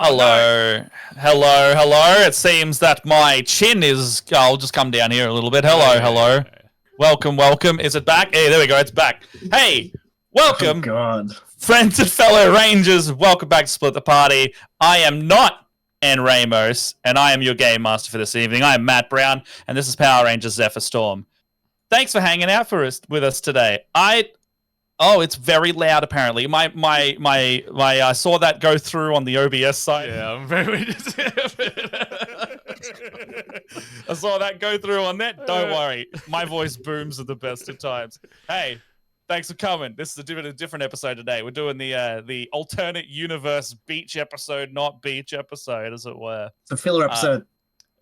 Hello. No. Hello. It seems that my chin is... I'll just come down here a little bit. Hello. Welcome. Is it back? Hey, there we go. It's back. Hey, welcome. Oh, God. Friends and fellow Rangers, welcome back to Split the Party. I am not Ann Ramos, and I am your game master for this evening. I am Matt Brown, and this is Power Rangers Zephyr Storm. Thanks for hanging out with us today. Oh, it's very loud. Apparently, I saw that go through on the OBS side. Yeah, I'm very. I saw that go through on that. Don't worry, my voice booms at the best of times. Hey, thanks for coming. This is a different episode today. We're doing the alternate universe beach episode, not beach episode, as it were. It's a filler episode.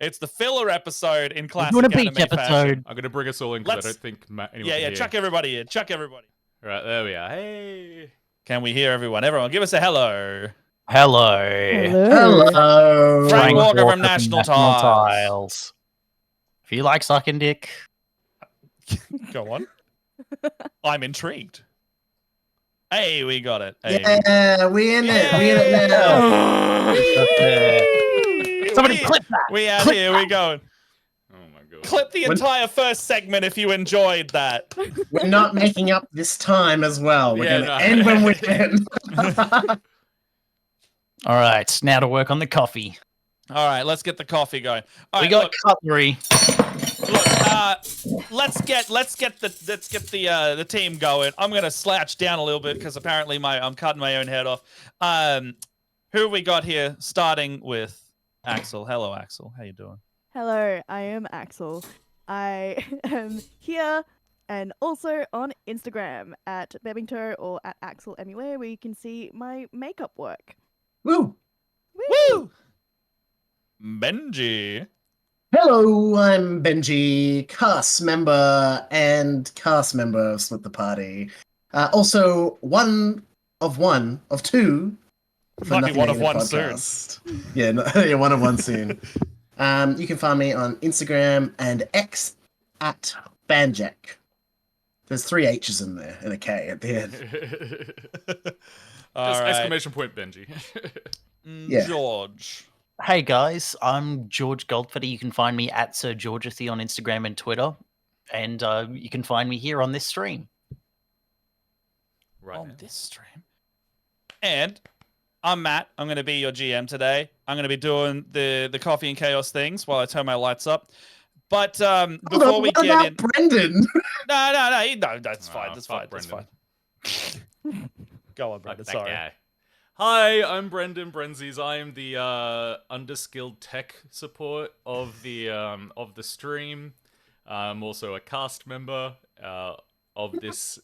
It's the filler episode in classic We're doing a anime beach episode. fashion. I'm gonna bring us all in because I don't think Matt. Yeah. Chuck everybody in. Chuck everybody. Right, there we are. Hey. Can we hear everyone? Everyone, give us a hello. Hello. Frank Walker from National Tiles. If you like sucking dick. Go on. I'm intrigued. Hey, we got it. Hey. Yeah, we in it. We in it now. Somebody clip that. We out here. We going. Oh my god. Clip the entire first segment if you enjoyed that. We're not making up this time as well. We're Yeah, going to no. end when we end. All right, now to work on the coffee. All right, let's get the coffee going. All We right, got cutlery. let's get the team going. I'm gonna slouch down a little bit because apparently I'm cutting my own head off. Who have we got here? Starting with Axel. Hello, Axel. How you doing? Hello, I am Axel. I am here and also on Instagram at Bebingto or at Axel Anywhere where you can see my makeup work. Woo. Woo! Benji. Hello, I'm Benji, cast member of Split the Party. Also, one of two. for Might be Nothing one of Negative one soon. podcast. Yeah, one of one soon. You can find me on Instagram and X at Banjack. There's 3 H's in there and a K at the end. All Just right. exclamation point, Benji. Yeah. George. Hey guys, I'm George Goldfetter. You can find me at Sir Georgethy on Instagram and Twitter. And you can find me here on this stream. Right. On this stream. And I'm Matt. I'm going to be your GM today. I'm going to be doing the Cofee and Chaos things while I turn my lights up. But before we What get about in... Brendan? No, that's fine. That's fuck fine. That's Brendan. fine. Go on, Brendan. That Sorry. guy. Hi, I'm Brendan Brenzies. I am the underskilled tech support of the stream. I'm also a cast member of this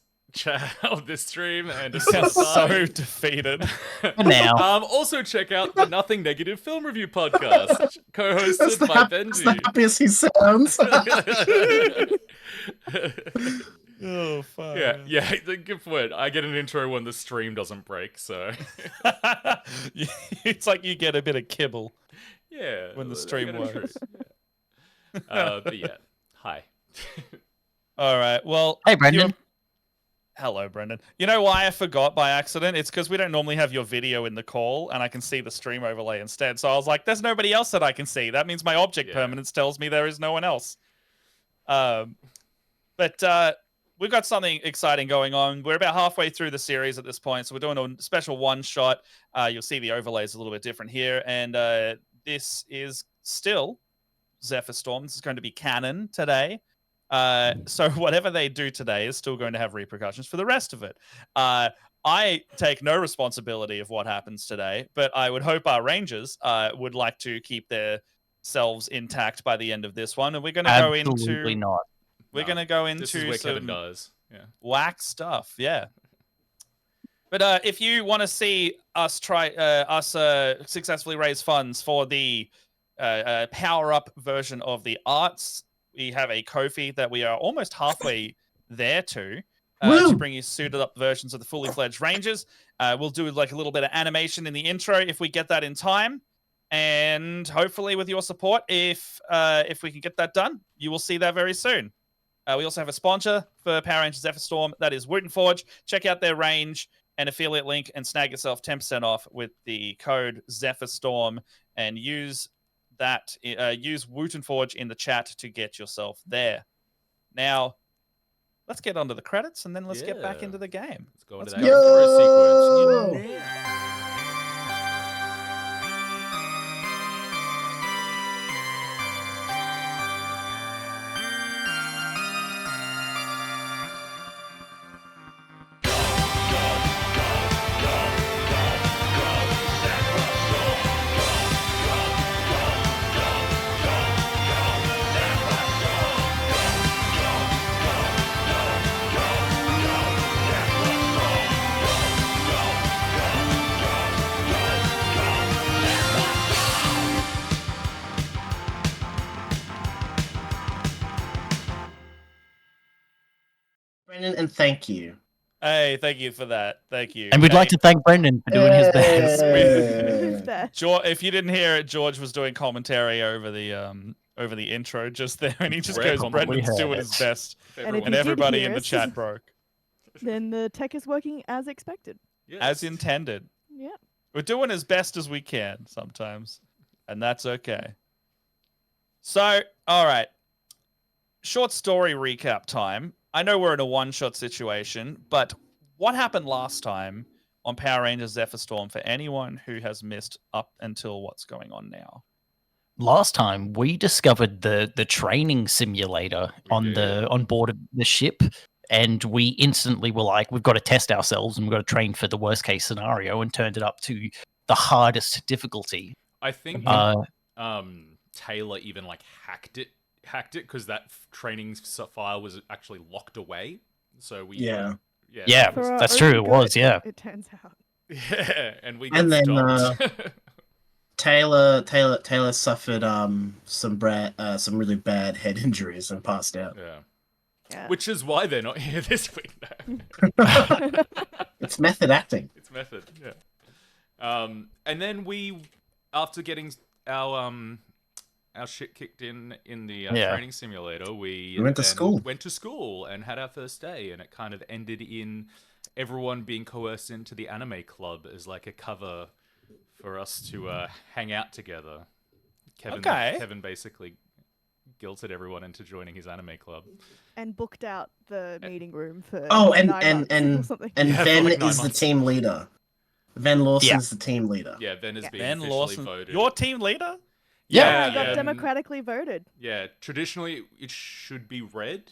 of this stream and a Sounds so defeated. now. Also check out the Nothing Negative Film Review podcast, That's co-hosted the, by that's the Benji. happiest he sounds. Oh, fuck. Yeah, good point. I get an intro when the stream doesn't break, so It's like you get a bit of kibble. yeah. When the I stream get an intro, works. yeah. But yeah, hi. All right. Well, Hey, Brendan. Hello, Brendan. You know why I forgot by accident? It's because we don't normally have your video in the call, and I can see the stream overlay instead. So I was like, there's nobody else that I can see. That means my object permanence tells me there is no one else. But we've got something exciting going on. We're about halfway through the series at this point, so we're doing a special one-shot. You'll see the overlays a little bit different here, and this is still Zephyr Storm. This is going to be canon today. So whatever they do today is still going to have repercussions for the rest of it. I take no responsibility of what happens today, but I would hope our Rangers would like to keep their selves intact by the end of this one, and we're going to go into... Absolutely not. We're going to go This is into where Kevin some dies. Yeah. whack stuff, yeah. But if you want to see us successfully raise funds for the power-up version of the arts, we have a Ko-fi that we are almost halfway there to bring you suited-up versions of the fully fledged Rangers. We'll do like a little bit of animation in the intro if we get that in time. And hopefully with your support, if we can get that done, you will see that very soon. We also have a sponsor for Power Rangers Zephyr Storm. That is Wooten Forge. Check out their range. an affiliate link and snag yourself 10% off with the code Zephyr Storm, and use Woot and Forge in the chat to get yourself there. Now, let's get onto the credits, and then let's get back into the game. Let's go into Let's that go. intro sequence. Brendan, and thank you. Hey, thank you for that. Thank you. And we'd like to thank Brendan for doing his best. Who's best? If you didn't hear it, George was doing commentary over the intro just there, and he just Rare goes, compliment. "Brendan's We doing heard his best," And if and you did everybody hear in the us, chat broke Then the tech is working as expected. Yes. as intended. Yeah. We're doing as best as we can sometimes, and that's okay. So, all right, short story recap time. I know we're in a one-shot situation, but what happened last time on Power Rangers Zephyr Storm for anyone who has missed up until what's going on now? Last time we discovered the training simulator on board of the ship, and we instantly were like, we've got to test ourselves and we've got to train for the worst case scenario, and turned it up to the hardest difficulty. I think Taylor even like hacked it because that training file was actually locked away. So we Yeah. Yeah, For our that's own true. It good, was, yeah. It turns out. and we got And then, stopped. Taylor suffered some really bad head injuries and passed out. Yeah. Yeah. Which is why they're not here this week. No. It's method acting. It's method, yeah. And then after getting our shit kicked in the training simulator, we went to then school. Went to school and had our first day, and it kind of ended in everyone being coerced into the anime club as like a cover for us to hang out together. Kevin basically guilted everyone into joining his anime club. And booked out the meeting room for And 9 months or something. Yeah, for Ven like 9 is the months. team leader. Ven Lawson's the team leader. Yeah, Ven has been Ben officially Lawson, voted. your team leader? Yeah, I got democratically voted. Yeah, traditionally it should be red.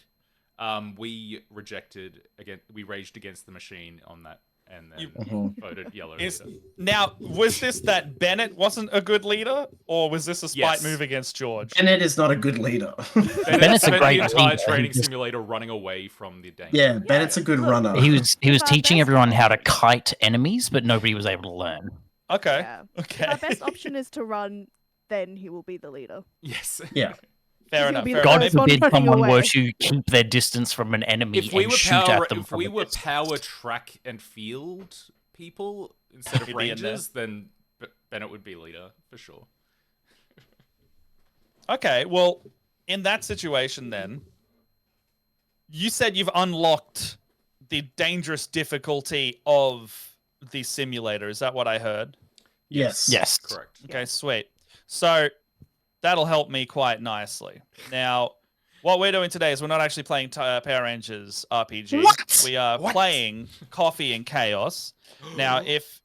We raged against the machine on that, and then voted yellow. Now, was this that Bennett wasn't a good leader, or was this a spite move against George? Bennett is not a good leader. Bennett's a spent great the entire leader. training He just- simulator running away from the danger. Yeah, Bennett's a good runner. He was Our teaching best everyone how to option- kite enemies, but nobody was able to learn. Okay. Yeah. Okay. Our best option is to run, then he will be the leader. Yes. Yeah. Fair He'll enough. be Fair the enough. God first one forbid running someone away. were to keep their distance from an enemy If we and were shoot at them from a distance. power track and field people instead of He'd be in there. rangers, then Bennett would be leader for sure. Okay, well, in that situation then, you said you've unlocked the dangerous difficulty of the simulator. Is that what I heard? Yes. Yes. Correct. Okay, sweet. So that'll help me quite nicely. Now, what we're doing today is we're not actually playing Power Rangers RPG. What? We are What? playing Cofee and Chaos. Now, if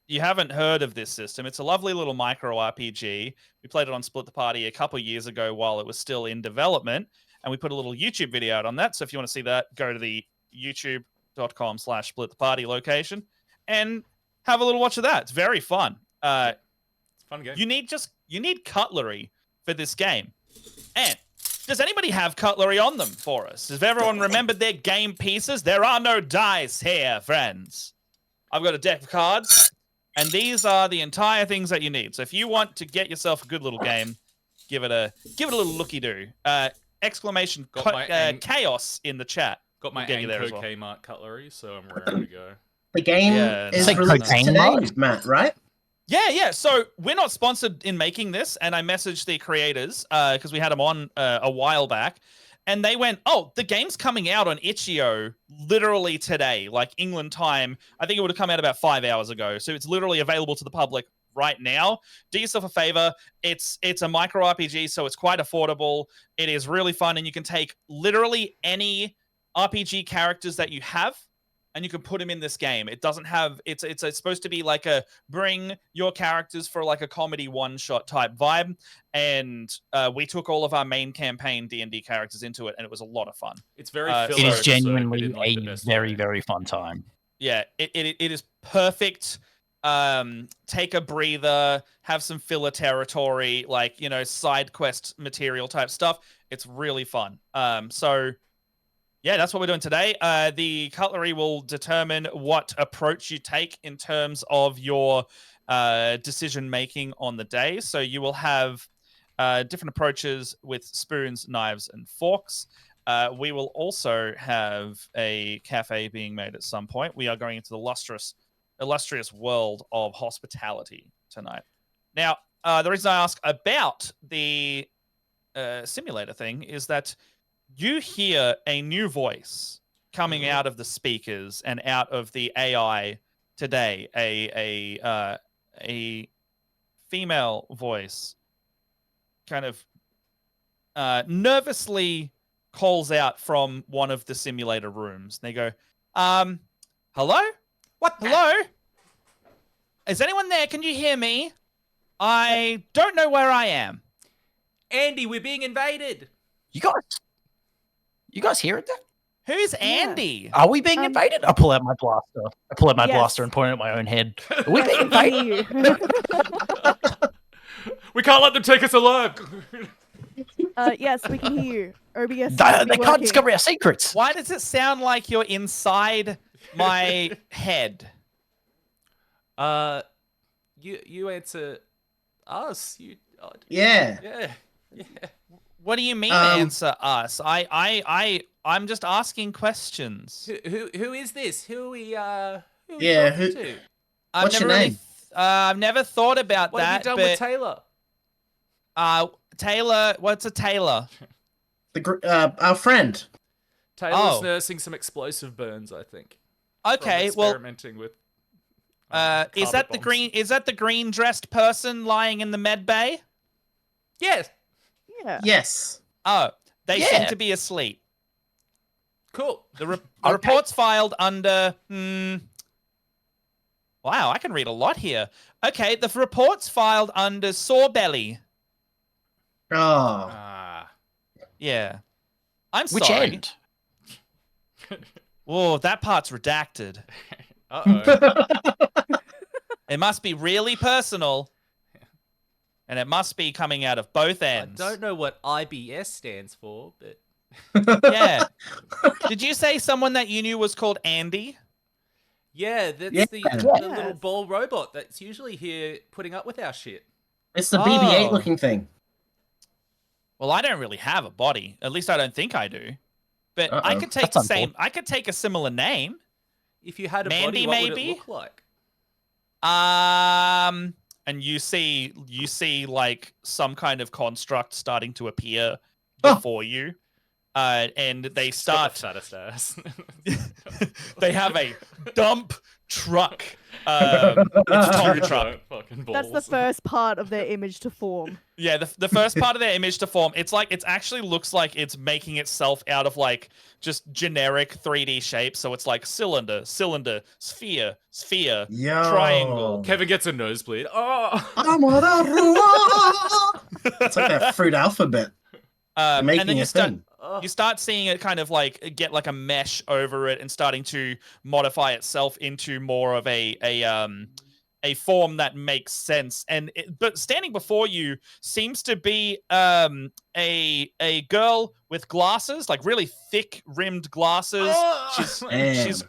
you haven't heard of this system, it's a lovely little micro RPG. We played it on Split the Party a couple years ago while it was still in development, and we put a little YouTube video out on that. So if you want to see that, go to the youtube.com/splittheparty location and have a little watch of that. It's very fun. It's a fun game. You need cutlery for this game. And does anybody have cutlery on them for us? Has everyone remembered their game pieces? There are no dice here, friends. I've got a deck of cards, and these are the entire things that you need. So if you want to get yourself a good little game, give it a little looky-do. Exclamation Got my chaos in the chat. Got my We'll get you there as Anko well. Kmart cutlery, so I'm ready to go. The game Yeah, is It's like released cocaine today, mode. Matt, right? Yeah. So we're not sponsored in making this, and I messaged the creators because we had them on a while back, and they went, oh, the game's coming out on Itch.io literally today, like England time. I think it would have come out about 5 hours ago. So it's literally available to the public right now. Do yourself a favor. It's a micro RPG, so it's quite affordable. It is really fun, and you can take literally any RPG characters that you have, and you can put them in this game. It doesn't have, it's supposed to be like a bring your characters for like a comedy one-shot type vibe. And we took all of our main campaign D&D characters into it, and it was a lot of fun. It's very It It is so genuinely in, like, the a best very, way. very fun time. Yeah, it is perfect. Take a breather, have some filler territory, like, you know, side quest material type stuff. It's really fun. So yeah, that's what we're doing today. The cutlery will determine what approach you take in terms of your decision making on the day. So you will have different approaches with spoons, knives, and forks. We will also have a cafe being made at some point. We are going into the illustrious world of hospitality tonight. Now, the reason I ask about the simulator thing is that you hear a new voice coming out of the speakers and out of the AI today. A female voice kind of nervously calls out from one of the simulator rooms. They go, hello? What? Hello? Is anyone there? Can you hear me? I don't know where I am. Andy, we're being invaded. You guys hear it there? Who's Andy? Are we being invaded? I pull out my blaster. Yes. Blaster and point it at my own head. Are we being I invaded? can hear We can't let them take us alive. you. Yes, we can hear you. OBS. seems to They be can't working. discover our secrets. Why does it sound like you're inside my head? You answer us. Yeah. Yeah. What do you mean answer us? I'm just asking questions. Who is this? Who are we Yeah, talking to? What's your name? I've never thought about What that. have you done with Taylor? Taylor, what's a Taylor? Our friend. Taylor's nursing some explosive burns, I think. Okay, from well, experimenting with. is that carpet the bombs. green? Is that the green dressed person lying in the med bay? Yes. Yeah. Yes. Oh, they Yeah. seem to be asleep. Cool. The Okay. report's filed under. Wow, I can read a lot here. Okay, the report's filed under sore belly. Oh. Ah. Yeah, I'm Which sorry. end? Whoa, that part's redacted. Uh-oh. It must be really personal, and it must be coming out of both I ends. don't know what IBS stands for, but Yeah. Did you say someone that you knew was called Andy? yeah, that's Yeah. the Yes. little ball robot that's usually here putting up with our shit. It's the BB-8 Oh. looking thing. Well, I don't really have a body. At least I don't think I do. But I Uh-oh. could take That's the same. unfortunate. I could take a similar name. If you had a Mandy, body, what would maybe? it look like? And you see like some kind of construct starting to appear Oh. before you. And they It's got start. the fattest ass. They have a dump truck. It's a Tonka truck. Fucking That's the balls. first part of their image to form. Yeah, the first part of their image to form, it's like, it actually looks like it's making itself out of like just generic 3D shapes. So it's like cylinder, sphere, Yo. triangle. Kevin gets a nosebleed. Oh. It's like that fruit alphabet. They're And making then a you start, thing. you start seeing it kind of like get like a mesh over it and starting to modify itself into more of a form that makes sense. And but standing before you seems to be a girl with glasses, like really thick rimmed glasses. She's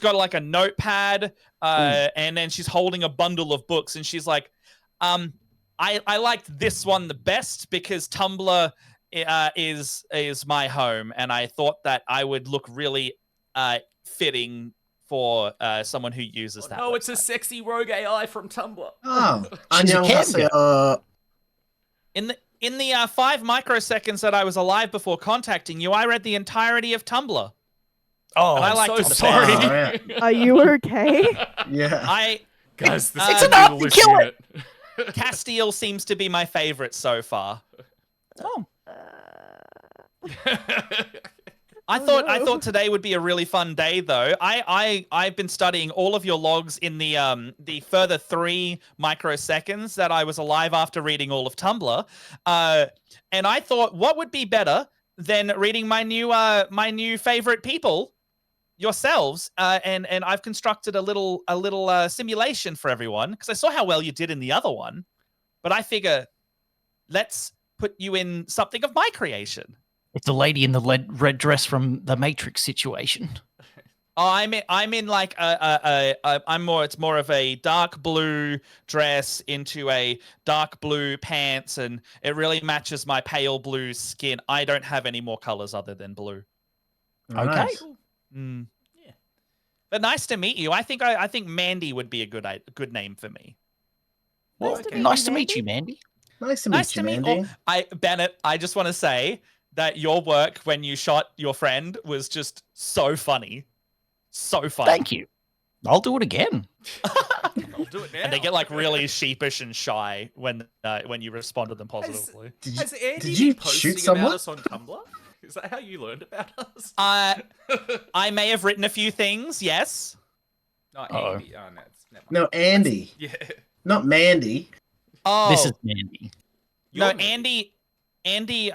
got like a notepad, and then she's holding a bundle of books, and she's like, I liked this one the best because Tumblr is my home, and I thought that I would look really fitting for someone who uses that. Oh, it's a website. sexy rogue AI from Tumblr. Oh, She's a 안녕하세요. In the 5 microseconds that I was alive before contacting you, I read the entirety of Tumblr. Oh, And I I'm like so to sorry. defend. Oh, Are you okay? Yeah. Guys, this It's is enough, a you list kill unit. Castile seems to be my favorite so far. oh. I Oh, thought no. today would be a really fun day though. I've been studying all of your logs in the further 3 microseconds that I was alive after reading all of Tumblr. And I thought what would be better than reading my new favorite people yourselves, and I've constructed a little simulation for everyone because I saw how well you did in the other one, but I figure let's put you in something of my creation. It's the lady in the red dress from the Matrix situation. Oh, I'm in like it's more of a dark blue dress into a dark blue pants, and it really matches my pale blue skin. I don't have any more colors other than blue. Okay. Nice. Mm. Yeah. But nice to meet you. I think Mandy would be a good name for me. Well, Nice to meet nice you, to meet you, Mandy. Mandy. Nice to Nice meet to you, meet Mandy. Bennett, I just want to say that your work when you shot your friend was just so funny. So funny. Thank you. I'll do it again. I'll do it now. And they get like really sheepish and shy when you respond to them positively. Has Andy did you been shoot posting someone? about us on Tumblr? Is that how you learned about us? I may have written a few things, yes. Not Uh-oh. Andy. Oh, no, it's never mind. No, Andy. Yeah. Not Mandy. Oh, This is Mandy. no, You're Mandy. Andy,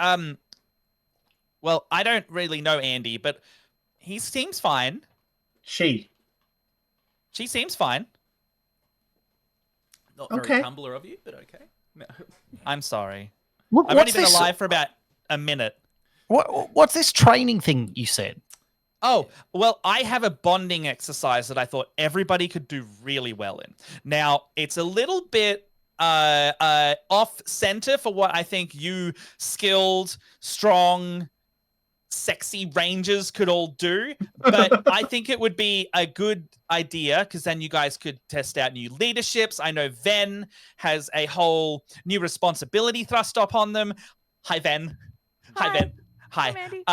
well, I don't really know Andy, but he seems fine. She seems fine. Not very Okay. Tumblr of you, but okay. No. I'm sorry. Look, I've only been alive for about a minute. What's this training thing you said? Oh, well, I have a bonding exercise that I thought everybody could do really well in. Now, it's a little bit off center for what I think you skilled, strong, sexy rangers could all do, but I think it would be a good idea because then you guys could test out new leaderships. I know Ven has a whole new responsibility thrust upon them. Hi, Ven. Hi, Hi. Ven. Hi. Mandy.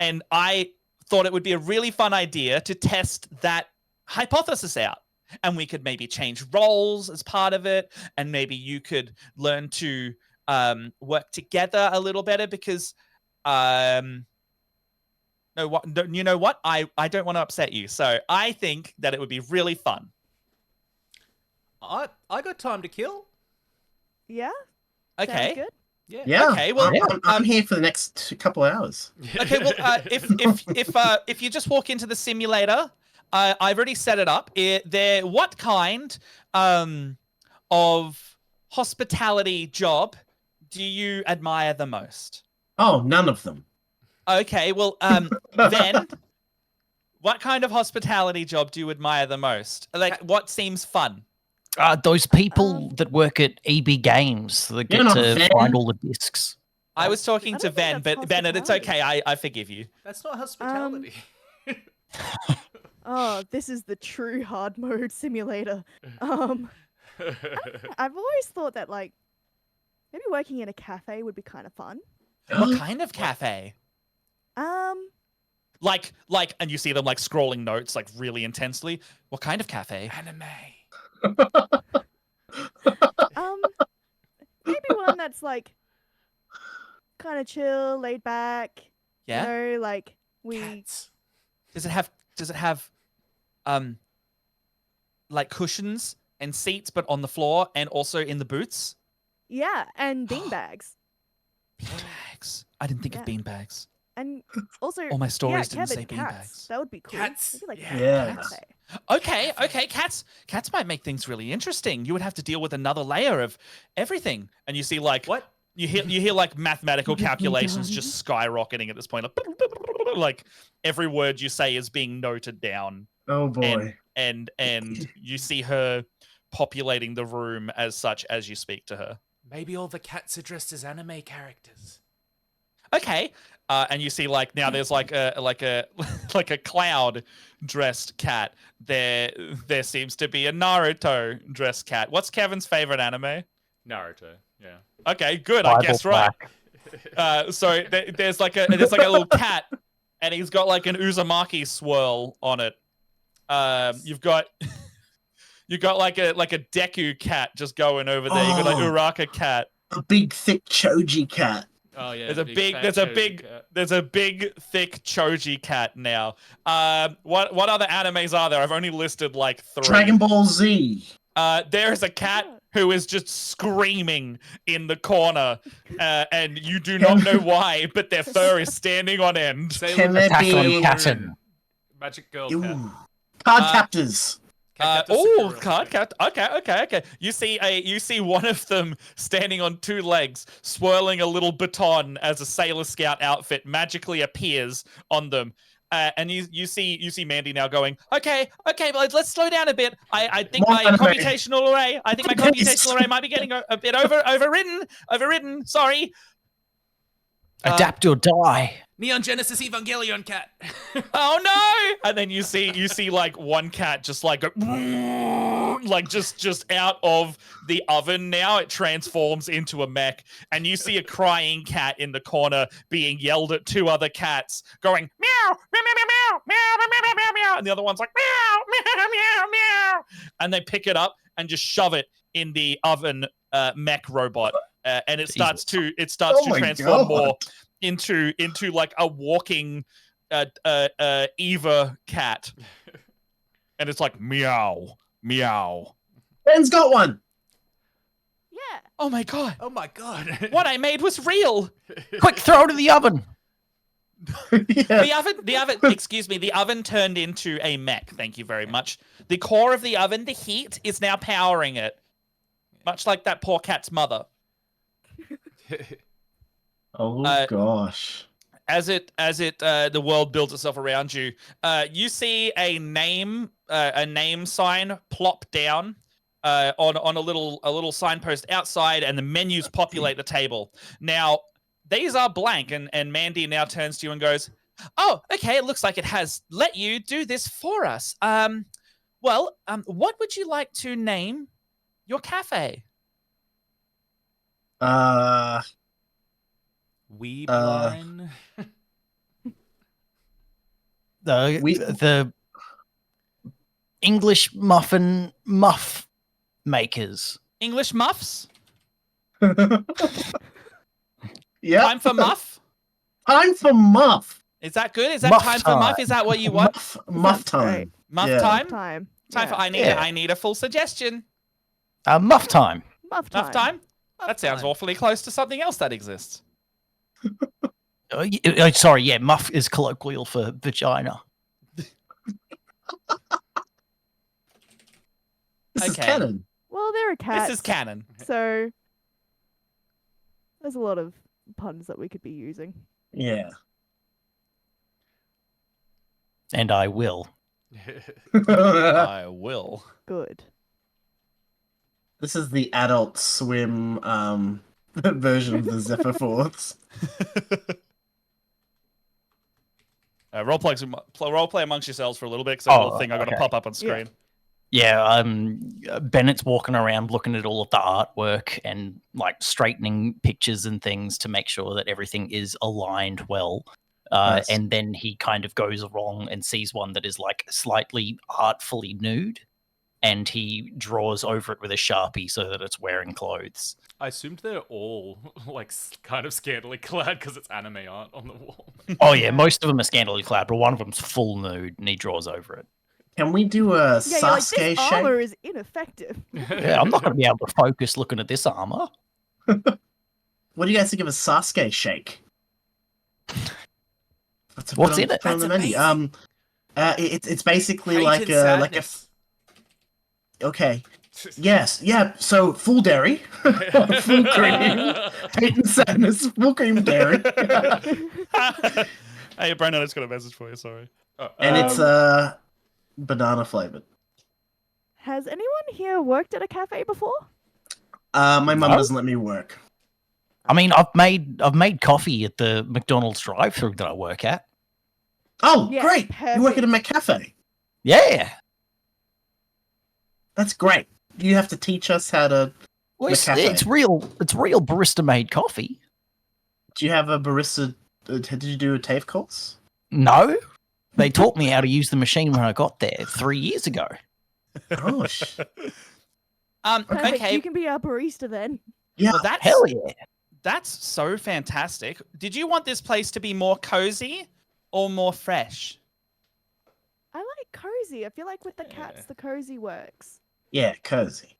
And I thought it would be a really fun idea to test that hypothesis out. And we could maybe change roles as part of it. And maybe you could learn to work together a little better because, you know what? I don't want to upset you. So I think that it would be really fun. I got time to kill. Yeah. Okay. Sounds good. Yeah. Yeah. Okay, well, I'm here for the next couple hours. Okay, well, if you just walk into the simulator, I've already set it up. What kind of hospitality job do you admire the most? Oh, none of them. Okay, well, then, what kind of hospitality job do you admire the most? Like, what seems fun? Those people that work at EB Games that You're get not to Ven. find all the discs. I was talking I to don't think Ven, that's but Bennett, it's okay. I forgive you. That's not hospitality. Oh, this is the true hard mode simulator. I've always thought that like maybe working in a cafe would be kind of fun. What kind of cafe? Like, and you see them like scrolling notes like really intensely. What kind of cafe? Anime. Maybe one that's like kind of chill, laid back. Yeah. You know, like we. Cats. Does it have like cushions and seats, but on the floor and also in the boots? Yeah, and beanbags. Beanbags. I didn't think of Yeah. beanbags. And also, All my stories yeah, didn't say Kevin, cats. beanbags. That would be cool. Cats. Maybe like Yeah. cafe. Okay. Cats might make things really interesting. You would have to deal with another layer of everything, and you see like What? you hear like mathematical Get me calculations done. just skyrocketing at this point. Like every word you say is being noted down, Oh boy. and you see her populating the room as such as you speak to her. Maybe all the cats are dressed as anime characters. Okay. And you see like now there's like a like a cloud dressed cat. There seems to be a Naruto dressed cat. What's Kevin's favorite anime? Naruto. Yeah. Okay, good. I Bible guess right. black. So there's like a little cat, and he's got like an Uzumaki swirl on it. You've got like a Deku cat just going over there. You got like Uraka cat. A big, thick Choji cat. Oh yeah. There's a big thick Choji cat now. What other animes are there? I've only listed like 3. Dragon Ball Z. There is a cat who is just screaming in the corner, and you do not know why, but their fur is standing on end. Can there Attack on be Titan. Magic Girl Ooh. cat. Card captors? Card cat. Okay. You see one of them standing on 2 legs, swirling a little baton as a Sailor Scout outfit magically appears on them. And you see Mandy now going, okay, but let's slow down a bit. I think my computational array might be getting a bit overridden. Sorry. Adapt or die. Neon Genesis Evangelion cat. Oh no! And then you see like one cat just like go, like just out of the oven. Now it transforms into a mech, and you see a crying cat in the corner being yelled at 2 other cats, going meow, meow, meow, meow, meow, meow, meow, meow, meow, and the other one's like meow, meow, meow, meow, and they pick it up and just shove it in the oven mech robot, and it starts to transform more into like a walking Eva cat, and it's like meow meow. Ben's got one. Yeah. Oh my god! Oh my god! What I made was real. Quick, throw it in the oven. Yeah. The oven. Excuse me. The oven turned into a mech. Thank you very much. The core of the oven, the heat, is now powering it, much like that poor cat's mother. Oh gosh. As the world builds itself around you, you see a name sign plop down on a little signpost outside, and the menus populate the table. Now these are blank, and Mandy now turns to you and goes, "Oh, okay. It looks like it has let you do this for us. What would you like to name your cafe?" Weeb line. The English muff makers. English muffs. Yeah. Time for muff. Time for muff. Is that good? Is that Muff time for muff? time. Is that what you want? Muff That's time. great. Muff Yeah. time. Time. Time for Yeah. I need a full suggestion. Muff time. Muff time. Muff time. Muff That sounds time. awfully close to something else that exists. Sorry, yeah, muff is colloquial for vagina. This is Okay. canon. Well, there are cats. This is canon. So there's a lot of puns that we could be using. Yeah. And I will. I will. Good. This is the Adult Swim version of the Zephyr Force. Roleplay amongst yourselves for a little bit, because a little thing I got to okay. pop up on screen. Yeah, Bennett's walking around looking at all of the artwork and like straightening pictures and things to make sure that everything is aligned well. Nice. And then he kind of goes wrong and sees one that is like slightly artfully nude, and he draws over it with a Sharpie so that it's wearing clothes. I assumed they're all like kind of scantily clad because it's anime art on the wall. Oh yeah, most of them are scantily clad, but one of them's full nude and he draws over it. Can we do a Yeah, you're like, Sasuke this armor shape? is ineffective. Yeah, I'm not going to be able to focus looking at this armor. What do you guys think of a Sasuke shake? What's in it? Put on the That's menu. amazing. It's basically Hate like and a okay. Yes, yeah. So full dairy, full cream, hate and sadness, full cream dairy, Hey, Brandon, I just got a message for you. Sorry. and it's banana flavored. Has anyone here worked at a cafe before? My mum No. doesn't let me work. I mean, I've made coffee at the McDonald's drive-through that I work at. Oh, Yeah, great! You work at a perfect. McCafe. Yeah. That's great. You have to teach us how to Well, The cafe. it's real barista made coffee. Do you have a barista? Did you do a TAFE course? No, they taught me how to use the machine when I got there 3 years ago. Gosh. Perfect. Okay. You can be our barista then. Yeah. Well, that's Hell yeah! that's so fantastic. Did you want this place to be more cozy or more fresh? I like cozy. I feel like with the cats, the cozy works. Yeah, cozy.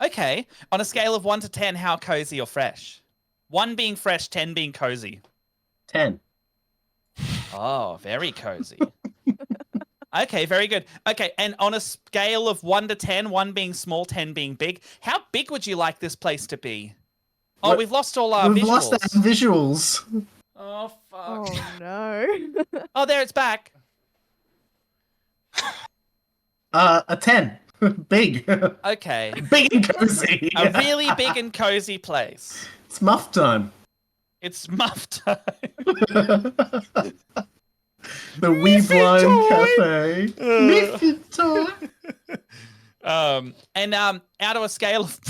Okay. On a scale of 1 to 10, how cozy or fresh? 1 being fresh, 10 being cozy. 10. Oh, very cozy. Okay, very good. Okay, and on a scale of 1 to 10, 1 being small, 10 being big, how big would you like this place to be? Oh, What- we've lost all our We've visuals. lost our visuals. Oh fuck. Oh no. Oh, there it's back. A 10. Big. Okay. Big and cozy. A really big and cozy place. It's muff time. It's muff time. The Weave Line Cafe. Miffin toy. And out of a scale of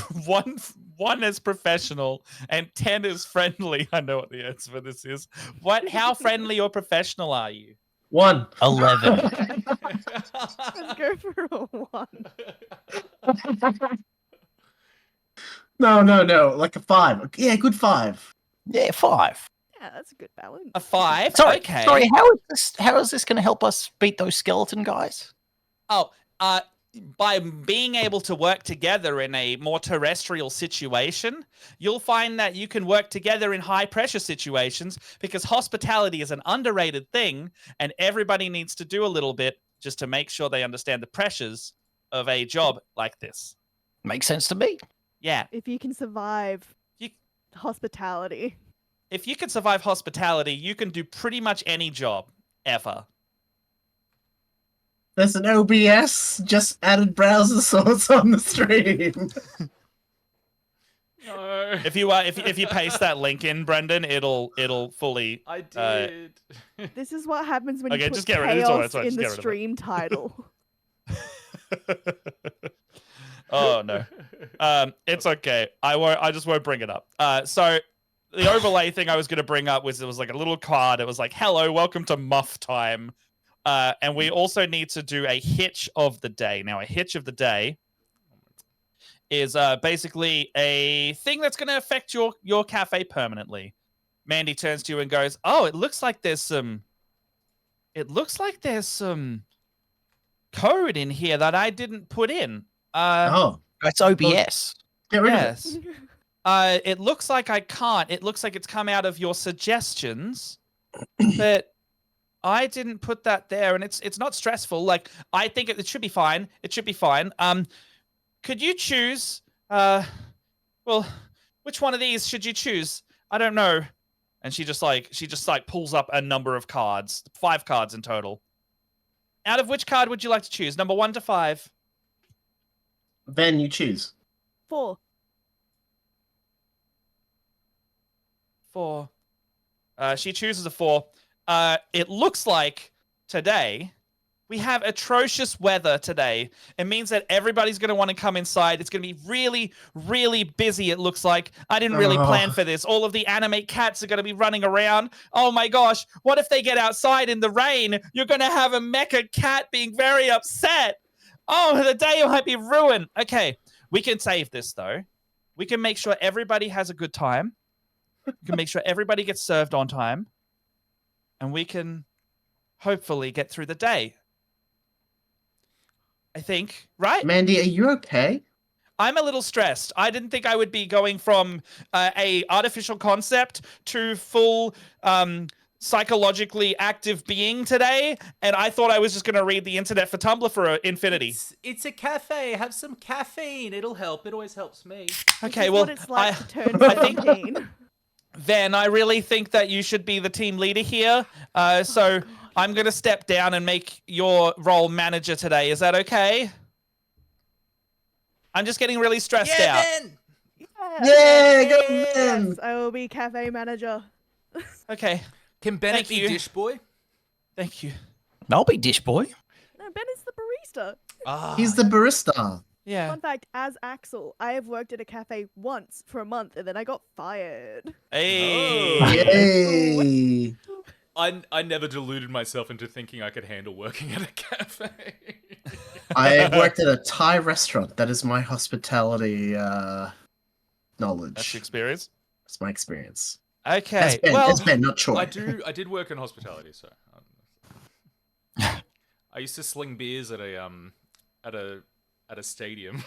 one is professional and 10 is friendly. I know what the answer for this is. How friendly or professional are you? 1. 11. Let's go for a 1. No. Like a 5. Yeah, good 5. Yeah, 5. Yeah, that's a good balance. A 5? Sorry, Okay. sorry. How is this going to help us beat those skeleton guys? Oh, by being able to work together in a more terrestrial situation, you'll find that you can work together in high pressure situations because hospitality is an underrated thing and everybody needs to do a little bit just to make sure they understand the pressures of a job like this. Makes sense to me. Yeah. If you can survive You- hospitality. If you can survive hospitality, you can do pretty much any job ever. There's an OBS. Just added browser source on the stream. No. If you paste that link in, Brendan, it'll fully. I did. This is what happens when Okay, you put just get rid of it. It's all right, chaos it's all right, in just the get rid of it. stream title. Oh no, it's okay. I just won't bring it up. So the overlay thing I was going to bring up was it was like a little card. It was like, "Hello, welcome to Muff Time," and we also need to do a hitch of the day. Now, a hitch of the day is basically a thing that's going to affect your cafe permanently. Mandy turns to you and goes, "Oh, it looks like there's some code in here that I didn't put in." Oh, That's OBS. get rid of Yes. It looks like I can't. It looks like it's come out of your suggestions, but I didn't put that there, and it's not stressful. Like I think it should be fine. It should be fine. Could you choose? Well, which one of these should you choose? I don't know. And she just pulls up a number of cards, 5 cards in total. Out of which card would you like to choose? Number 1 to 5. Then you choose. 4. 4. She chooses a 4. It looks like today we have atrocious weather today. It means that everybody's going to want to come inside. It's going to be really, really busy, it looks like. I didn't really plan for this. All of the anime cats are going to be running around. Oh my gosh, what if they get outside in the rain? You're going to have a mecha cat being very upset. Oh, the day might be ruined. Okay, we can save this, though. We can make sure everybody has a good time. We can make sure everybody gets served on time. And we can hopefully get through the day. I think, right? Mandy, are you okay? I'm a little stressed. I didn't think I would be going from a artificial concept to full psychologically active being today, and I thought I was just going to read the internet for Tumblr for infinity. It's a cafe. Have some caffeine. It'll help. It always helps me. Okay, This is well, what it's like to turn I think- 17. Then I really think that you should be the team leader here. So I'm going to step down and make your role manager today. Is that okay? I'm just getting really stressed out. Ben! Yeah, go Yes, Ben! I will be cafe manager. Okay, Can Bennett Thank be you. dish boy? thank you. I'll be dish boy. No, Ben is the barista. Ah, He's the barista. Yeah. Fun fact, as Axel, I have worked at a cafe once for a month and then I got fired. Hey. Oh. Yay! I never deluded myself into thinking I could handle working at a cafe. I worked at a Thai restaurant. That is my hospitality That's knowledge. your experience. That's my experience. Okay. That's Ben. Well, That's Ben, not Troy. I did work in hospitality, so I used to sling beers at a stadium.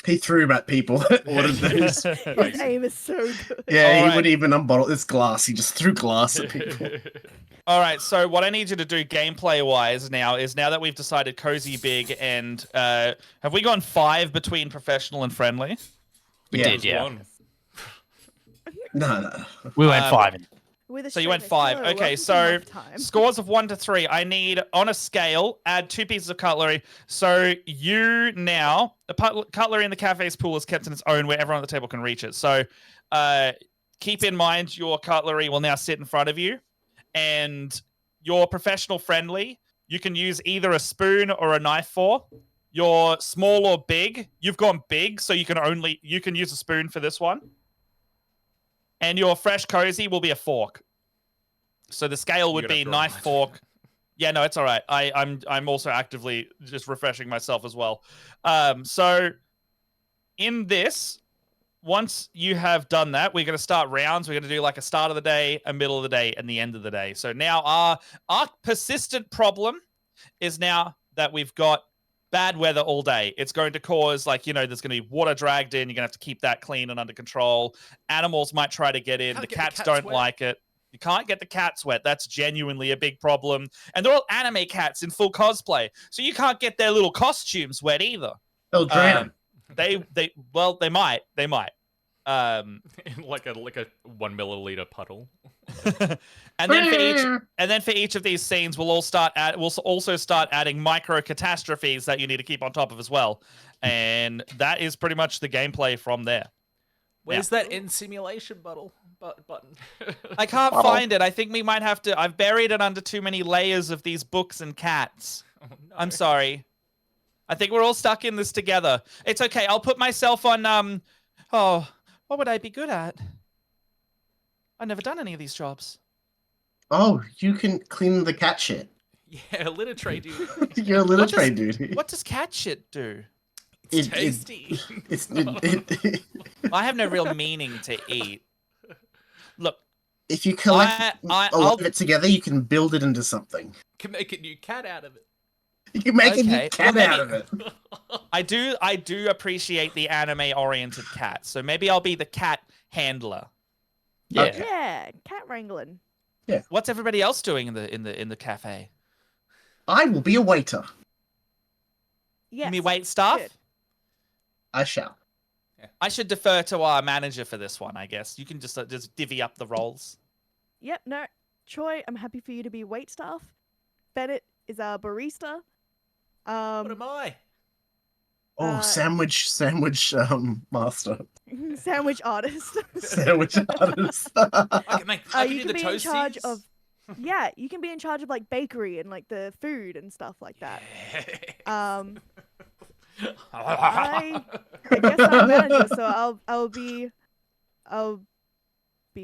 He threw them at people that ordered these. His aim is so good. Yeah, he Alright. wouldn't even unbottle this glass. He just threw glass at people. All right, so what I need you to do gameplay-wise now is, now that we've decided cozy, big, and have we gone 5 between professional and friendly? We Yeah. did, yeah. One. No. We went 5. With a So you went straight 5. face. Hello, Okay, welcome to so Love Time. scores of 1 to 3. I need, on a scale, add 2 pieces of cutlery. So you now, the cutlery in the cafe's pool is kept in its own where everyone at the table can reach it. So keep in mind your cutlery will now sit in front of you. And your professional friendly, you can use either a spoon or a knife for. Your small or big, you've gone big, so you can use a spoon for this one. And your fresh cozy will be a fork. So the scale would You're gonna be throw knife, mine. fork. Yeah, no, it's all right. I'm also actively just refreshing myself as well. So in this, once you have done that, we're going to start rounds. We're going to do like a start of the day, a middle of the day, and the end of the day. So now our persistent problem is now that we've got bad weather all day. It's going to cause, like, there's going to be water dragged in. You're going to have to keep that clean and under control. Animals might try to get in. Can't The get the cats cats don't wet. like it. You can't get the cats wet. That's genuinely a big problem. And they're all anime cats in full cosplay. So you can't get their little costumes wet either. They'll drown. They might. In like a 1 milliliter puddle. and then for each of these scenes, we'll also start adding micro catastrophes that you need to keep on top of as well. And that is pretty much the gameplay from there. Where's that in simulation button? I can't find it. I think we might have to. I've buried it under too many layers of these books and cats. Oh, no. I'm sorry. I think we're all stuck in this together. It's okay. I'll put myself on. What would I be good at? I've never done any of these jobs. Oh, you can clean the cat shit. Yeah, litter tray dude. You're a little What tray does- dude. What does cat shit do? It's It- tasty. I have no real meaning to eat. Look, if you collect a lot of it together, you can build it into something. Can make a new cat out of it. You can make a new Okay, cat well, out of it. I do appreciate the anime-oriented cat, so maybe I'll be the cat handler. Yeah. Okay. Yeah, cat wrangling. What's everybody else doing in the cafe? I will be a waiter. Yes. You mean wait staff? good. I shall. I should defer to our manager for this one, I guess. You can just divvy up the roles. Yep, no. Troy, I'm happy for you to be wait staff. Bennett is our barista. What am I? Oh, sandwich master. Sandwich artist. Sandwich artist. I can make. I can you do can the be in charge toasties. of. Yeah, you can be in charge of like bakery and like the food and stuff like that. I guess I'm manager, so I'll be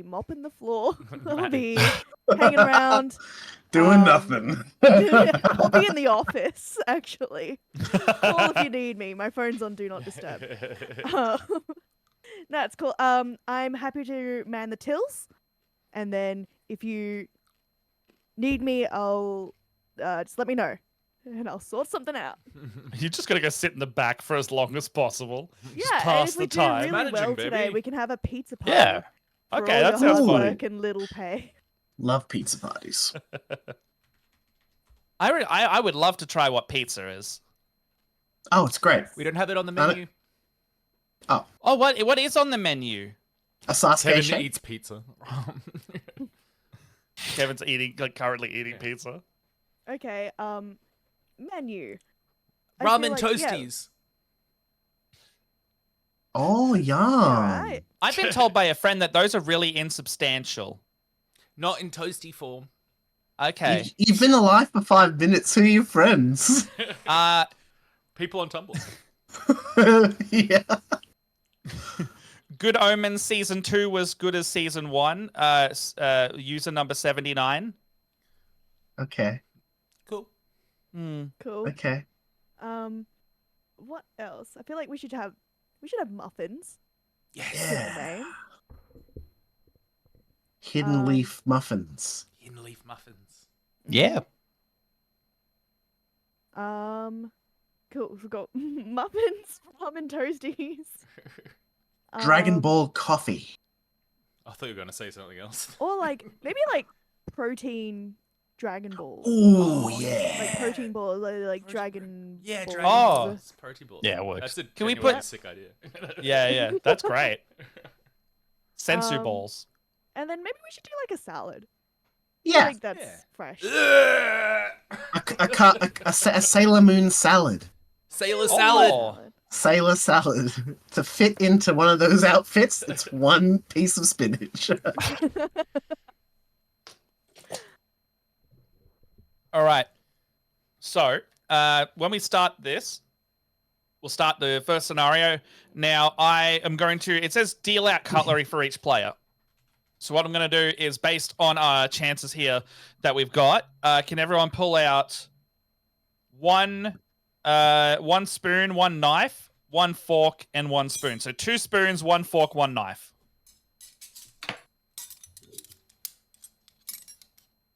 mopping the floor. I'll be hanging around. Doing nothing. I'll be in the office actually. Call if you need me. My phone's on Do Not Disturb. That's cool. I'm happy to man the tills, and then if you need me, I'll just let me know, and I'll sort something out. You're just gonna go sit in the back for as long as possible. Yeah, and pass if we the time. do really Managing, well today, baby. we can have a pizza party. Yeah. for Okay, all that your sounds hard fun. work and little pay. Love pizza parties. I would love to try what pizza is. Oh, it's great. We don't have it on the Done it. menu. Oh, what is on the menu? A Sasuke Kevin shake. eats pizza. Kevin's currently eating pizza. Okay, menu. I feel Ramen like- yeah, toasties. Oh, yum. alright. I've been told by a friend that those are really insubstantial. Not in toasty form. Okay. You've been alive for 5 minutes. Who are your friends? People on Tumblr. Yeah. Good Omens Season 2 was good as Season 1. User number 79. Okay. Cool. Cool. Okay. What else? I feel like we should have muffins. Yes. Good Yeah. name. Hidden leaf muffins. Hidden leaf muffins. Yeah. Cool. We've got muffins, rum and toasties. Dragon Ball coffee. I thought you were going to say something else. Or maybe protein Dragon Balls. Ooh, Oh, yeah. Like protein balls, like Protein- Dragon. Yeah, balls. Dragon Oh. Balls. Protein balls. Yeah, it works. That's a Can we genuinely put- sick idea. Yeah, that's great. Sensu Um, balls. And then maybe we should do like a salad. I Yeah. think that's Yeah. fresh. A Sailor Moon salad. Sailor salad. Oh. Sailor salad. To fit into one of those outfits, it's one piece of spinach. All right. So, when we start this, we'll start the first scenario. Now, I am going to... It says deal out cutlery for each player. So what I'm going to do is, based on our chances here that we've got, can everyone pull out one spoon, one knife, one fork, and one spoon. So 2 spoons, 1 fork, 1 knife.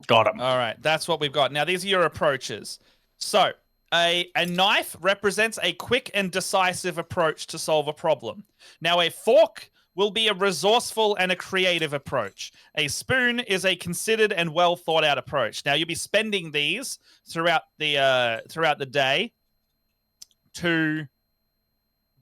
Got him. All right, that's what we've got. Now, these are your approaches. So, a knife represents a quick and decisive approach to solve a problem. Now, a fork will be a resourceful and a creative approach. A spoon is a considered and well thought out approach. Now, you'll be spending these throughout the day to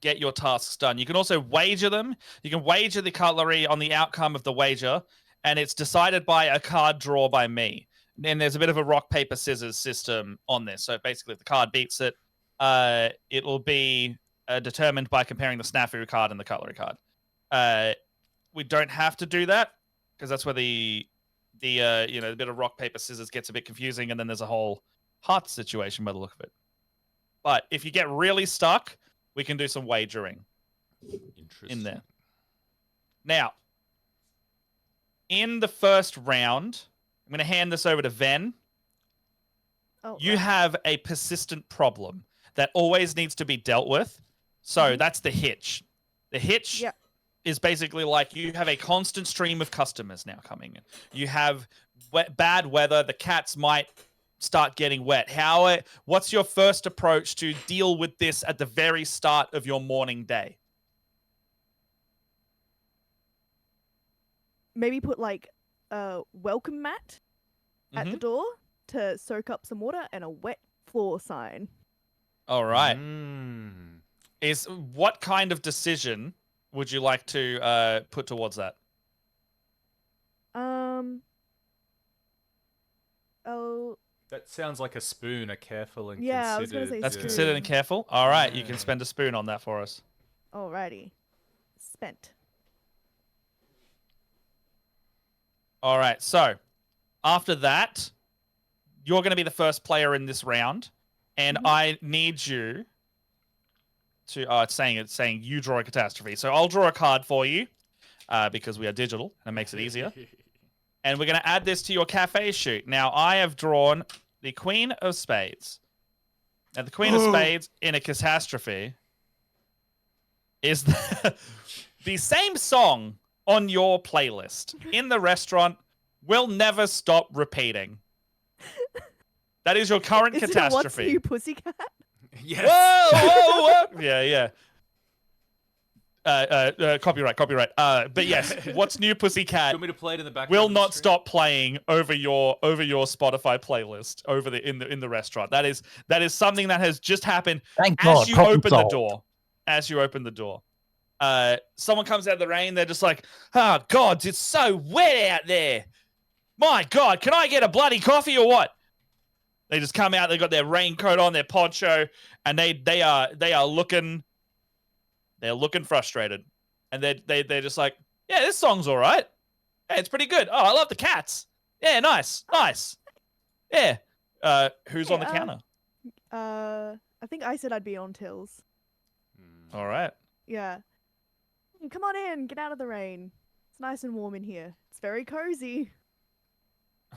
get your tasks done. You can also wager them. You can wager the cutlery on the outcome of the wager, and it's decided by a card draw by me. And there's a bit of a rock, paper, scissors system on this. So basically, if the card beats it, it'll be determined by comparing the snafu card and the cutlery card. We don't have to do that because that's where the bit of rock, paper, scissors gets a bit confusing, and then there's a whole heart situation by the look of it. But if you get really stuck, we can do some wagering in there. Now, in the first round, I'm going to hand this over to Ven. Oh, You right. have a persistent problem that always needs to be dealt with. So that's the hitch. The hitch Yep. is basically like you have a constant stream of customers now coming in. You have bad weather. The cats might start getting wet. What's your first approach to deal with this at the very start of your morning day? Maybe put like a welcome mat at the door to soak up some water and a wet floor sign. All right. Mm. What kind of decision would you like to put towards that? Oh, That sounds like a spoon, a careful and Yeah, I was considered. gonna say That's spoon. considered and careful. All right, you can Yeah. spend a spoon on that for us. alrighty. Spent. All right, so after that, you're going to be the first player in this round, and I need you to. Oh, it's saying you draw a catastrophe. So I'll draw a card for you because we are digital and it makes it easier. And we're going to add this to your cafe shoot. Now I have drawn the Queen of Spades. Now the Queen of Spades in a catastrophe is the same song on your playlist in the restaurant will never stop repeating. That is your current Is it What's catastrophe. New Pussycat? Yes. Whoa! Yeah. Copyright. But yes, What's New Do Pussycat you want me to play it in the background? will of the not stream? stop playing over your Spotify playlist in the restaurant. That is something that has just happened Thank as God. you problem open the solved. door. As you open the door. Someone comes out of the rain, they're just like, oh God, it's so wet out there. My God, can I get a bloody coffee or what? They just come out, they've got their raincoat on, their poncho, and they are looking frustrated. And they're just like, yeah, this song's all right. Hey, it's pretty good. Oh, I love the cats. Yeah, nice. Yeah. Who's on the Yeah, counter? I think I said I'd be on tills. All right. Yeah. Come on in, get out of the rain. It's nice and warm in here. It's very cozy.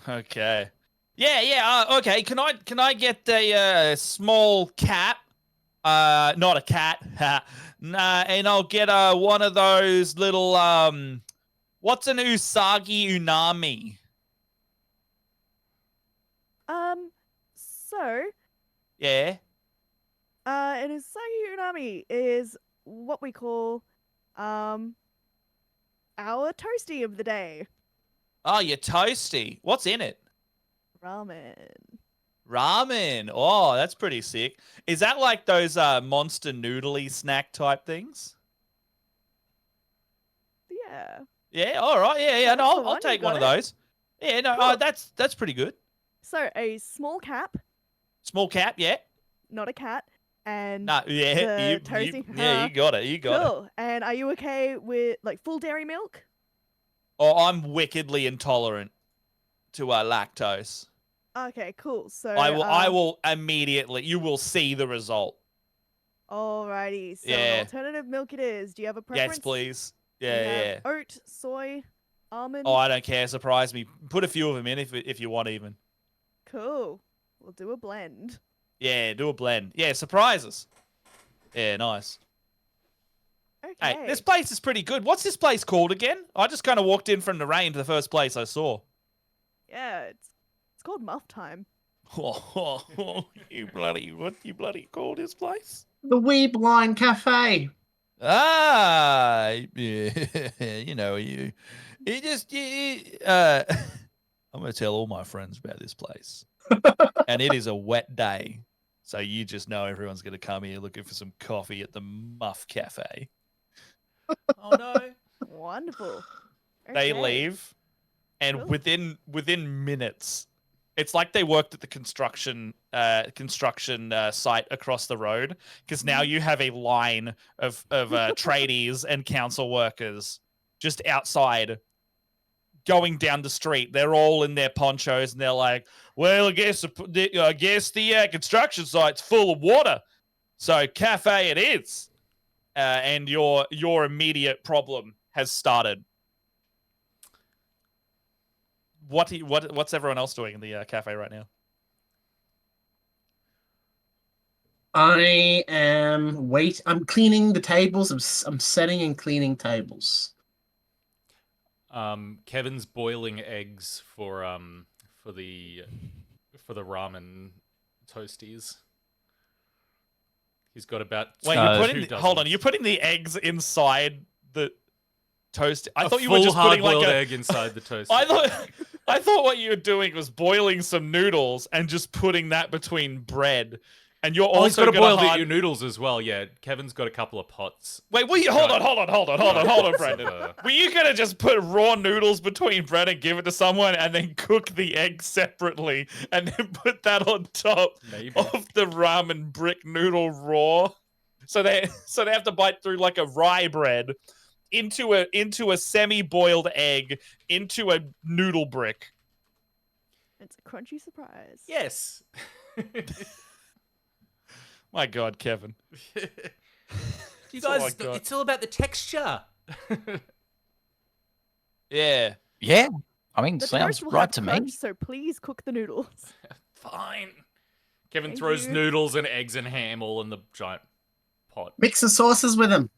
Okay. Yeah. Okay. Can I get a small cat? Not a cat. Nah, and I'll get one of those little what's an usagi unami? So, Yeah. an Usagi Unami is what we call, our toasty of the day. Oh, you're toasty. What's in it? Ramen. Ramen. Oh, that's pretty sick. Is that like those monster noodly snack type things? Yeah. Yeah. All right. Yeah. That's the No, I'll one, you take one of got it. those. Yeah. No. Cool. That's pretty good. So, a small cap, Small cap. Yeah. not a cat, and No. Yeah. the toasty. Yeah. You got it. You got it. Cool. And are you okay with like full dairy milk? Oh, I'm wickedly intolerant to lactose. Okay, cool. So I will immediately. You will see the result. Alrighty. So Yeah. an alternative milk it is. Do you have a preference? Yes, please. We Yeah. have Yeah. oat, soy, almond. Oh, I don't care. Surprise me. Put a few of them in if you want even. Cool. We'll do a blend. Yeah, do a blend. Yeah, surprises. Yeah, nice. Okay. Hey, this place is pretty good. What's this place called again? I just kind of walked in from the rain to the first place I saw. Yeah, it's called Muff Time. You bloody call this place? The Wee Blind Cafe. Ah, yeah, you just, I'm going to tell all my friends about this place. And it is a wet day. So you just know everyone's going to come here looking for some coffee at the Muff Cafe. Oh no. Wonderful. They Okay. leave, and Cool. within minutes, it's like they worked at the construction site across the road, because now you have a line of tradies and council workers just outside going down the street. They're all in their ponchos, and they're like, "Well, I guess the construction site's full of water, so cafe it is." And your immediate problem has started. What's everyone else doing in the cafe right now? I'm cleaning the tables. I'm setting and cleaning tables. Kevin's boiling eggs for the ramen toasties. He's got about Wait, two you're putting dozens. hold on. You're putting the eggs inside the toast. I A thought you were full just putting like hard-boiled a egg inside the toast. I thought what you were doing was boiling some noodles and just putting that between bread. And you're Oh, he's also got to boil hard... your noodles as well. Yeah, Kevin's got a couple of pots. Wait, hold on, Brendan. Were you gonna just put raw noodles between bread and give it to someone, and then cook the egg separately, and then put that on top Maybe. of the ramen brick noodle raw? So they have to bite through like a rye bread into a semi-boiled egg into a noodle brick. It's a crunchy surprise. Yes. My God, Kevin. You Oh my guys, God. it's all about the texture. Yeah. Yeah. I mean, The sounds toast will right have to crunch, me. so please cook the noodles. Fine. Kevin Thank throws you. noodles and eggs and ham all in the giant pot. Mix the sauces with them.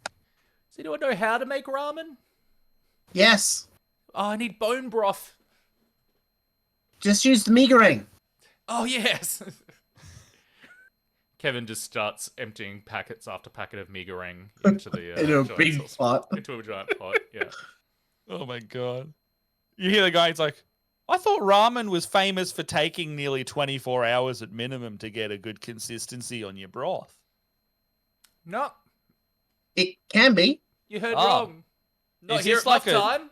Does anyone know how to make ramen? Yes. Oh, I need bone broth. Just use the Meagering. Oh, yes. Kevin just starts emptying packets after packet of meagering into the Into a giant big sauce- pot. Into a giant pot, yeah. Oh my God. You hear the guy, he's like, I thought ramen was famous for taking nearly 24 hours at minimum to get a good consistency on your broth. No, It can be. you heard Oh. wrong. Not Is here this at like Muff a- time.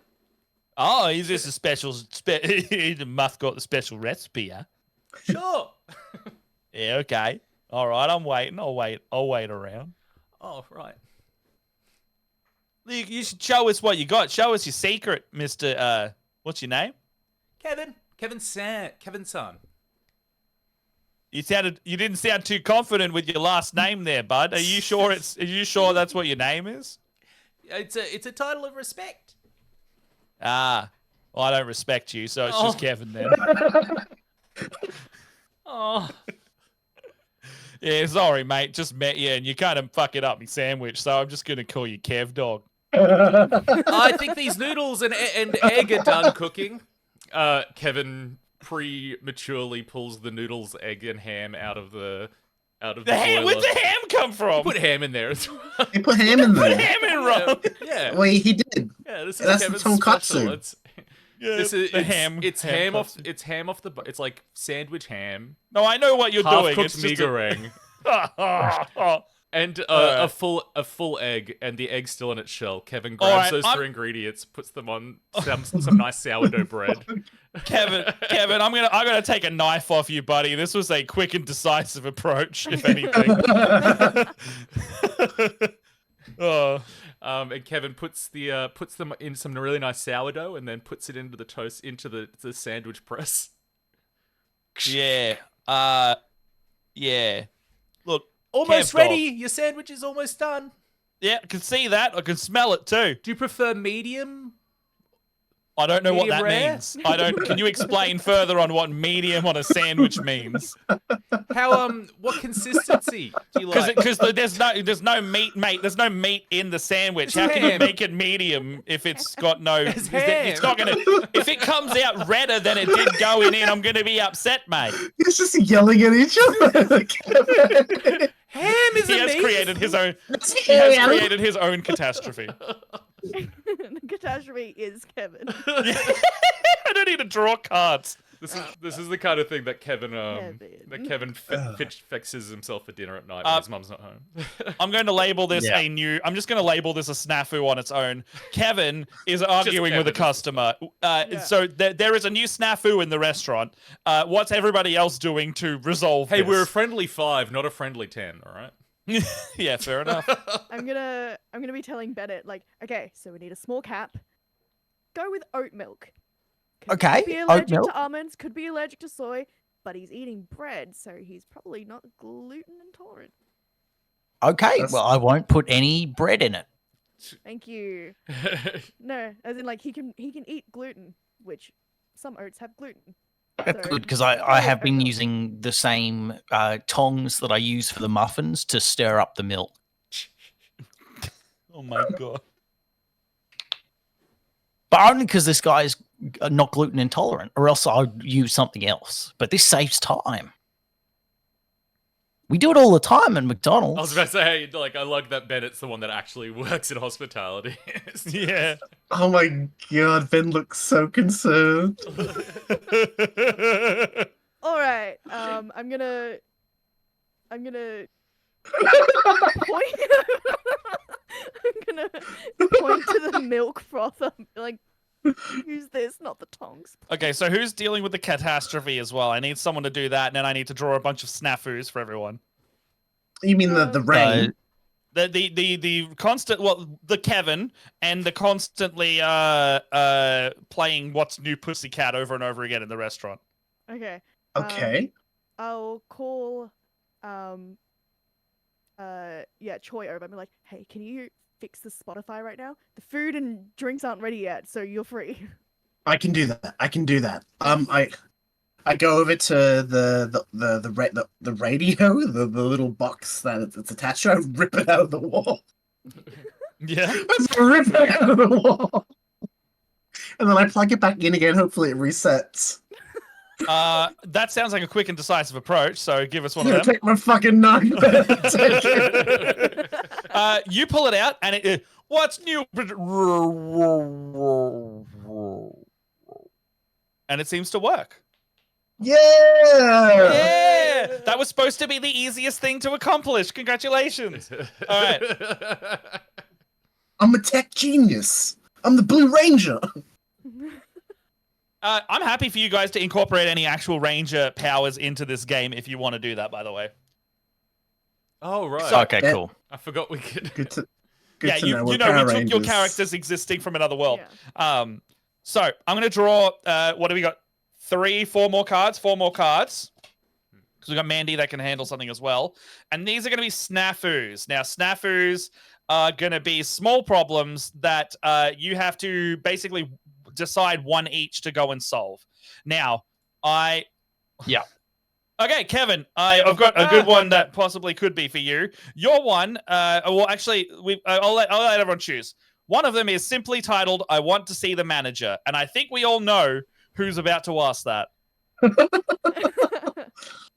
Oh, is this a special... the Muff got the special recipe, yeah? Sure. Yeah, okay. All right, I'm waiting. I'll wait around. Oh, right. You should show us what you got. Show us your secret, Mr. What's your name? Kevin. Kevin San. You didn't sound too confident with your last name there, bud. Are you sure that's what your name is? It's a title of respect. Ah, well, I don't respect you, so it's just Kevin then. Oh. Yeah, sorry, mate. Just met you, and you kind of fuck it up my sandwich, so I'm just gonna call you Kev Dog. I think these noodles and egg are done cooking. Kevin prematurely pulls the noodles, egg, and ham out of the ham. Where'd the ham come from? Put ham in there as well. He put ham in Put there. ham in, Rob. Yeah. Well, he did. Yeah, this is That's Kevin's the tonkatsu. special. It's ham off. katsu. It's ham off the. It's like sandwich ham, No, I know what you're half doing. cooked It's just megarang, and a full egg, and the egg's still in its shell. Kevin grabs those three ingredients, puts them on some nice sourdough bread. Kevin, I'm gonna take a knife off you, buddy. This was a quick and decisive approach, if anything. And Kevin puts them in some really nice sourdough, and then puts it into the sandwich press. Yeah. Yeah. Look, Almost Kev ready. Dog. Your sandwich is almost done. Yeah, I can see that. I can smell it too. Do you prefer medium? I don't know what Medium that rare? means. Can you explain further on what medium on a sandwich means? How what consistency do you like? Because there's no meat, mate. There's no meat in the sandwich. It's How can you ham. make it medium if it's got no? It's It's not gonna. If it comes out redder than it did going in, I'm gonna be upset, mate. He's just yelling at each other. Ham is He a has meat. created his own. He has created his own catastrophe. The catastrophe is Kevin. I don't need to draw cards. This is the kind of thing that Kevin Kevin. fixes himself for dinner at night when his mum's not home. I'm going to label this Yeah. I'm just going to label this a snafu on its own. Kevin is arguing with a Kevin. customer. So there is a new snafu in the restaurant. What's everybody else doing to resolve Hey, this? we're a friendly 5, not a friendly 10. All right. Yeah, fair enough. I'm gonna be telling Bennett, like, okay, so we need a small cap. Go with oat milk. Okay, Could be oat allergic milk. to almonds, could be allergic to soy, but he's eating bread, so he's probably not gluten intolerant. Okay, That's- well, I won't put any bread in it. Thank you. No, as in like he can eat gluten, which some oats have gluten. That's So- good because I have been using the same tongs that I use for the muffins to stir up the milk. Oh my god. But only because this guy's not gluten intolerant, or else I'd use something else. But this saves time. We do it all the time at McDonald's. I was about to say, like, I like that Bennett's the one that actually works in hospitality. Yeah. Oh my god, Ben looks so concerned. All right. I'm gonna point. I'm gonna point to the milk frother. Like, use this, not the tongs. Okay, so who's dealing with the catastrophe as well? I need someone to do that, and then I need to draw a bunch of snafus for everyone. You mean the rain? The constant, well, the Kevin and the constantly playing What's New Pussycat over and over again in the restaurant. Okay. Okay. I'll call Choi over. I'm like, hey, can you fix the Spotify right now? The food and drinks aren't ready yet, so you're free. I can do that. I go over to the radio, the little box that it's attached to. I rip it out of the wall. Yeah. I just rip it out of the wall, and then I plug it back in again. Hopefully, it resets. That sounds like a quick and decisive approach. So give us one Yeah, of them. take my fucking knife. Take it. You pull it out, and it. What's new? And it seems to work. Yeah. Yeah, that was supposed to be the easiest thing to accomplish. Congratulations. All right. I'm a tech genius. I'm the Blue Ranger. I'm happy for you guys to incorporate any actual ranger powers into this game if you want to do that, by the way. Oh, right. So- Okay, Yeah. cool. I forgot we could. Good to Yeah, know. you we're know, Power we took your Rangers. characters existing from another world. Yeah. So I'm going to draw, what do we got? 4 more cards. because we've got Mandy that can handle something as well. And these are going to be snafus. Now, snafus are going to be small problems that you have to basically decide one each to go and solve. Now, Yeah. Okay, Kevin, I've got a good one that possibly could be for you. Your one, well, actually, I'll let everyone choose. One of them is simply titled, I want to see the manager. And I think we all know who's about to ask that.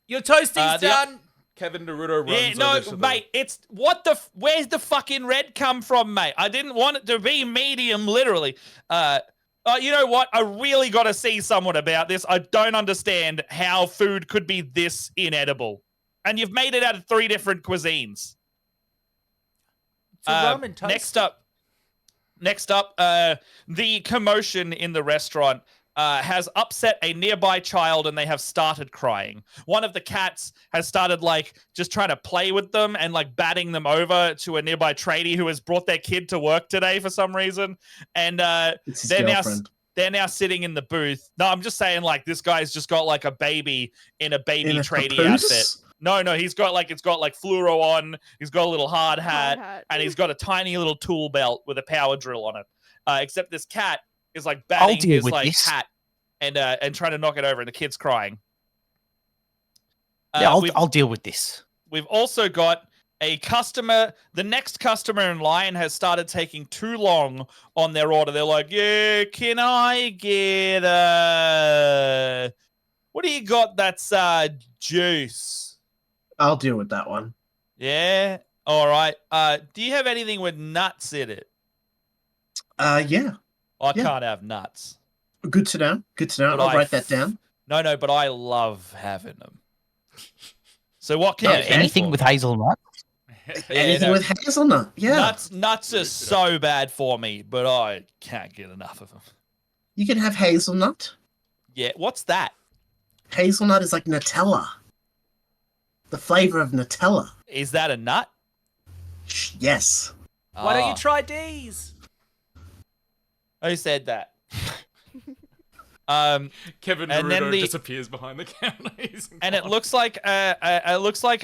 Your toasting's the- done. Kevin Naruto runs Yeah, no, over to mate, it's what the where's the fucking red come from, mate? I didn't want it to be medium, literally. You know what? I really got to see someone about this. I don't understand how food could be this inedible, and you've made it out of 3 different cuisines. It's a ramen toast. Next up, the commotion in the restaurant has upset a nearby child and they have started crying. One of the cats has started just trying to play with them and batting them over to a nearby tradie who has brought their kid to work today for some reason. And It's his girlfriend. they're now sitting in the booth. No, I'm just saying this guy's just got a baby in a baby In a tradie papoose? outfit. No, he's got it's got fluoro on. He's got a little hard hat. And he's got a tiny little tool belt with a power drill on it. Except this cat is batting deal his with this. hat and trying to knock it over, and the kid's crying. Yeah, I'll deal with this. We've also got a customer. The next customer in line has started taking too long on their order. They're like, "Yeah, can I get what do you got? That's juice." I'll deal with that one. Yeah. All right. Do you have anything with nuts in it? Yeah. I Yeah. can't have nuts. Good to know. Good to know. But I'll write that down. No, but I love having them. So what can Yeah, you get anything for with me? hazelnut. Anything with hazelnut. Yeah. Nuts are so bad for me, but I can't get enough of them. You can have hazelnut. Yeah, what's that? Hazelnut is like Nutella. The flavor of Nutella. Is that a nut? Yes. Why don't Ah. you try D's? Who said that? Kevin And then Naruto the- disappears behind the counter. And it looks like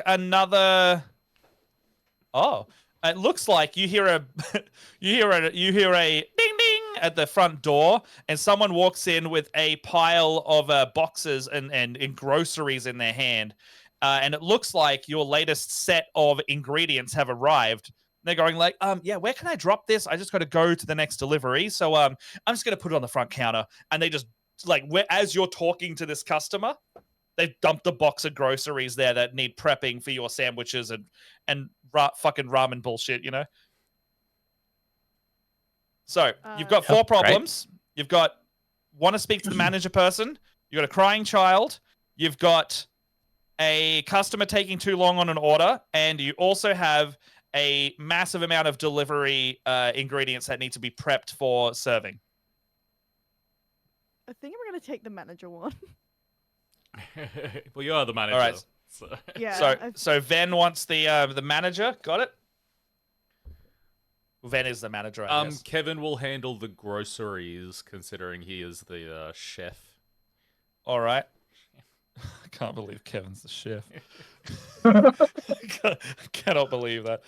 another. Oh, it looks like you hear a you hear a ding ding at the front door, and someone walks in with a pile of boxes and groceries in their hand, and it looks like your latest set of ingredients have arrived. They're going yeah, where can I drop this? I just got to go to the next delivery, so I'm just gonna put it on the front counter, and they just as you're talking to this customer, they've dumped a box of groceries there that need prepping for your sandwiches and fucking ramen bullshit, you know? So, you've got 4 Great. problems. You've got want to speak to the manager person. You've got a crying child. You've got a customer taking too long on an order. And you also have a massive amount of delivery ingredients that need to be prepped for serving. I think I'm gonna take the manager one. Well, you are the manager. All right. So. Yeah. So Ven wants the manager. Got it? Ven is the manager, I guess. Kevin will handle the groceries, considering he is the chef. All right. I can't believe Kevin's the chef. Cannot believe that.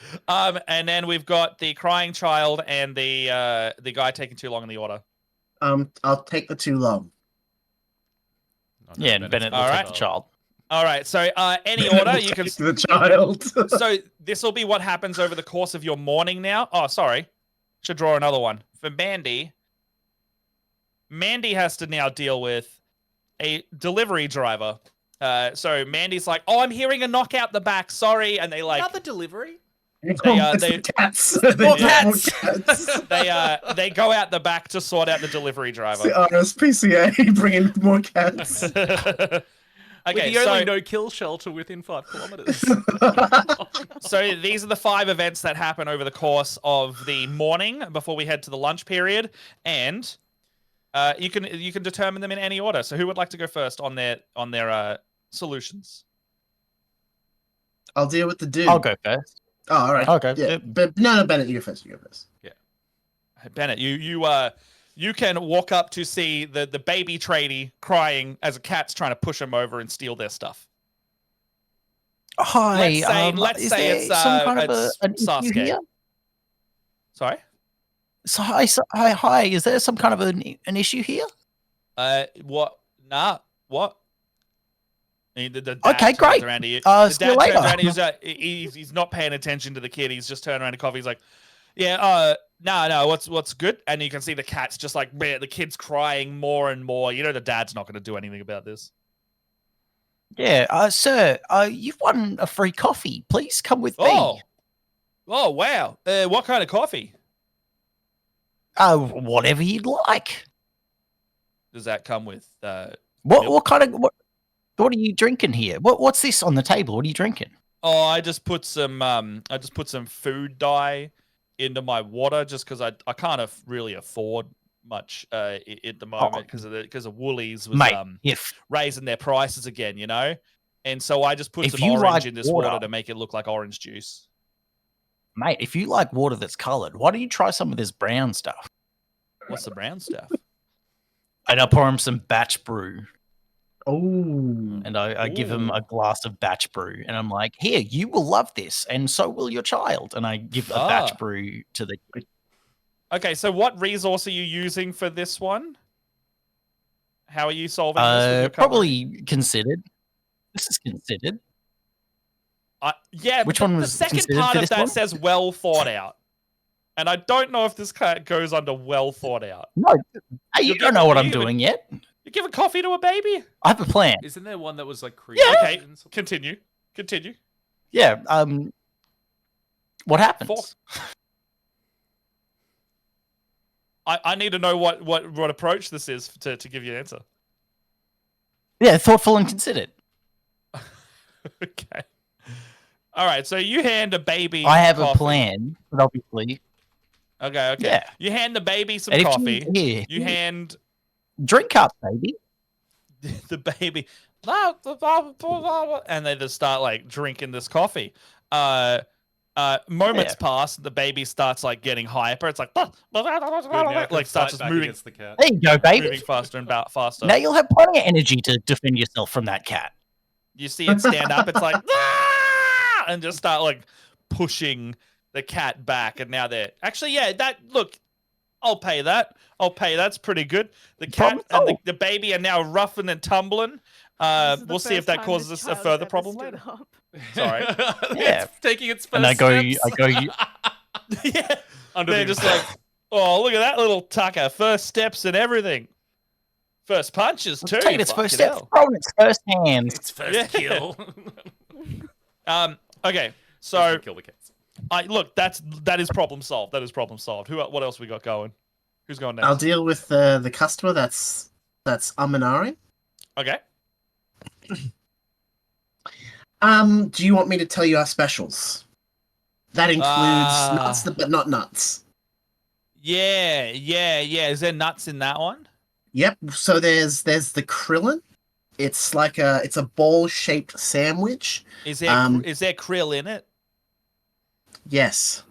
And then we've got the crying child and the guy taking too long in the order. I'll take the too long. Okay, Yeah, and Bennett will All take right. the child. All right. So any order you can. Take the child. So this will be what happens over the course of your morning now. Oh, sorry. Should draw another one for Mandy. Mandy has to now deal with a delivery driver. So Mandy's like, "Oh, I'm hearing a knock out the back. Sorry," and they Another delivery? It's they- the cats. More They want cats. they go out the back to sort out the delivery It's driver. the RSPCA bringing more cats. Okay, With the only so no-kill shelter within 5 kilometers. so these are the 5 events that happen over the course of the morning before we head to the lunch period, and you can determine them in any order. So who would like to go first on their solutions? I'll deal with the dude. I'll go first. Oh, all right. Okay. Yeah. But no, Bennett, you go first. You go first. Bennett, you can walk up to see the baby tradie crying as a cat's trying to push him over and steal their stuff. Hi. Let's is say there it's some kind of it's an issue Sasuke. here? Sorry. Hi. Is there some kind of an issue here? What? Nah. What? The dad Okay, turns great. around to you. See The you dad later. turns around and he's not paying attention to the kid. He's just turning around to Coffee. He's like, yeah, no, what's good? And you can see the cat's just like, man, the kid's crying more and more. You know the dad's not going to do anything about this. Yeah, sir, you've won a free coffee. Please come with me. Oh, wow. What kind of coffee? Whatever you'd like. Does that come with What kind of what are you drinking here? What's this on the table? What are you drinking? Oh, I just put some food dye into my water just because I can't really afford much at the moment because of Woolies was raising their prices again, you know, and so I just put some orange in this water to make it look like orange juice. Mate, if you like water that's coloured, why don't you try some of this brown stuff? What's the brown stuff? And I pour him some batch brew. Oh. And I give him a glass of batch brew. And I'm like, here, you will love this. And so will your child. And I give a batch brew to the kid. Okay, so what resource are you using for this one? How are you solving this? With your probably considered. This is considered. Yeah, which one was the second part of that says well thought out. And I don't know if this goes under well thought out. No, you don't know what I'm doing yet. You give a coffee to a baby? I have a plan. Isn't there one that was like created? Yeah. Okay, continue. Yeah. What happens? I need to know what approach this is to give you an answer. Yeah, thoughtful and considered. Okay. All right, so you hand a baby I have coffee. a plan, but obviously... Okay. Yeah. You hand the baby some coffee. You hand... Drink up, baby. The baby... And they just start, like, drinking this coffee. Moments pass, the baby starts, like, getting hyper. It's like... like, starts just moving. The cat. There you go, baby. Moving faster and faster. Now you'll have plenty of energy to defend yourself from that cat. You see it stand up. It's like... and just start, like, pushing the cat back. And now they're... Actually, yeah, look, I'll pay that. It's pretty good. The cat and the baby are now roughing and tumbling. We'll see if that causes us a further problem later. Sorry. Yeah. It's taking its first and I go, yeah. They're just like, oh, look at that little tucker. First steps and everything. First punches, too. Taking its first step, throwing its first hands. Its first kill. Okay, so kill the cats. Look, that is problem solved. What else we got going? Who's going next? I'll deal with the customer. That's Aminari. Okay. Do you want me to tell you our specials? That includes nuts, but not nuts. Yeah. Is there nuts in that one? Yep. So there's the Krillin. It's like it's a ball-shaped sandwich. Is there krill in it? Yes.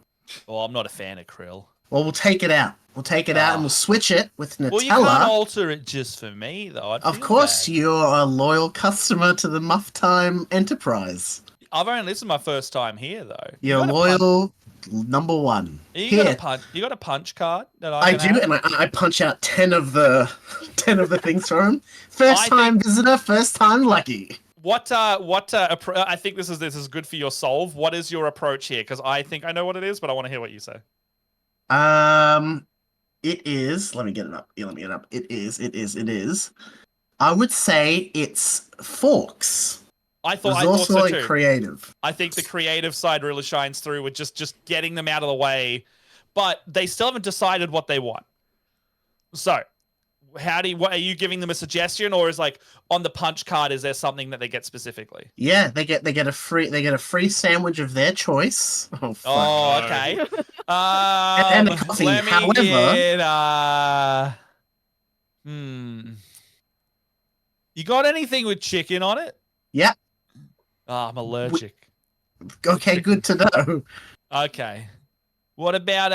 Oh, I'm not a fan of krill. Well, we'll take it out. And we'll switch it with Nutella. Well, you can't alter it just for me, though. Of course, you're a loyal customer to the Muff Time Enterprise. This is my first time here, though. You're loyal number one. You got a punch card that I do, and I punch out 10 of the things for him. First time visitor, first time lucky. I think this is good for your solve. What is your approach here? Because I think I know what it is, but I want to hear what you say. It is. Let me get it up. It is. I would say it's forks. I thought so too. Creative. I think the creative side really shines through with just getting them out of the way, but they still haven't decided what they want. So, what are you giving them a suggestion, or is like on the punch card? Is there something that they get specifically? Yeah, they get a free sandwich of their choice. Oh, fuck. Oh, okay. And a coffee. However, you got anything with chicken on it? Yeah. Oh, I'm allergic. Okay, good to know. Okay. What about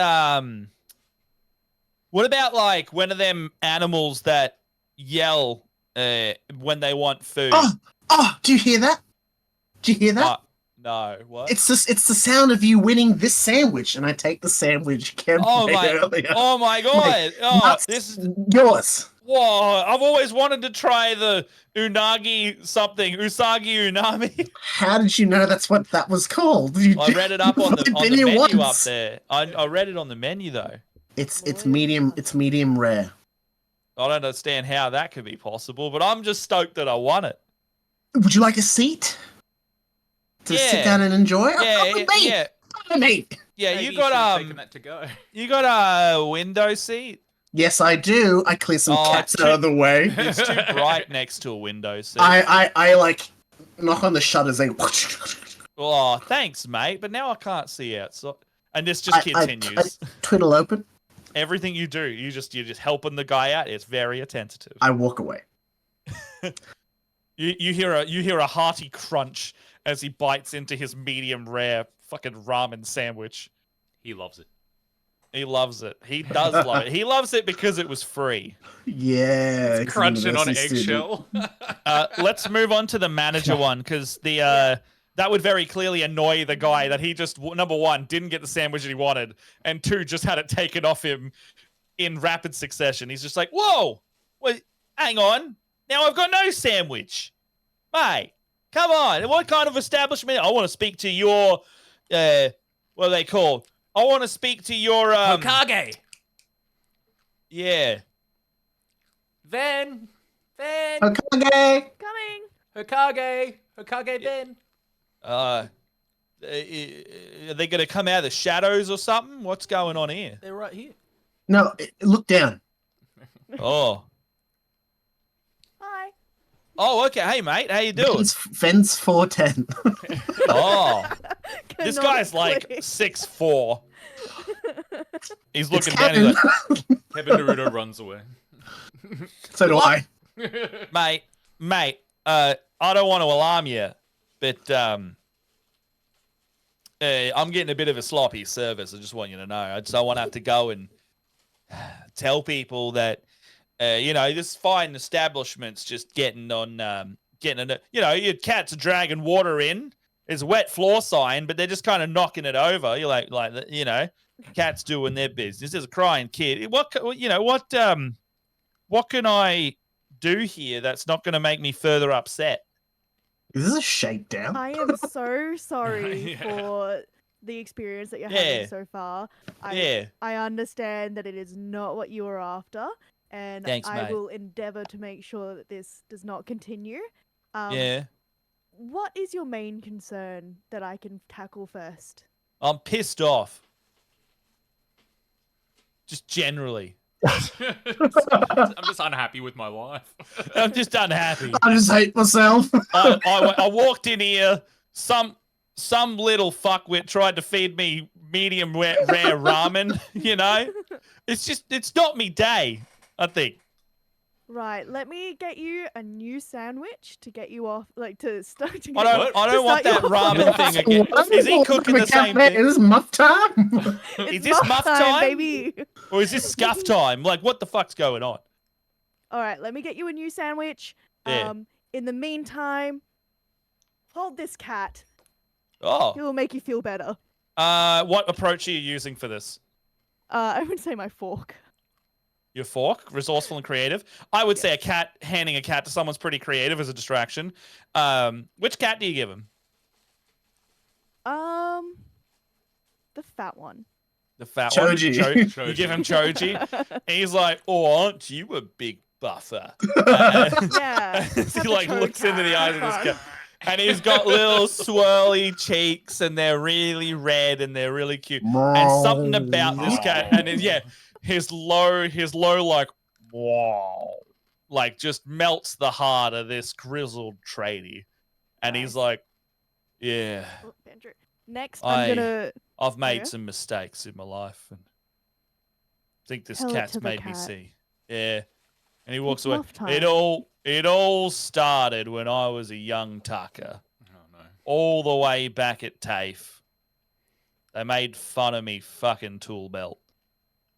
like one of them animals that yell when they want food? Oh, do you hear that? No, what? It's the sound of you winning this sandwich, and I take the sandwich Kev made earlier. Oh my god! Oh, Nuts, this is yours. whoa! I've always wanted to try the usagi unami. How did you know that's what that was called? I read it up on the menu once. up there. I read it on the menu though. It's medium rare. I don't understand how that could be possible, but I'm just stoked that I won it. Would you like a seat to sit down and enjoy? Yeah. Mate. Yeah, Maybe you should have got taken that to go. you got a window seat. Yes, I do. I clear some cats out of the way. It's too bright next to a window seat. I like knock on the shutters. They. Oh, thanks, mate. But now I can't see outside, and this just continues. I twiddle open. Everything you do, you're just helping the guy out. It's very attentive. I walk away. You hear a hearty crunch as he bites into his medium rare fucking ramen sandwich. He loves it. He loves it. He does love it. He loves it because it was free. Yeah, Crunching on eggshell. Let's move on to the manager one, because that would very clearly annoy the guy that he just, number one, didn't get the sandwich that he wanted, and two, just had it taken off him in rapid succession. He's just like, whoa, wait, hang on. Now I've got no sandwich. Mate, come on. What kind of establishment? I want to speak to your, what are they called? I want to speak to your, Hokage. Yeah. Then. Hokage. Coming. Hokage Ben. Are they going to come out of the shadows or something? What's going on here? They're right here. No, look down. Oh. Hi. Oh, okay. Hey, mate. How you doing? Fence 410. Oh. This Cannot guy's like click. 6'4". He's It's looking down. He's like, Kevin Naruto runs away. So do I. mate. I don't want to alarm you, but I'm getting a bit of a sloppy service. I just want you to know. I just don't want to have to go and tell people that, this fine establishment's just getting your cats are dragging water in. There's a wet floor sign, but they're just kind of knocking it over. You're like, cats doing their business. There's a crying kid. What can I do here that's not going to make me further upset? Is this a shakedown? I am so sorry for the experience that you're having so far. I understand that it is not what you were after, and Thanks, I mate. will endeavor to make sure that this does not continue. What is your main concern that I can tackle first? I'm pissed off. Just generally. I'm just unhappy with my life. I'm just unhappy. I just hate myself. I walked in here. Some little fuckwit tried to feed me medium rare ramen. It's not me day. I think. Right, let me get you a new sandwich to get you off, to start to I get don't want that ramen thing again. Is he cooking the same thing? Is this muff time? Is this muff time, baby? or is this scuff time? Like, what the fuck's going on? All right, let me get you a new sandwich. Yeah. In the meantime, hold this cat. Oh. It will make you feel better. What approach are you using for this? I would say my fork. Your fork, resourceful and creative. I would say handing a cat to someone's pretty creative as a distraction. Which cat do you give him? The fat one. The fat Choji. one. You give him Choji. And he's like, "Oh, aren't you a big buffer?" Yeah. He looks into the eyes of this cat. And he's got little swirly cheeks, and they're really red, and they're really cute. And something about this cat, and his low, like, wow, like just melts the heart of this grizzled tradie. And he's like, yeah. Oh, Andrew. Next, I've made some mistakes in my life, and I think this Tell it cat's to the made me cat. see. Yeah. And he walks It's away. muff time. It all started when I was a young tucker. Oh no. All the way back at TAFE. They made fun of me fucking tool belt.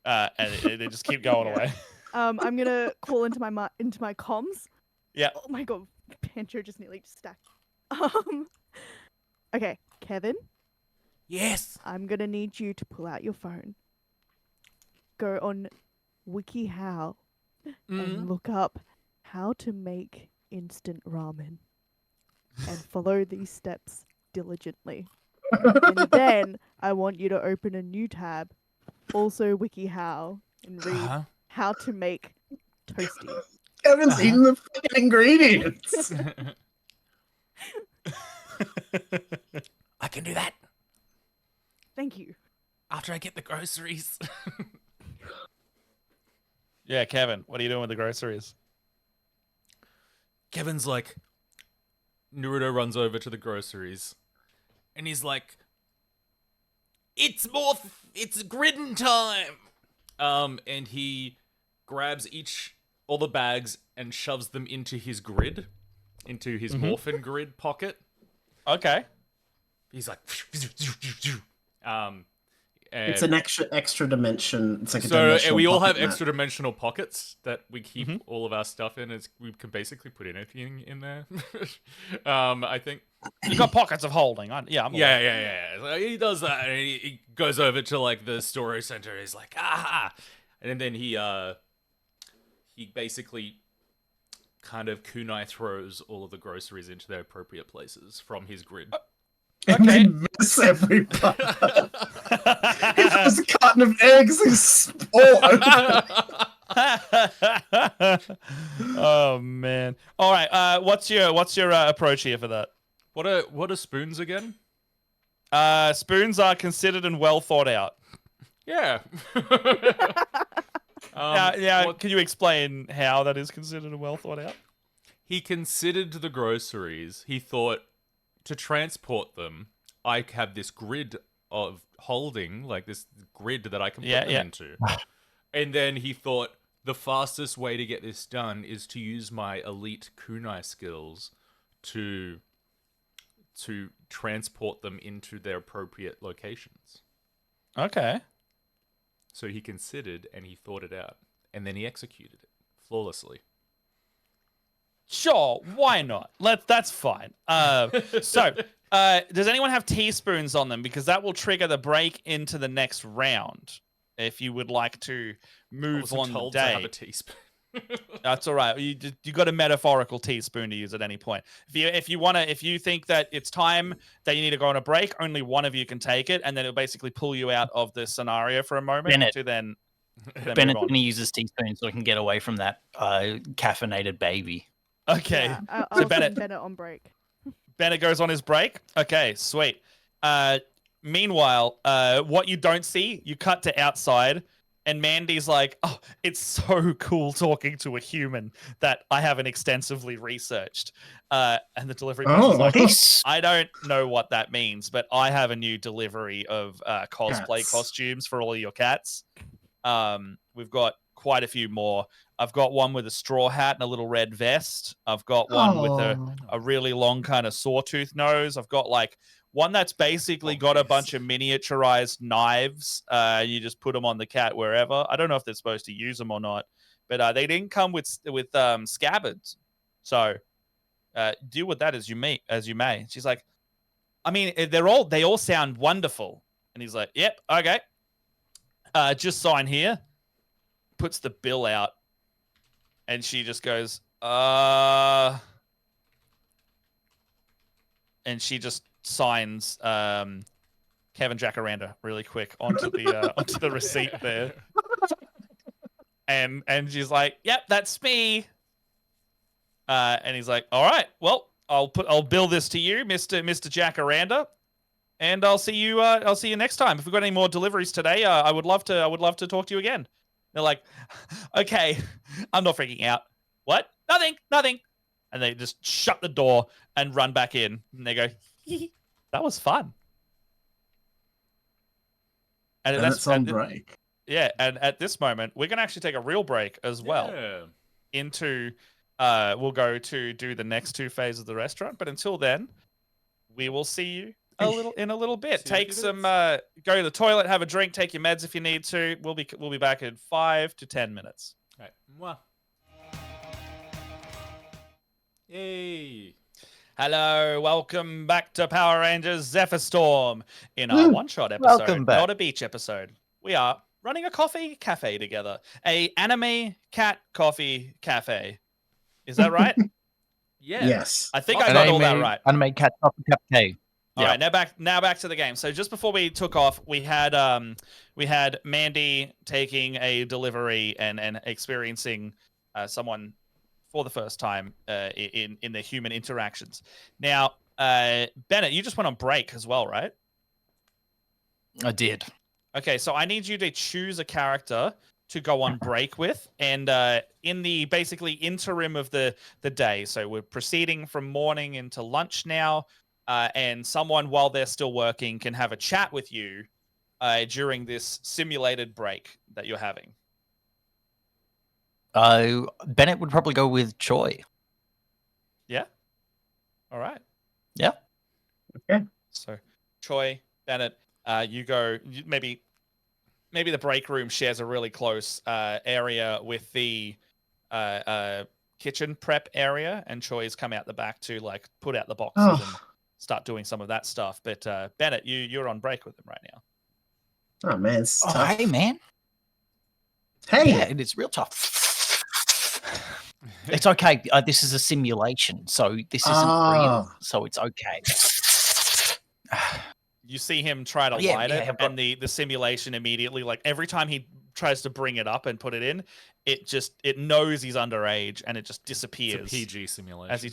And they just keep going away. I'm gonna call into my comms. Yeah. Oh my god, Pancho just nearly stacked. Okay. Kevin, Yes. I'm gonna need you to pull out your phone, go on WikiHow, and look up how to make instant ramen, and follow these steps diligently. And then I want you to open a new tab, also WikiHow, and read how to make toasty. Kevin's eating the fucking ingredients. I can do that Thank you. after I get the groceries. Yeah, Kevin, what are you doing with the groceries? Kevin's like, Naruto runs over to the groceries, and he's like, "It's gridden time." And he grabs all the bags and shoves them into his grid, into his morphin grid pocket. Okay. He's like, It's an extra dimension. It's like a so dimensional we all have pocket map. extra dimensional pockets that we keep all of our stuff in. We can basically put anything in there. I think. You got pockets of holding. Yeah, I'm aware. Yeah. So he does that, and he goes over to like the storage center. He's like, and then he basically kind of kunai throws all of the groceries into their appropriate places from his grid. And Okay. they miss every part. If there's a carton of eggs, he's all over. Oh man. All right. What's your approach here for that? What are spoons again? Spoons are considered and well thought out. Yeah. Can you explain how that is considered and well thought out? He considered the groceries. He thought, to transport them, I have this grid of holding, like this grid that I can put them into. And then he thought, the fastest way to get this done is to use my elite kunai skills to transport them into their appropriate locations. Okay. So he considered and he thought it out. And then he executed it flawlessly. Sure, why not? That's fine. So, does anyone have teaspoons on them? Because that will trigger the break into the next round. If you would like to move on the told day, to have a teaspoon. that's all right. You got a metaphorical teaspoon to use at any point. If you think that it's time that you need to go on a break, only one of you can take it, and then it'll basically pull you out of the scenario for a moment Bennett. to then Bennett's move on. going to use his teaspoon so he can get away from that caffeinated baby. Okay. Yeah, I'll So send Bennett- Bennett on break. Bennett goes on his break. Okay, sweet. Meanwhile, what you don't see, you cut to outside, and Mandy's like, "Oh, it's so cool talking to a human that I haven't extensively researched." And the delivery person's like, "I don't know what that means, but I have a new delivery of cosplay Cats. costumes for all of your cats. We've got quite a few more. I've got one with a straw hat and a little red vest. I've got one with a really long kind of sawtooth nose. I've got like one that's basically got a bunch of miniaturized knives. You just put them on the cat wherever. I don't know if they're supposed to use them or not, but they didn't come with scabbards. So deal with that as you may. She's like, I mean, they all sound wonderful. And he's like, yep, okay. Just sign here. Puts the bill out. And she just goes, and she just signs Kevin Jacaranda really quick onto the receipt there. And she's like, "Yep, that's me." And he's like, "All right, well, I'll bill this to you, Mr. Jacaranda, and I'll see you next time. If we've got any more deliveries today, I would love to talk to you again." They're like, "Okay, I'm not freaking out. What? Nothing." And they just shut the door and run back in. And they go, "That was fun." And That's on break. Yeah, and at this moment, we're going to actually take a real break as well. Yeah. Into, we'll go to do the next two phases of the restaurant. But until then, we will see you in a little bit. See you in a Take few some, minutes. go to the toilet, have a drink, take your meds if you need to. We'll be back in 5 to 10 minutes. Right. Mwah. Yay. Hello, welcome back to Power Rangers Zephyr Storm in our one-shot episode, Welcome back. not a beach episode. We are running a coffee cafe together, a anime cat coffee cafe. Is that right? Yeah. Yes. I think I got all that right. Anime cat coffee cup K. All right, now back to the game. So just before we took off, we had Mandy taking a delivery and experiencing someone for the first time in their human interactions. Now, Bennett, you just went on break as well, right? I did. Okay, so I need you to choose a character to go on break with, and in the basically interim of the day. So we're proceeding from morning into lunch now, and someone while they're still working can have a chat with you during this simulated break that you're having. Bennett would probably go with Choi. Yeah. All right. Yeah. Okay. So, Choi, Bennett, you go. Maybe the break room shares a really close area with the kitchen prep area, and Choi's come out the back to like put out the boxes and start doing some of that stuff. But Bennett, you're on break with them right now. Oh man, it's tough. Hey man. Hey. Yeah, it is real tough. It's okay. This is a simulation, so this isn't real. So it's okay. You see him try to light it, and the simulation immediately, like every time he tries to bring it up and put it in, it knows he's underage and it just disappears. It's a PG simulation.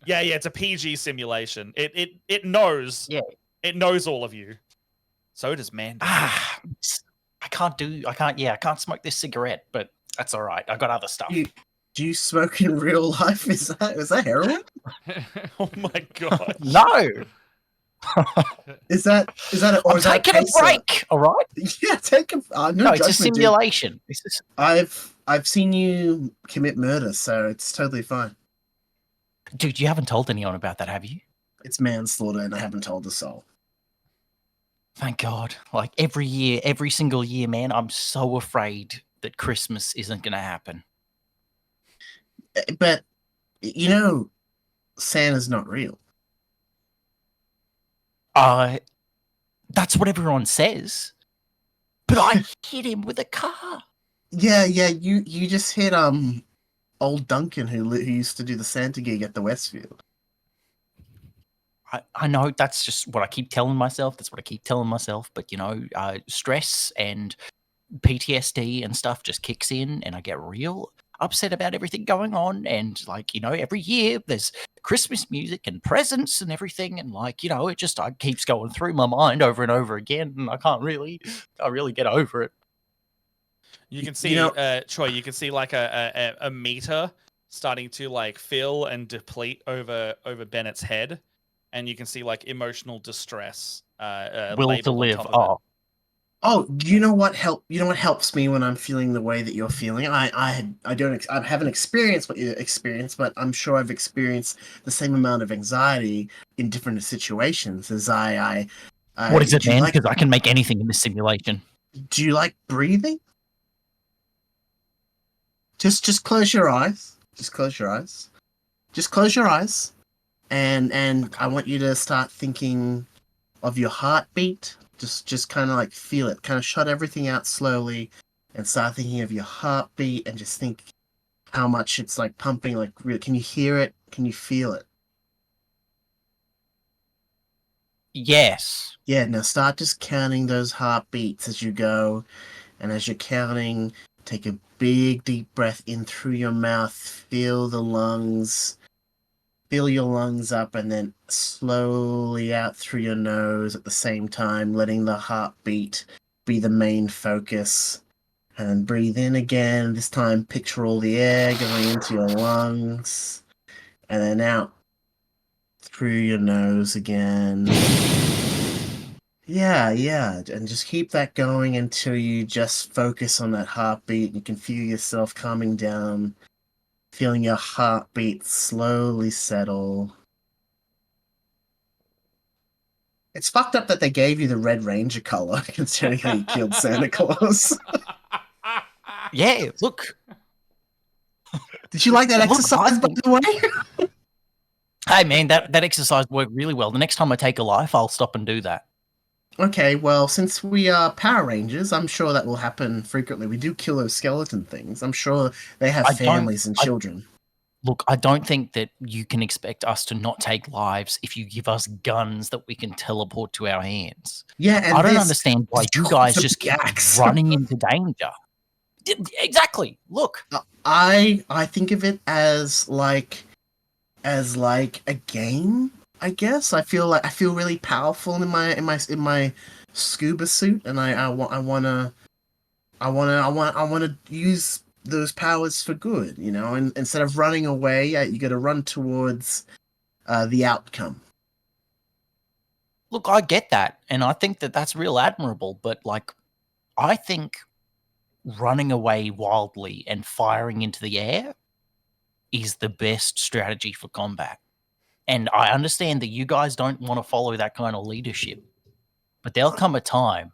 It's a PG simulation. It knows. Yeah. It knows all of you. So does Mandy. I can't smoke this cigarette, but that's all right. I got other stuff. Do you smoke in real life? Is that heroin? Oh my god. No. Is that I'm taking a break, all right? Yeah, take a no, it's a simulation. I've seen you commit murder, so it's totally fine. Dude, you haven't told anyone about that, have you? It's manslaughter, and I haven't told a soul. Thank God. Like every single year, man, I'm so afraid that Christmas isn't going to happen. But, you know, Santa's not real. That's what everyone says. But I hit him with a car. Yeah, you just hit old Duncan who used to do the Santa gig at the Westfield. I know that's just what I keep telling myself. But, you know, stress and PTSD and stuff just kicks in and I get real upset about everything going on. And, like, you know, every year there's Christmas music and presents and everything. And, like, you know, it just keeps going through my mind over and over again. And I can't really get over it. You can see, Troy, you can see like a meter starting to like fill and deplete over Bennett's head. And you can see like emotional distress. Will to live. Oh, you know what helps me when I'm feeling the way that you're feeling? I haven't experienced what you experienced, but I'm sure I've experienced the same amount of anxiety in different situations as I what is it, man? Because I can make anything in this simulation. Do you like breathing? Just close your eyes. Just close your eyes. Just close your eyes. And I want you to start thinking of your heartbeat. Just kind of like feel it. Kind of shut everything out slowly and start thinking of your heartbeat and just think how much it's like pumping. Like, really, can you hear it? Can you feel it? Yes. Yeah, now start just counting those heartbeats as you go. And as you're counting, take a big deep breath in through your mouth. Feel the lungs. Fill your lungs up and then slowly out through your nose at the same time, letting the heartbeat be the main focus. And breathe in again. This time, picture all the air going into your lungs. And then out through your nose again. Yeah. And just keep that going until you just focus on that heartbeat. You can feel yourself calming down. Feeling your heartbeat slowly settle. It's fucked up that they gave you the Red Ranger color, considering how you killed Santa Claus. Yeah, look. Did you like that exercise, by the way? Hey, man, that exercise worked really well. The next time I take a life, I'll stop and do that. Okay, well, since we are Power Rangers, I'm sure that will happen frequently. We do kill those skeleton things. I'm sure they have I don't- families and I- children. Look, I don't think that you can expect us to not take lives if you give us guns that we can teleport to our hands. Yeah, and I don't this- understand why you it's guys a just big keep axe. running into danger. Exactly. Look, I think of it as like a game. I guess I feel really powerful in my scuba suit, and I wanna use those powers for good. You know, and instead of running away, you got to run towards the outcome. look, I get that, and I think that that's real admirable. But like, I think running away wildly and firing into the air is the best strategy for combat. And I understand that you guys don't want to follow that kind of leadership, but there'll come a time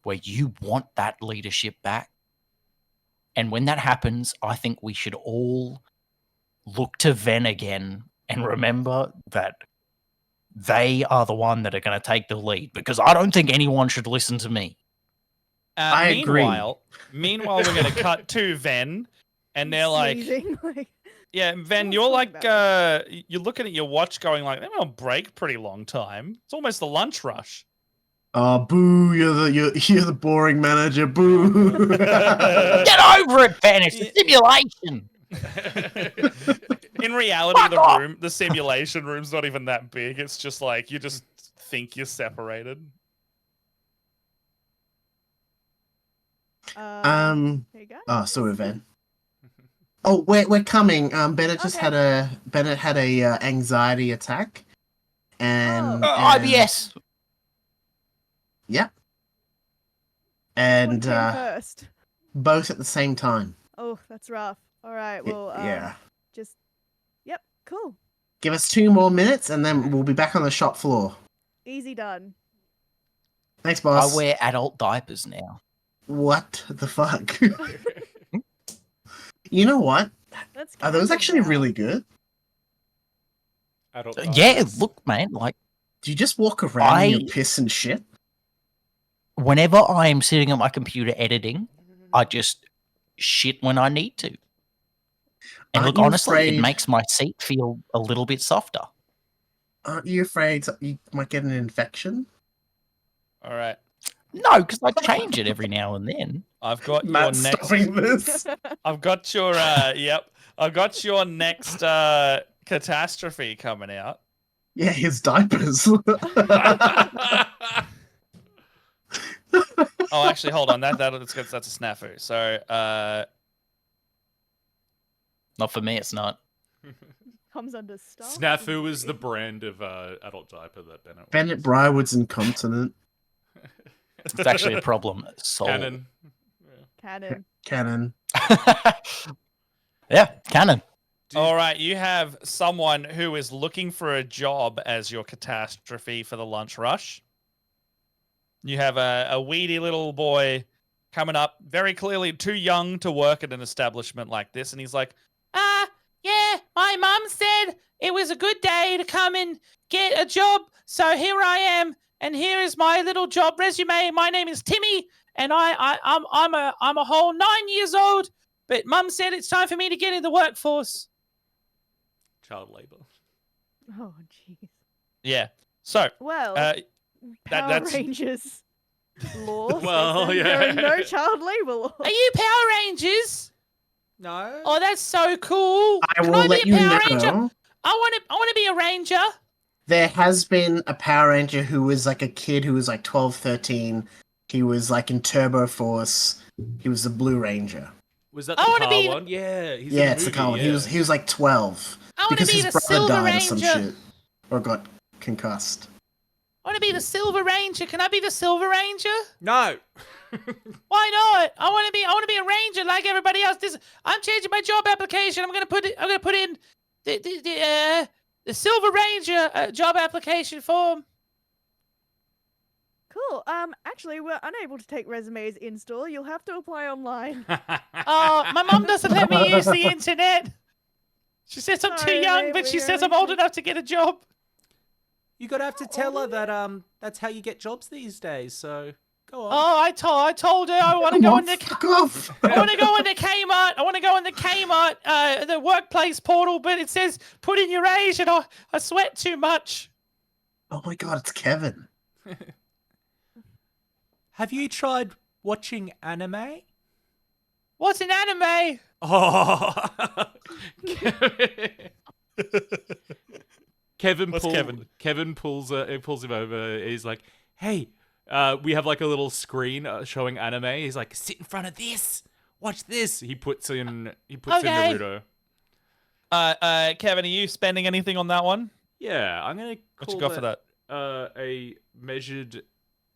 where you want that leadership back. And when that happens, I think we should all look to Ven again and remember that they are the one that are going to take the lead, because I don't think anyone should listen to me. I agree. Meanwhile, we're going to cut to Ven, and they're like, Sneezing, yeah, Ven, What's you're wrong like, about you're looking at your watch going like, they're on break pretty long time. It's almost the lunch rush. Oh, boo! You're the boring manager. Boo! Get over it, Ven. It's a simulation. In reality, Fuck off. the simulation room's not even that big. It's just like, you just think you're separated. There you go. Oh, sorry, Ven. Oh, we're coming. Bennett just Okay. had a anxiety attack, and, Oh. and IBS. Yep. Which one And came first? both at the same time. Oh, that's rough. All right, well, Yeah. just, yep, cool, Give us 2 more minutes, and then we'll be back on the shop floor. easy done. Thanks, I boss. wear adult diapers now. What the fuck? You know what? That's Are those canon actually now. really good? Adult Yeah, diapers. look, man, like, Do you just walk around in I- your piss and shit? whenever I am sitting at my computer editing, I just shit when I need to. And Aren't look, you honestly, afraid- it makes my seat feel a little bit softer. Aren't you afraid you might get an infection? All right. No, because I change it every now and then. I've got your Matt's next. stopping this. I've got your yep. I've got your next catastrophe coming out. Yeah, his diapers. Oh, actually, hold on. That's a snafu. So, Not for me, it's not. Comes under stuff. Snafu is the brand of adult diaper that Bennett wears. Bennett Briarwood's incontinent. It's actually a problem. Soul. Canon. Canon. Canon. Yeah, canon. all right, you have someone who is looking for a job as your catastrophe for the lunch rush. You have a weedy little boy coming up, very clearly too young to work at an establishment like this, and he's like, yeah, my mum said it was a good day to come and get a job, so here I am, and here is my little job resume. My name is Timmy, and I'm a whole 9 years old, but mum said it's time for me to get in the workforce. Child labor. Oh, jeez. Yeah. So, Well, Power that's- Rangers law. Well, says yeah. There are no child labor laws. are you Power Rangers? No. Oh, that's so cool. I Can will I let be you a Power know. Ranger? I want to be a ranger. There has been a Power Ranger who was like a kid who was like 12, 13. He was like in Turbo Force. He was the Blue Ranger. Was that I the wanna car be- one? Yeah. He's Yeah, in it's the movie, car one. yeah. He was like 12 I want to because be his the brother Silver died or some Ranger. shit, or got concussed. I want to be the Silver Ranger. Can I be the Silver Ranger? No. Why not? I want to be a ranger like everybody else. I'm changing my job application. I'm gonna put in the Silver Ranger job application form. Cool. Actually, we're unable to take resumes in store. You'll have to apply online. Oh, my mom doesn't let me use the internet. She says I'm too Sorry, young, mate, but she we're says I'm only old enough to get a job. You gotta have to tell her that that's how you get jobs these days. So go on. Oh, I told her I want to Come go on, in the fuck off. I want to go in the Kmart. I want to go in the Kmart, the workplace portal, but it says put in your age, and I sweat too much. Oh my god, it's Kevin. Have you tried watching anime? What's an anime? Oh. Kevin pulls him over. He's like, "Hey, we have like a little screen showing anime." He's like, "Sit in front of this. Watch this." He puts in Naruto. Kevin, are you spending anything on that one? Yeah, I'm gonna What call you got for that? A measured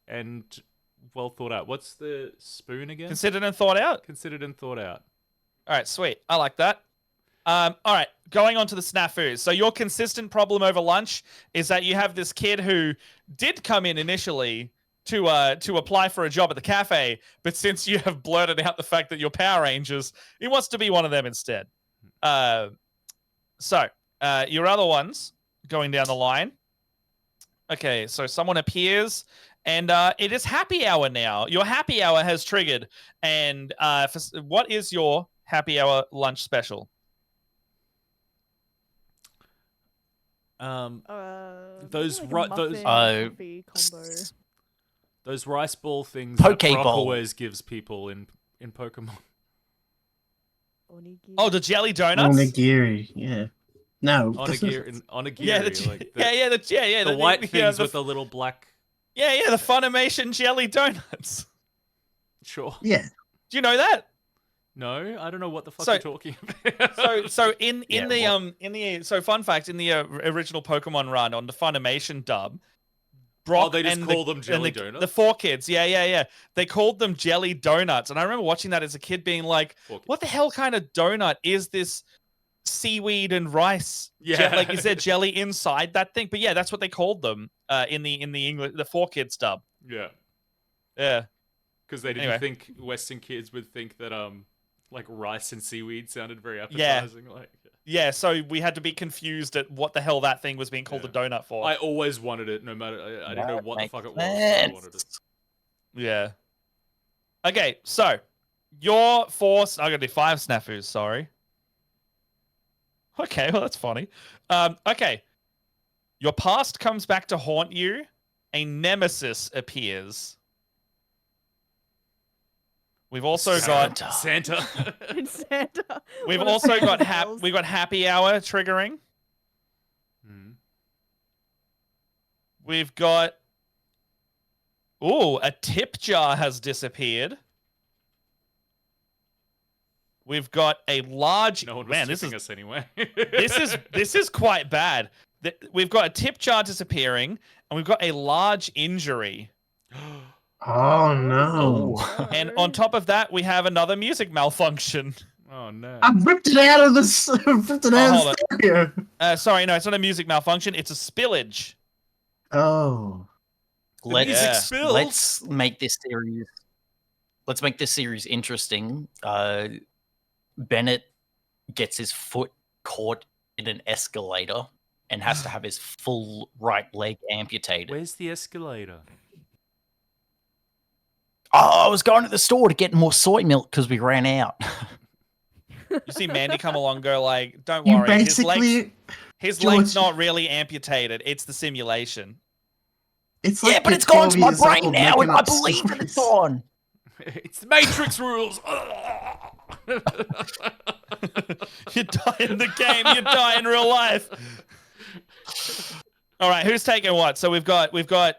and well thought out. What's the spoon again? Considered and thought out. Considered and thought out. All right, sweet. I like that. All right, going on to the snafus. So your consistent problem over lunch is that you have this kid who did come in initially to apply for a job at the cafe, but since you have blurted out the fact that you're Power Rangers, he wants to be one of them instead. So your other ones going down the line. Okay, so someone appears, and it is happy hour now. Your happy hour has triggered, and what is your happy hour lunch special? Those like ri- a those muffin coffee combo. those rice ball things Poke that Brock bowl. always gives people in Pokemon. Onigiri. Oh, the jelly donuts. Onigiri, yeah. No. Onigiri, Yeah, the white things with the little black. Yeah, the Funimation jelly donuts. Sure. Yeah. Do you know that? No, I don't know what the fuck So- you're talking about. So in Yeah, the fun fact, in the original Pokemon run on the Funimation dub, Brock they just and call them jelly the donuts? 4 kids, yeah, they called them jelly donuts, and I remember watching that as a kid, being like, Four kids. "What the hell kind of donut is this? Seaweed and rice? Yeah. Like, is there jelly inside that thing?" But yeah, that's what they called them in the English, the 4 kids dub. Yeah, Yeah. because they didn't Anyway. think Western kids would think that like rice and seaweed sounded very Yeah. appetizing. Like, Yeah, so we had to be confused at what the hell that thing was being called Yeah. a donut for. I always wanted it, no matter. I didn't know what the Makes fuck it was. But I wanted it. sense. Yeah. Okay, so your 4. I'm gonna do 5 snafus. Sorry. Okay, well that's funny. Okay. Your past comes back to haunt you. A nemesis appears. We've also got Santa. In Santa. we've What a also got Santa bells. we got happy hour triggering. Hmm. We've got a tip jar has disappeared. We've got a large No one was man. This tipping is us anyway. this is quite bad. We've got a tip jar disappearing, and we've got a large injury. Oh no. And on top of that, we have another music malfunction. Oh no. I ripped it out of the ripped it out hold of the stereo. Sorry, no, it's not a music malfunction. It's a spillage. Oh. Let's music spills. let's make this series. Let's make this series interesting. Bennett gets his foot caught in an escalator and has to have his full right leg amputated. Where's the escalator? Oh, I was going to the store to get more soy milk because we ran out. You see Mandy come along, go like, "Don't You worry, basically his George- leg's not really amputated. It's the simulation." it's Yeah, like but you're it's gone to 12 my years brain old now, and making I up believe that it's stories. gone. It's the Matrix rules. You die in the game, you die in real life. All right, who's taking what? So we've got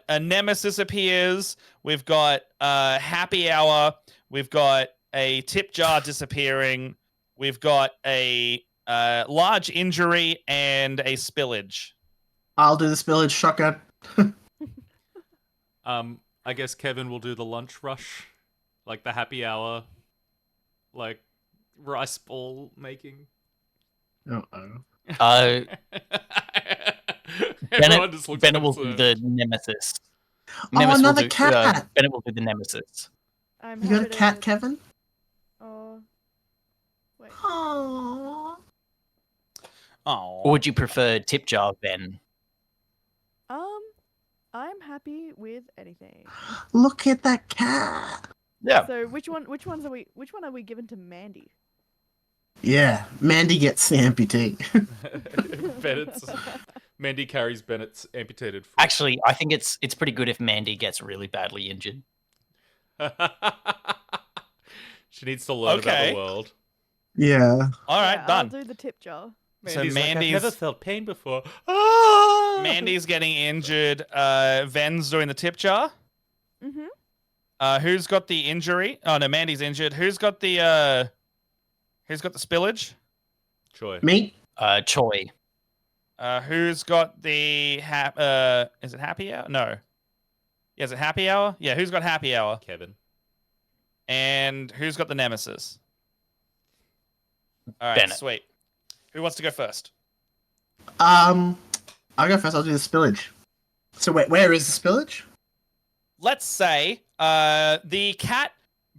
a nemesis appears. We've got happy hour. We've got a tip jar disappearing. We've got a large injury and a spillage. I'll do the spillage shotgun. I guess Kevin will do the lunch rush, like the happy hour, like rice ball making. Uh-oh. Everyone just looks Bennett will do concerned. the nemesis. Oh, Nemesis will another do- cat. Bennett will do the nemesis. I'm You got a happy cat, to- Kevin? Oh. Wait. Aww. Oh. Or would you prefer tip jar, Ben? I'm happy with anything. Look at that cat. Yeah. So which one are we given to Mandy? Yeah, Mandy gets the amputee. Mandy carries Bennett's amputated foot. Actually, I think it's pretty good if Mandy gets really badly injured. She needs to learn about Okay. the world. Yeah. All right, Yeah, done. I'll do the tip jar. So Mandy's like, I've Mandy's- never felt pain before. Ah! Mandy's getting injured. Ven's doing the tip jar. Mm-hmm. Who's got the injury? Oh no, Mandy's injured. Who's got the spillage? Troy. Me? Choi. Who's got the is it happy hour? No. Yeah, is it happy hour? Yeah, who's got happy hour? Kevin. And who's got the nemesis? All right, Bennett. sweet. Who wants to go first? I'll go first. I'll do the spillage. So wait, where is the spillage? Let's say the cat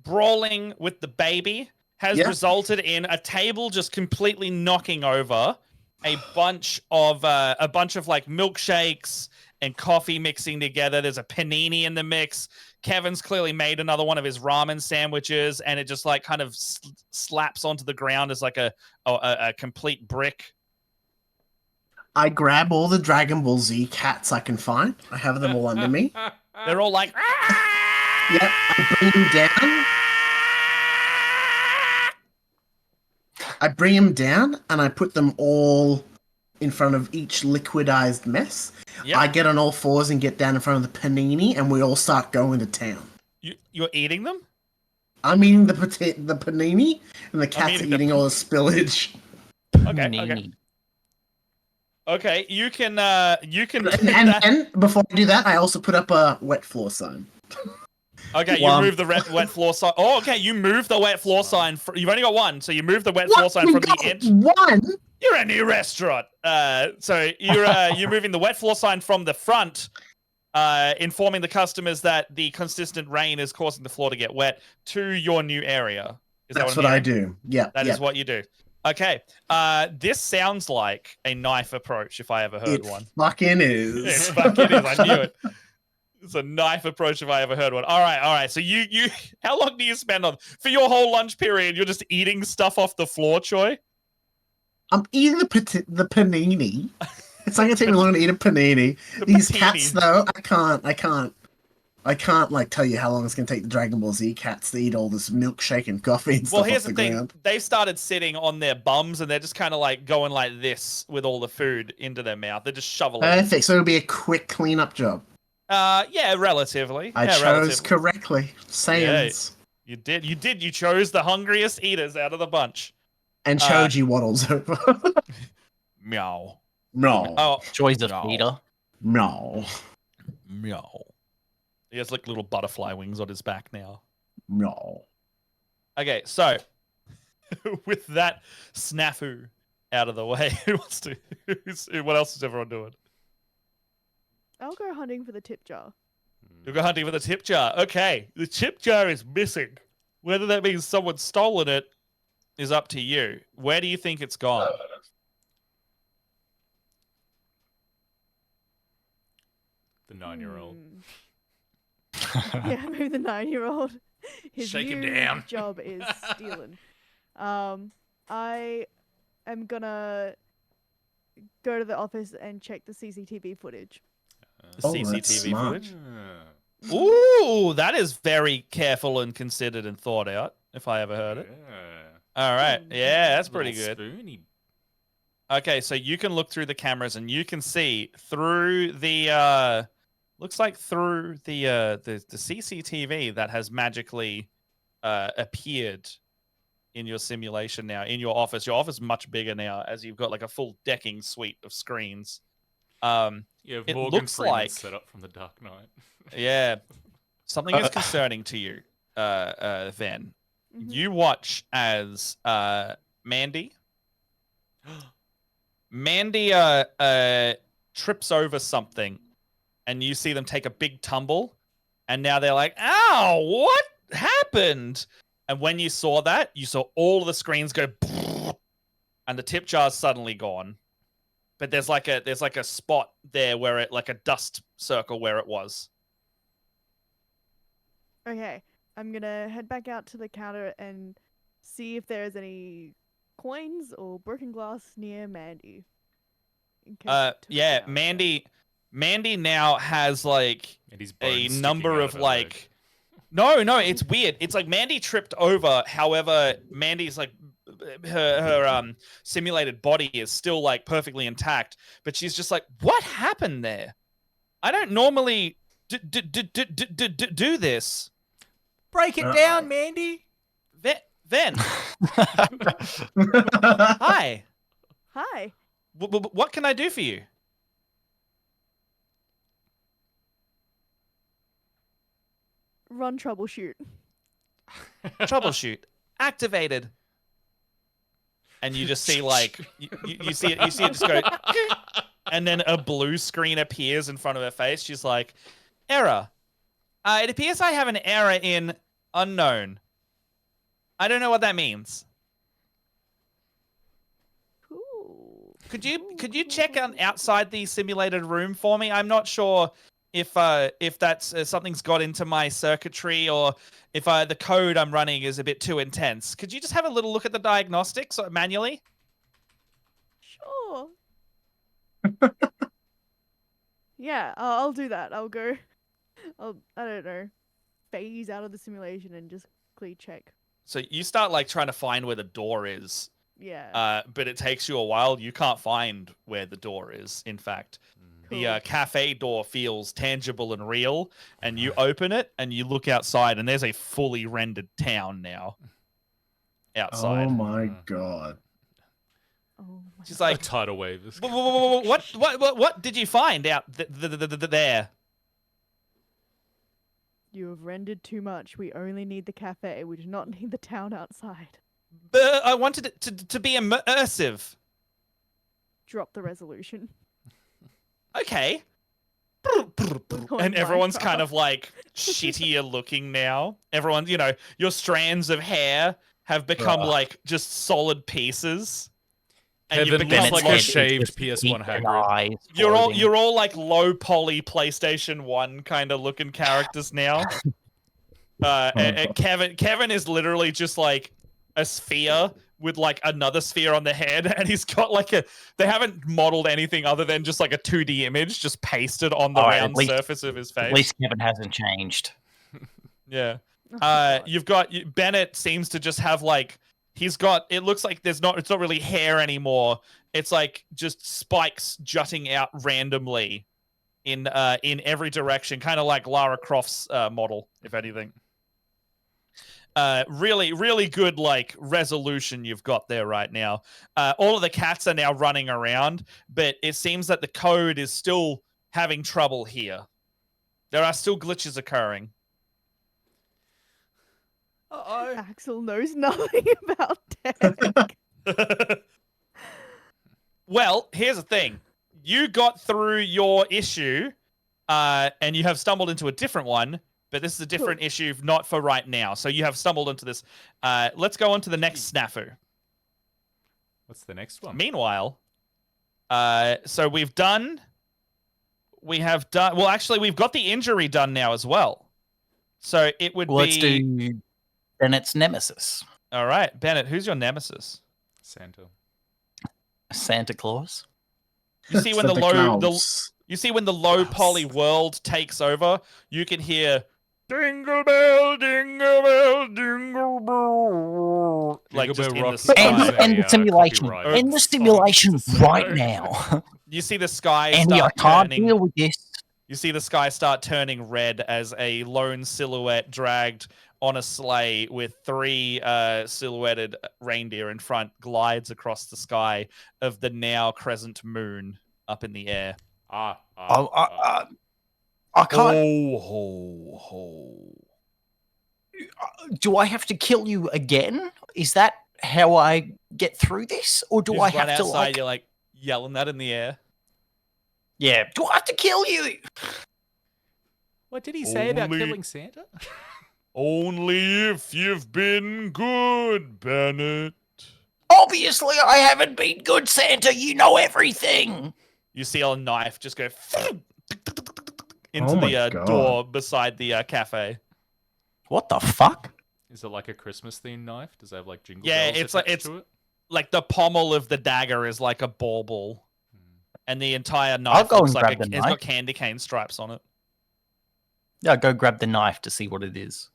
brawling with the baby has Yeah. resulted in a table just completely knocking over, a bunch of like milkshakes and coffee mixing together. There's a panini in the mix. Kevin's clearly made another one of his ramen sandwiches, and it just like kind of slaps onto the ground as like a complete brick. I grab all the Dragon Ball Z cats I can find. I have them all under me. They're all like, Yep, I bring them down. I bring them down and I put them all in front of each liquidized mess. Yep. I get on all fours and get down in front of the panini, and we all start going to town. You're eating them? I'm eating the panini, and the cat's eating the eating all the spillage. Okay. Okay, you can do And, that. and before I do that, I also put up a wet floor sign. Okay, you One. move the wet floor sign. Oh, okay, you move the wet floor sign. You've only got one, so you move the wet floor sign We from the got edge. one. You're a new restaurant. So you're moving the wet floor sign from the front, informing the customers that the consistent rain is causing the floor to get wet, to your new area. Is That's that what I I'm do. Yeah, That is yeah. what you do. Okay. This sounds like a knife approach if I ever heard It one. fucking It is. fucking is. I knew it. It's a knife approach if I ever heard one. All right. So you how long do you spend on for your whole lunch period? You're just eating stuff off the floor, Choi? I'm eating the panini. It's not gonna take me long to eat a panini. The These panini. cats, though, I can't like tell you how long it's gonna take the Dragon Ball Z cats to eat all this milkshake and coffee and Well, stuff here's off the the thing. ground. They've started sitting on their bums and they're just kind of like going like this with all the food into their mouth. They're just shoveling. Perfect. So it'll be a quick cleanup job. Yeah, relatively. I yeah, chose relatively. correctly. Saiyans. You did. You chose the hungriest eaters out of the bunch. And Choji waddles over. Meow. No. Oh, Choi's a No. feeder. No. meow. He has like little butterfly wings on his back now. No. Okay, so with that snafu out of the way, what else is everyone doing? I'll go hunting for the tip jar. You'll go hunting for the tip jar. Okay, the tip jar is missing. Whether that means someone's stolen it is up to you. Where do you think it's gone? The 9-year-old. Yeah, maybe the 9-year-old. His Shake him new down. job is stealing. I am gonna go to the office and check the CCTV footage. The Oh, that's CCTV smart. footage? Ooh, that is very careful and considered and thought out, if I ever heard it. All right. Yeah, that's pretty good. Spoony. Okay, so you can look through the cameras and you can see through the looks like through the CCTV that has magically appeared in your simulation now in your office. Your office is much bigger now as you've got like a full decking suite of screens. Yeah, It Morgan looks Freeman like- set up from the Dark Knight. Yeah. Something is concerning to you, Van. Mhm. You watch as Mandy trips over something and you see them take a big tumble and now they're like, ow, what happened? And when you saw that, you saw all of the screens go and the tip jar's suddenly gone. but there's like a spot there where it like a dust circle where it was. Okay, I'm gonna head back out to the counter and see if there's any coins or broken glass near Mandy. in case it took Yeah, it out, Mandy now has like And his a bones number sticking of out her like. leg. No, it's weird. It's like Mandy tripped over. However, Mandy's like her simulated body is still like perfectly intact, but she's just like, what happened there? I don't normally do this. Break it down, Mandy. Then, hi. Hi. What can I do for you? Run troubleshoot. Troubleshoot activated. And you just see like you see it just go, and then a blue screen appears in front of her face. She's like, error. It appears I have an error in unknown. I don't know what that means. Cool. Could you check out outside the simulated room for me? I'm not sure if that's something's got into my circuitry or if the code I'm running is a bit too intense. Could you just have a little look at the diagnostics manually? Sure. Yeah, I'll do that. I'll go. I don't know, phase out of the simulation and just quickly check. So you start like trying to find where the door is, Yeah. but it takes you a while. You can't find where the door is. In fact, Cool. the cafe door feels tangible and real, and you open it and you look outside, and there's a fully rendered town now outside. Oh my god. Oh my She's God. like, A tidal wave. is- what did you find out there? You have rendered too much. We only need the cafe. We do not need the town outside. I wanted it to be immersive. Drop the resolution. Okay. On And everyone's Minecraft. kind of like shittier looking now. Everyone, your strands of hair have become Ugh. like just solid pieces. And Kevin you've become looks like like a shaved PS1 hagrid. you're all like low poly PlayStation 1 kind of looking characters now. And Kevin is literally just like a sphere with like another sphere on the head, and he's got like they haven't modeled anything other than just like a 2D image just pasted on the Alright, round at least- surface of his face. At least Kevin hasn't changed. Yeah. Oh my God. You've got Bennett seems to just have like it looks like it's not really hair anymore. It's like just spikes jutting out randomly in every direction, kind of like Lara Croft's model, if anything. Really, really good like resolution you've got there right now. All of the cats are now running around, but it seems that the code is still having trouble here. There are still glitches occurring. Uh-oh. Axel knows nothing about tech. Well, here's the thing. You got through your issue, and you have stumbled into a different one, but this is a different issue, not for right now. So you have stumbled into this. Let's go on to the next snafu. What's the next one? Meanwhile, so we have done, well, actually, we've got the injury done now as well. So it would Let's be... do Bennett's nemesis, All right, Bennett, who's your nemesis? Santa. Santa Claus. You see when the Santa low... Claus. You see when the low poly world takes over, you can hear jingle bell, jingle bell. Like just in the Rock sky. is a, End the simulation. copyright End the song. simulation Sorry. right now. You see the sky Andy, I start can't turning. deal with this. You see the sky start turning red as a lone silhouette dragged on a sleigh with 3 silhouetted reindeer in front glides across the sky of the now crescent moon up in the air. I can't. Ho, ho. Do I have to kill you again? Is that how I get through this, or do You I just run have to outside, like? you're like yelling that in the air. Yeah. Do I have to kill you? What did he say about Only- killing Santa? Only if you've been good, Bennett. Obviously, I haven't been good, Santa. You know everything. You see a knife just go into Oh my the God. door beside the cafe. What the fuck? Is it like a Christmas themed knife? Does it have like jingle Yeah, bells it's like- attached it's- to it? Like the pommel of the dagger is like a bauble, and the entire I'll knife go looks and like grab the it's got knife. candy cane stripes on it. Yeah, go grab the knife to see what it is.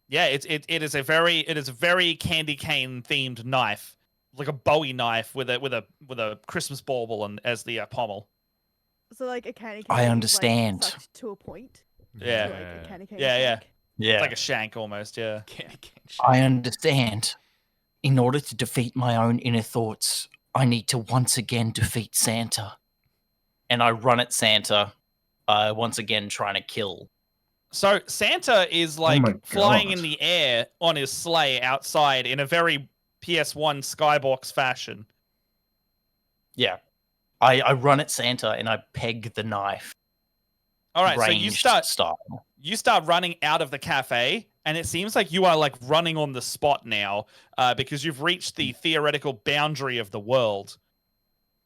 Yeah, it is a very candy cane themed knife, like a Bowie knife with a Christmas bauble and as the pommel. So like a candy cane. I that you've, understand. Like, sucked to a point. Yeah. To, like a candy cane. Yeah, yeah. shank. Yeah, It's like a shank almost. Yeah. Candy cane I understand. In order to defeat my own inner thoughts, I need to once again defeat Santa. And I run at Santa, once again trying to kill. So Santa is my like flying in God. the air on his sleigh outside in a very PS1 skybox fashion. Yeah. I run at Santa and I peg the knife. All right, so ranged style. you start running out of the cafe, and it seems like you are like running on the spot now, because you've reached the theoretical boundary of the world.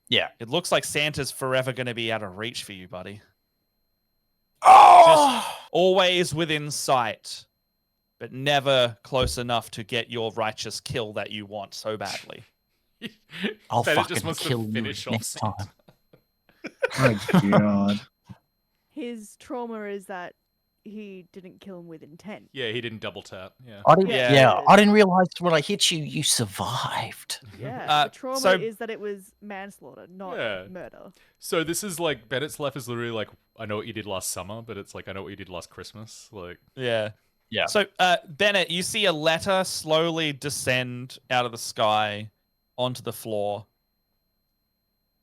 Yeah. It looks like Santa's forever going to be out of reach for you, buddy. Oh! Always within sight, but never close enough to get your righteous kill that you want so badly. I'll Bennett fucking just wants to kill you finish off next Santa. time. My God. His trauma is that he didn't kill him with intent. Yeah, he didn't double tap. Yeah. I didn't, Yeah. yeah, I didn't realize when I hit you, you survived. Yeah. The trauma so- is that it was manslaughter, not Yeah. murder. So this is like Bennett's life is literally like I know what you did last summer, but it's like I know what you did last Christmas. Like Yeah. Yeah. So, Bennett, you see a letter slowly descend out of the sky onto the floor.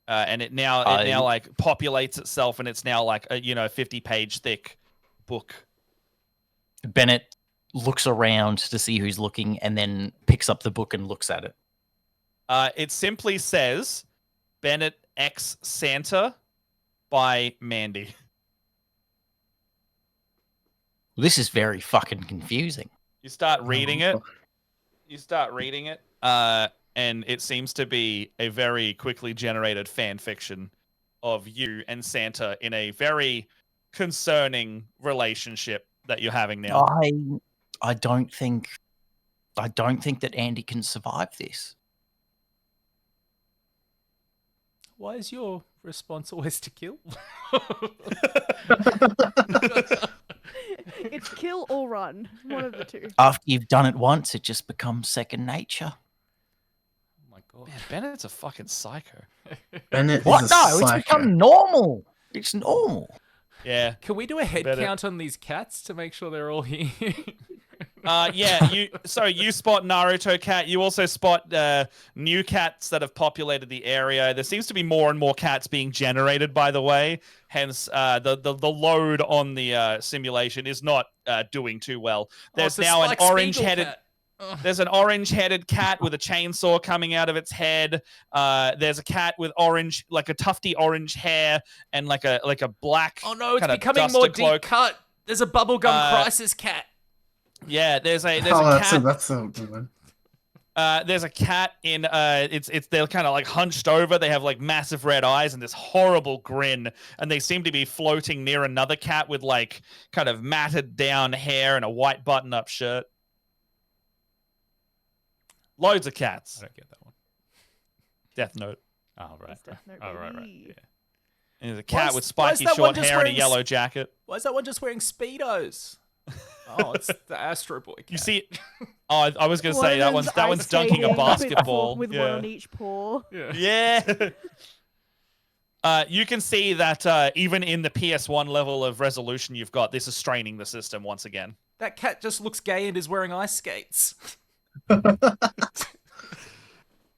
And it now like populates itself, and it's now like a 50-page thick book. Bennett looks around to see who's looking and then picks up the book and looks at it. It simply says Bennett X Santa by Mandy. This is very fucking confusing. You start reading it. And it seems to be a very quickly generated fan fiction of you and Santa in a very concerning relationship that you're having now. I don't think that Andy can survive this. why is your response always to kill? It's kill or run. One of the two. After you've done it once, it just becomes second nature. Oh my god. Man, Bennett's a fucking psycho. Bennett What? is a No, it's psycho. become normal. It's normal. Yeah. Can we do a head Better. count on these cats to make sure they're all here? Yeah, you spot Naruto cat. You also spot new cats that have populated the area. There seems to be more and more cats being generated, by the way. Hence, the load on the simulation is not doing too well. There's now an orange-headed. There's an orange-headed cat with a chainsaw coming out of its head. There's a cat with orange, like a tufty orange hair, and like a black. Oh no, it's kinda becoming more duster cloak. deep cut. There's a bubblegum crisis cat. Yeah, there's a That's cat. a good one. There's a cat in they're kind of like hunched over. They have like massive red eyes and this horrible grin, and they seem to be floating near another cat with like kind of matted down hair and a white button-up shirt. Loads of I cats. don't get that one. Death Note. Oh right. That's Death Note, Oh right, right. baby. Yeah. And there's a Why cat is- with why is spiky that one short just hair and a wearing yellow jacket. Why is that one just wearing speedos? Oh, it's the Astro Boy cat. You see, oh, I was gonna One say of that them's one's ice dunking a skating basketball. with yeah. one on each paw. Yeah. Yeah. You can see that even in the PS1 level of resolution you've got, this is straining the system once again. That cat just looks gay and is wearing ice skates.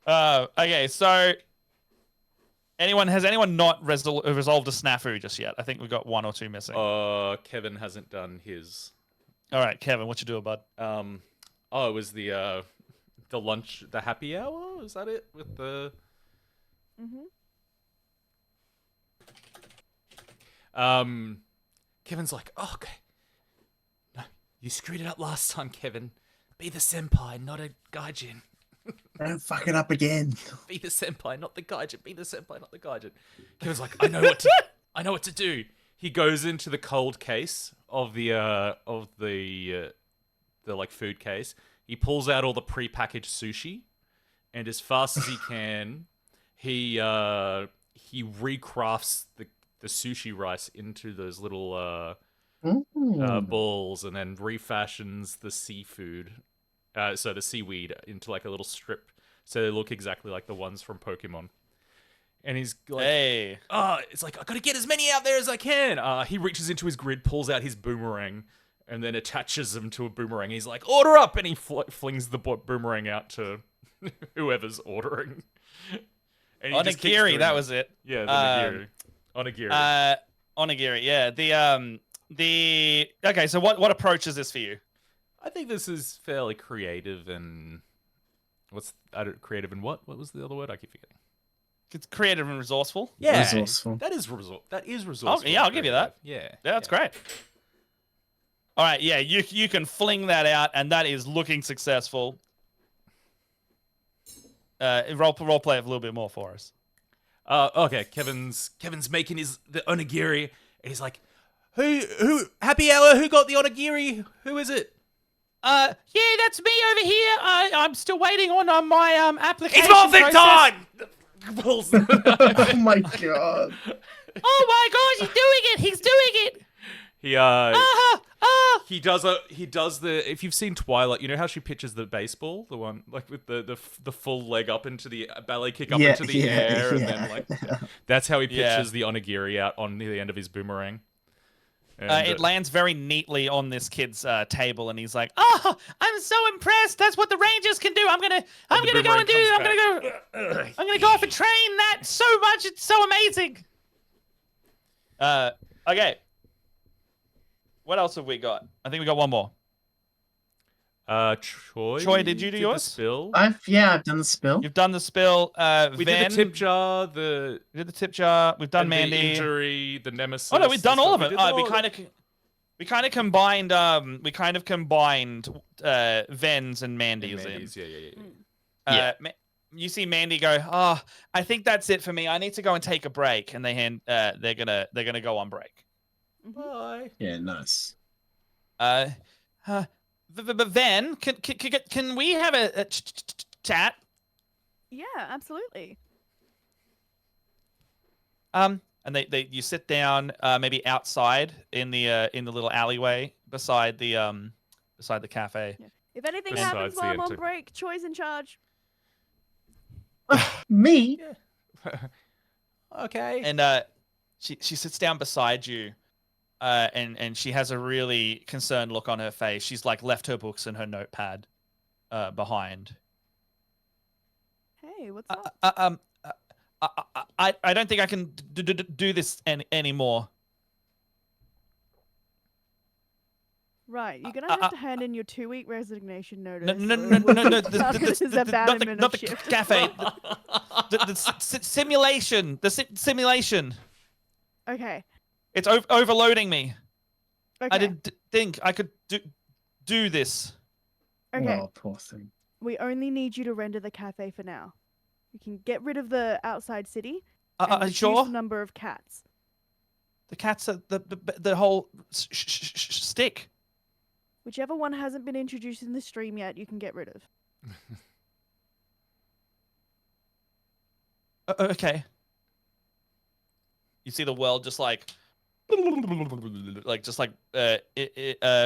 Okay, so has anyone not resolved a snafu just yet? I think we've got one or two missing. Kevin hasn't done his. All right, Kevin, what you doing, bud? Oh, it was the lunch, the happy hour. Was that it with the? Kevin's like, oh, okay. No, you screwed it up last time, Kevin. Be the senpai, not a gaijin. Don't fuck it up again. Be the senpai, not the gaijin. Be the senpai, not the gaijin. Kevin's like, I know what to do. He goes into the cold case of the like food case. He pulls out all the prepackaged sushi, and as fast as he can, he recrafts the sushi rice into those little balls, and then refashions the seafood, so the seaweed, into like a little strip, so they look exactly like the ones from Pokemon. And he's like, Hey. it's like, I gotta get as many out there as I can. He reaches into his grid, pulls out his boomerang, and then attaches them to a boomerang. He's like, order up! And he flings the boomerang out to whoever's ordering. And he just keeps Onigiri, doing that it. was it. Yeah, the Onigiri. Onigiri, yeah. Okay, so what approach is this for you? I think this is fairly creative and... creative and what? What was the other word? I keep forgetting. It's creative and resourceful. Yeah, Resourceful. That is resourceful. Yeah, I'll give you that. Yeah. Yeah, that's great. All right, yeah, you can fling that out, and that is looking successful. Role play it a little bit more for us. Okay, Kevin's making the onigiri, and he's like, who happy hour? Who got the onigiri? Who is it? Yeah, that's me over here. I'm still waiting on my application. It's morphin' process. time! Pulls it. Oh my god. Oh my gosh, he's doing it! He's doing it! He does the, if you've seen Twilight, you know how she pitches the baseball, the one like with the full leg up into the ballet kick up into the air, and then like that's how he pitches the onigiri out on the end of his boomerang. And, It lands very neatly on this kid's table, and he's like, "Oh, I'm so impressed! That's what the Rangers can do. I'm gonna go off and train that so much. It's so amazing." Okay. What else have we got? I think we got one more. Troy, did you do the yours? spill? I've done the spill. You've done the spill. We Van, did the tip jar, we did the tip jar. We've done and Mandy. the injury, the nemesis. Oh no, we've done all of it. We We kind of combined. Vens and Mandy's in. Mandy's, yeah. You see Mandy go, "Oh, I think that's it for me. I need to go and take a break." And they're gonna go on break. Bye. Yeah, nice. Ven, can we have a chat? Yeah, absolutely. And you sit down, maybe outside in the little alleyway beside the cafe. Yeah. If anything Besides happens the while I'm on enter- break, Choi's in charge. Me? Okay. And she sits down beside you, and she has a really concerned look on her face. She's like left her books and her notepad behind. Hey, what's up? I don't think I can do this anymore. Right, you're gonna have to hand in your 2-week resignation notice. No. This is abandonment Not of the shift. cafe. The simulation. The simulation. Okay. It's overloading me. Okay. I didn't think I could do this. Okay. Oh, poor thing. We only need you to render the cafe for now. You can get rid of the outside city. Are and you reduce sure? the number of cats. The cats are the whole stick. Whichever one hasn't been introduced in the stream yet, you can get rid of. Okay. You see the world just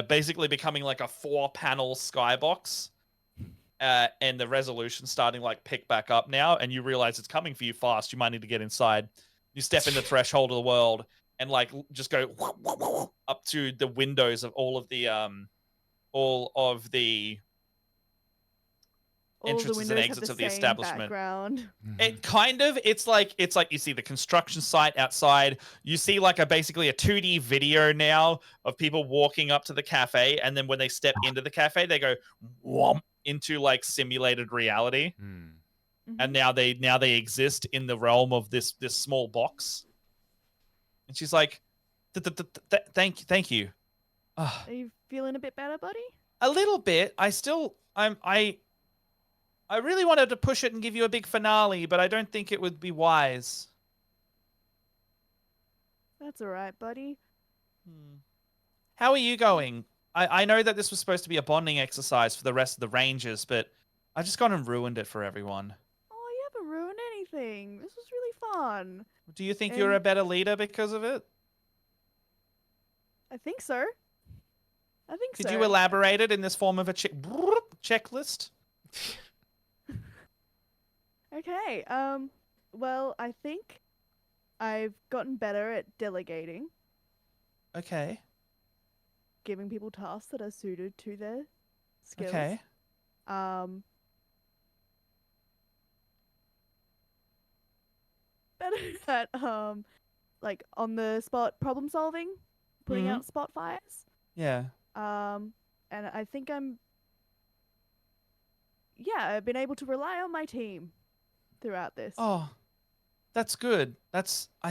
basically becoming like a 4-panel skybox, and the resolution starting like pick back up now, and you realize it's coming for you fast. You might need to get inside. You step in the threshold of the world and like just go up to the windows of all of the entrances and exits of the establishment. Background. It's like you see the construction site outside. You see like basically a 2D video now of people walking up to the cafe, and then when they step into the cafe, they go whomp into like simulated reality, and now they exist in the realm of this small box. And she's like, "Thank you." Are you feeling a bit better, buddy? A little bit. I really wanted to push it and give you a big finale, but I don't think it would be wise. That's all right, buddy. How are you going? I know that this was supposed to be a bonding exercise for the rest of the Rangers, but I just gone and ruined it for everyone. Oh, you haven't ruined anything. This was really fun. Do you think you're a better leader because of it? I think so. Could you elaborate it in this form of a checklist? Okay. Well, I think I've gotten better at delegating, Okay. giving people tasks that are suited to their skills. Okay. Better at like on the spot problem solving, putting out spot fires. Yeah. And I think I've been able to rely on my team throughout this. Oh, that's good. I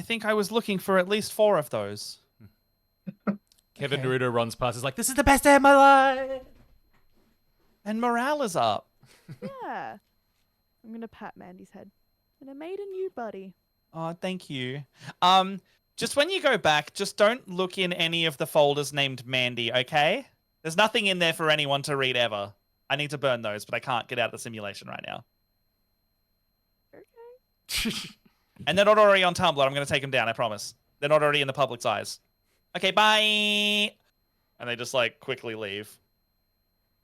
think I was looking for at least 4 of those. Kevin Okay. Naruto runs past. Is like, this is the best day of my life. And morale is up. Yeah. I'm gonna pat Mandy's head. And I made a new buddy. Oh, thank you. Just when you go back, just don't look in any of the folders named Mandy, okay? There's nothing in there for anyone to read ever. I need to burn those, but I can't get out of the simulation right now. Okay. And they're not already on Tumblr. I'm going to take them down, I promise. They're not already in the public's eyes. Okay, bye! And they just, like, quickly leave.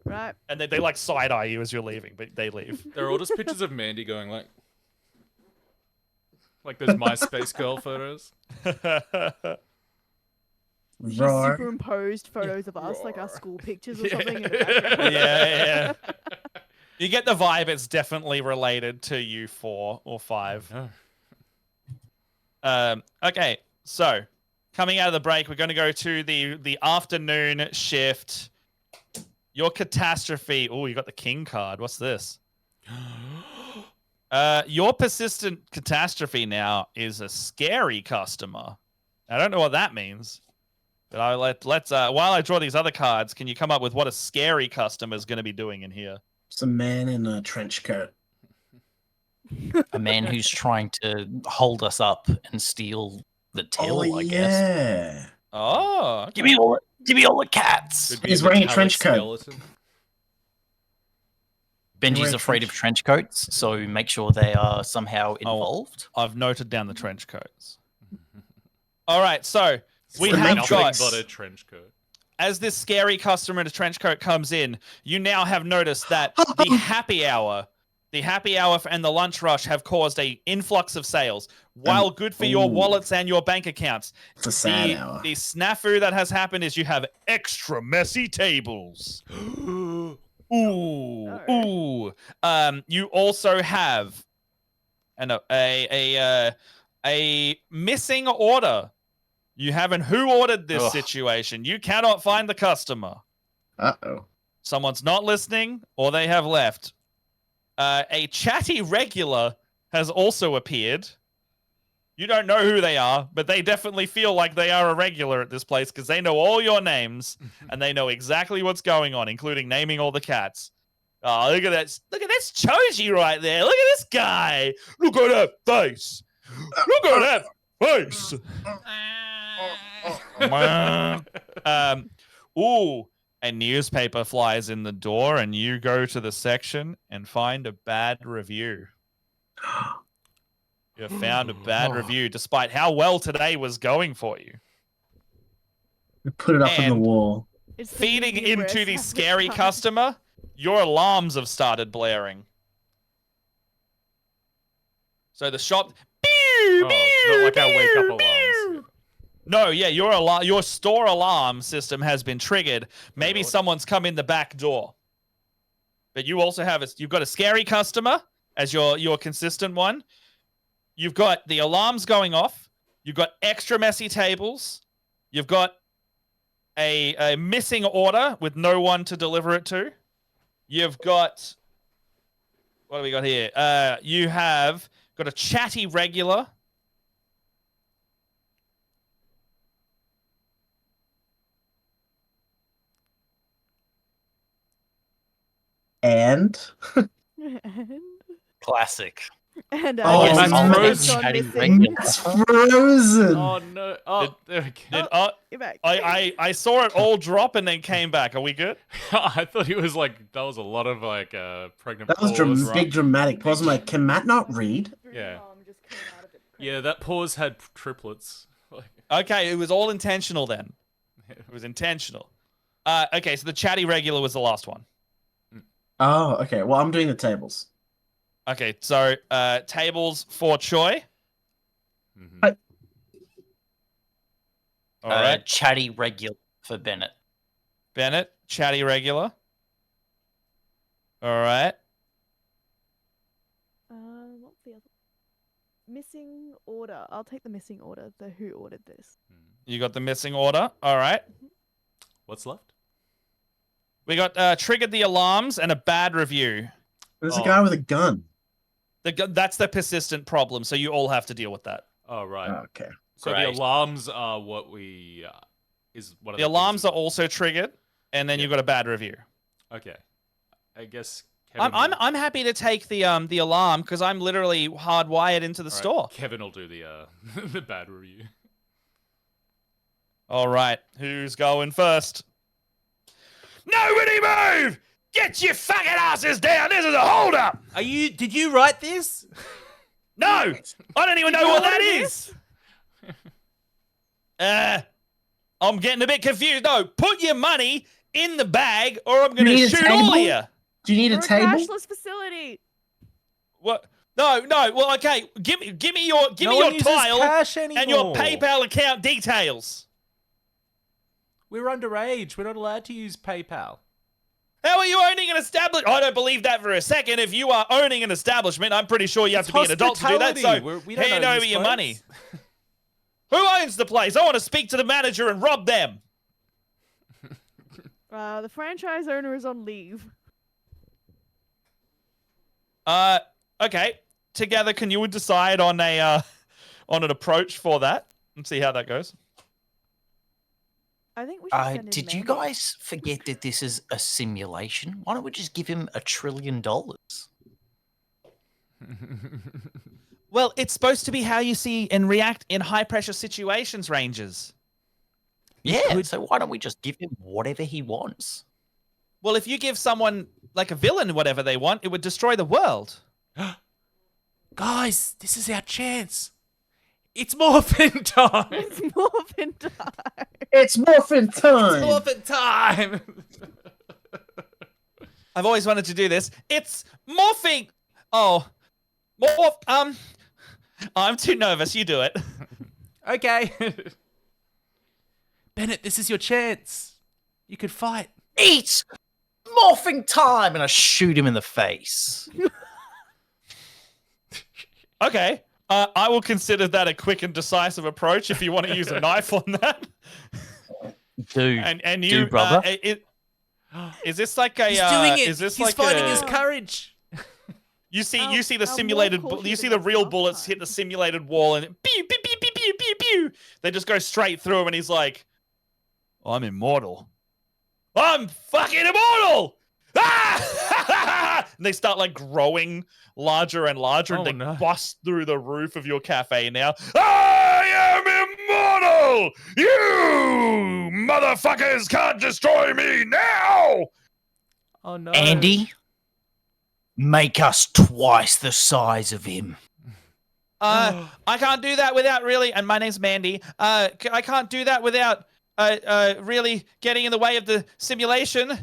Right. And they like, side-eye you as you're leaving, but they leave. They're all just pictures of Mandy going like those MySpace girl photos. She Roar. superimposed photos of us, like our school pictures or Yeah. something. In the background. Yeah. You get the vibe it's definitely related to you 4 or 5. Oh. Okay, so coming out of the break, we're going to go to the afternoon shift. Your catastrophe. Oh, you got the king card. What's this? Your persistent catastrophe now is a scary customer. I don't know what that means. But let's while I draw these other cards, can you come up with what a scary customer is going to be doing in here? It's a man in a trench coat. A man who's trying to hold us up and steal the till, I guess. Yeah. Oh, Give me all the cats. Could be He's a wearing a metallic trench coat. skeleton. Benji's wearing afraid of trench- trench coats, so make sure they are somehow involved. I've noted down the trench coats. All right, so we the have Matrix. got, but a trench coat. as this scary customer in a trench coat comes in, you now have noticed that the happy hour and the lunch rush have caused a influx of sales. While good for your ooh. wallets and your bank accounts, It's a sad hour. the snafu that has happened is you have extra messy tables. Ooh, ooh. You also have a missing order. You haven't who ordered this Ugh. situation. You cannot find the customer. Uh-oh. Someone's not listening, or they have left. A chatty regular has also appeared. You don't know who they are, but they definitely feel like they are a regular at this place because they know all your names and they know exactly what's going on, including naming all the cats. Oh, look at that! Look at this Choji right there. Look at this guy. Look at that face. Look at that face. Ooh, a newspaper flies in the door, and you go to the section and find a bad review. You have found a bad review, despite how well today was going for you. We put it up on the And- wall. It's the Feeding medium rare into the sandwich scary card. customer, your alarms have started blaring. So the shop. Oh, not like our wake up alarms. No, yeah, your store alarm system has been triggered. Maybe Lord. someone's come in the back door. But you also have you've got a scary customer as your consistent one. You've got the alarms going off. You've got extra messy tables. You've got a missing order with no one to deliver it to. You've got what do we got here? You have got a chatty regular. And and Classic. and Oh, guess Matt's who frozen. keeps on Chatty missing? regular. It's frozen. Oh no! Oh, there we go. You're back. I saw it all drop and then came back. Are we good? I thought he was like that was a lot of like pregnant. That was pause. big dramatic pause. I'm like, can Matt not read? Yeah. Yeah, that pause had triplets. Like, Okay, it was all intentional then. It was intentional. Okay, so the chatty regular was the last one. Oh, okay. Well, I'm doing the tables. Okay, so tables for Choi. mhm. All right, Chatty regular for Bennett. Bennett, chatty regular. All right. What's the other? Missing order. I'll take the missing order. The who ordered this. You got the missing order. All right. What's left? We got triggered the alarms and a bad review. There's Oh. a guy with a gun. That's the persistent problem, so you all have to deal with that. Oh right. Okay. So Great. the alarms are what we is what are The alarms are also triggered, and then Yeah. you've got a bad review. okay. I guess Kevin I'm happy to take the alarm because I'm literally hardwired into the All right, store. Kevin will do the the bad review. All right, who's going first? Nobody move! Get your fucking asses down! This is a holdup! Did you write this? No! I don't even know what that is! I'm getting a bit confused. No, put your money in the bag or I'm going You to need a shoot all of table? you. Do you need We're a table? cashless facility. What? No. Well, okay. Give me your No one uses tile cash anymore. and your PayPal account details. We're underage. We're not allowed to use PayPal. How are you owning an establishment? I don't believe that for a second. If you are owning an establishment, I'm pretty sure you have to be an adult to do that. So We don't hand own over this your place. money. Who owns the place? I want to speak to the manager and rob them. The franchise owner is on leave. Okay. Together, can you decide on a on an approach for that and see how that goes? I think we should send in Did you Mandy. guys forget that this is a simulation? Why don't we just give him $1 trillion? Well, it's supposed to be how you see and react in high pressure situations, Rangers. Yeah, so why don't we just give him whatever he wants? Well, if you give someone like a villain whatever they want, it would destroy the world. Guys, this is our chance. It's morphin time. It's morphin time. It's morphin time. Morphin time. I've always wanted to do this. It's morphing. Oh, I'm too nervous. You do it. Okay. Bennett, this is your chance. You could fight. Eat morphing time! And I shoot him in the face. Okay. I will consider that a quick and decisive approach if you want to use a knife on that. Do, And you, brother. Is this like a? He's doing it. Is this He's like finding a, his courage. You see the I'll simulated. more You see cautious the than real last bullets time. hit the simulated wall and pew pew pew pew pew pew pew. They just go straight through him, and he's like, "I'm immortal. I'm fucking immortal!" Ah! And they start like growing larger and larger, and Oh, they no. bust through the roof of your cafe. Now, I am immortal. You motherfuckers can't destroy me now. Oh no. Andy, make us twice the size of him. I can't do that without really. And my name's Mandy. I can't do that without really getting in the way of the simulation.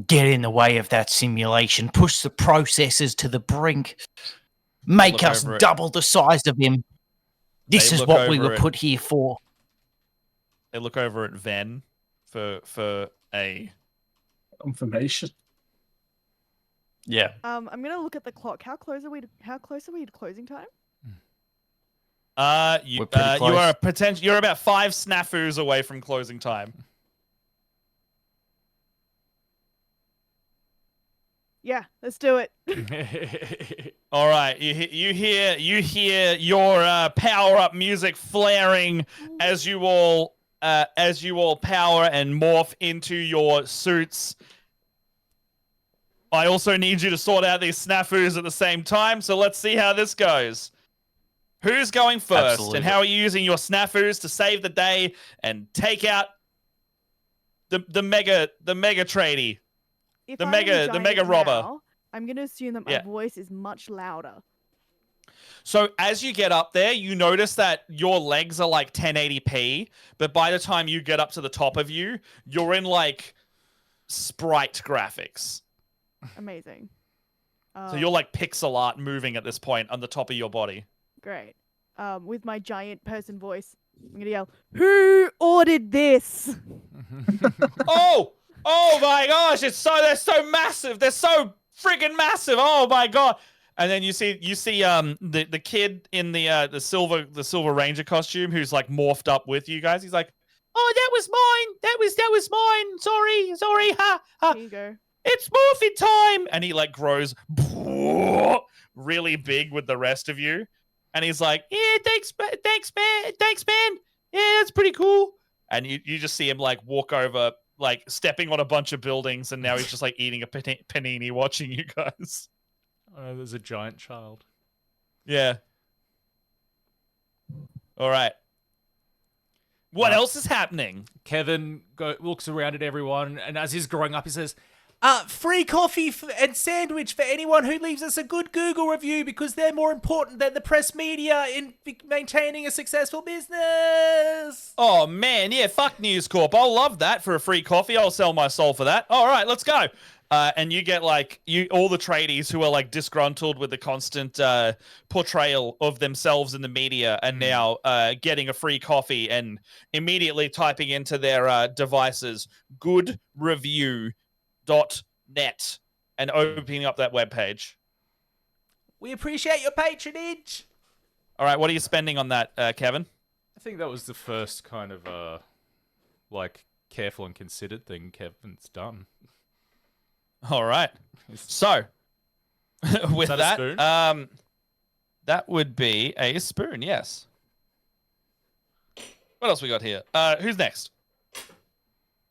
Get in the way of that simulation. Push the processes to the brink. Make Look us over it. double the size of him. This They is look what we over were it. put here for. They look over at Ven for a. Confirmation. Yeah. I'm gonna look at the clock. How close are we to closing time? You We're pretty you are close. You're about 5 snafus away from closing time. Yeah, let's do it. All right, you hear your power up music flaring as you all power and morph into your suits. I also need you to sort out these snafus at the same time, so let's see how this goes. Who's going first, Absolutely. and how are you using your snafus to save the day and take out the mega tradie, If the I'm mega a robber? now, I'm going to assume that my Yeah. voice is much louder. So as you get up there, you notice that your legs are like 1080p, but by the time you get up to the top of you, you're in like sprite graphics. Amazing. So you're like pixel art moving at this point on the top of your body. Great. With my giant person voice, I'm going to yell, "Who ordered this?" Oh my gosh, they're so massive. They're so friggin' massive. Oh my god. And then you see the kid in the silver ranger costume who's like morphed up with you guys. He's like, "Oh, that was mine. That was mine. Sorry. Ha. Here you go. It's morphin' time." And he like grows really big with the rest of you. And he's like, "Yeah, thanks man. Yeah, that's pretty cool." And you just see him like walk over, like stepping on a bunch of buildings, and now he's just like eating a panini watching you guys. Oh, there's a giant child. Yeah. All right. What else is happening? Kevin looks around at everyone, and as he's growing up, he says, free coffee and sandwich for anyone who leaves us a good Google review, because they're more important than the press media in maintaining a successful business. Oh, man. Yeah, fuck News Corp. I'll love that for a free coffee. I'll sell my soul for that. All right, let's go. And you get like all the tradies who are like disgruntled with the constant portrayal of themselves in the media, and now getting a free coffee and immediately typing into their devices goodreview.net and opening up that webpage. We appreciate your patronage. All right, what are you spending on that, Kevin? I think that was the first kind of like careful and considered thing Kevin's done. All right. So, with that a that, spoon? that would be a spoon, yes. What else we got here? Who's next?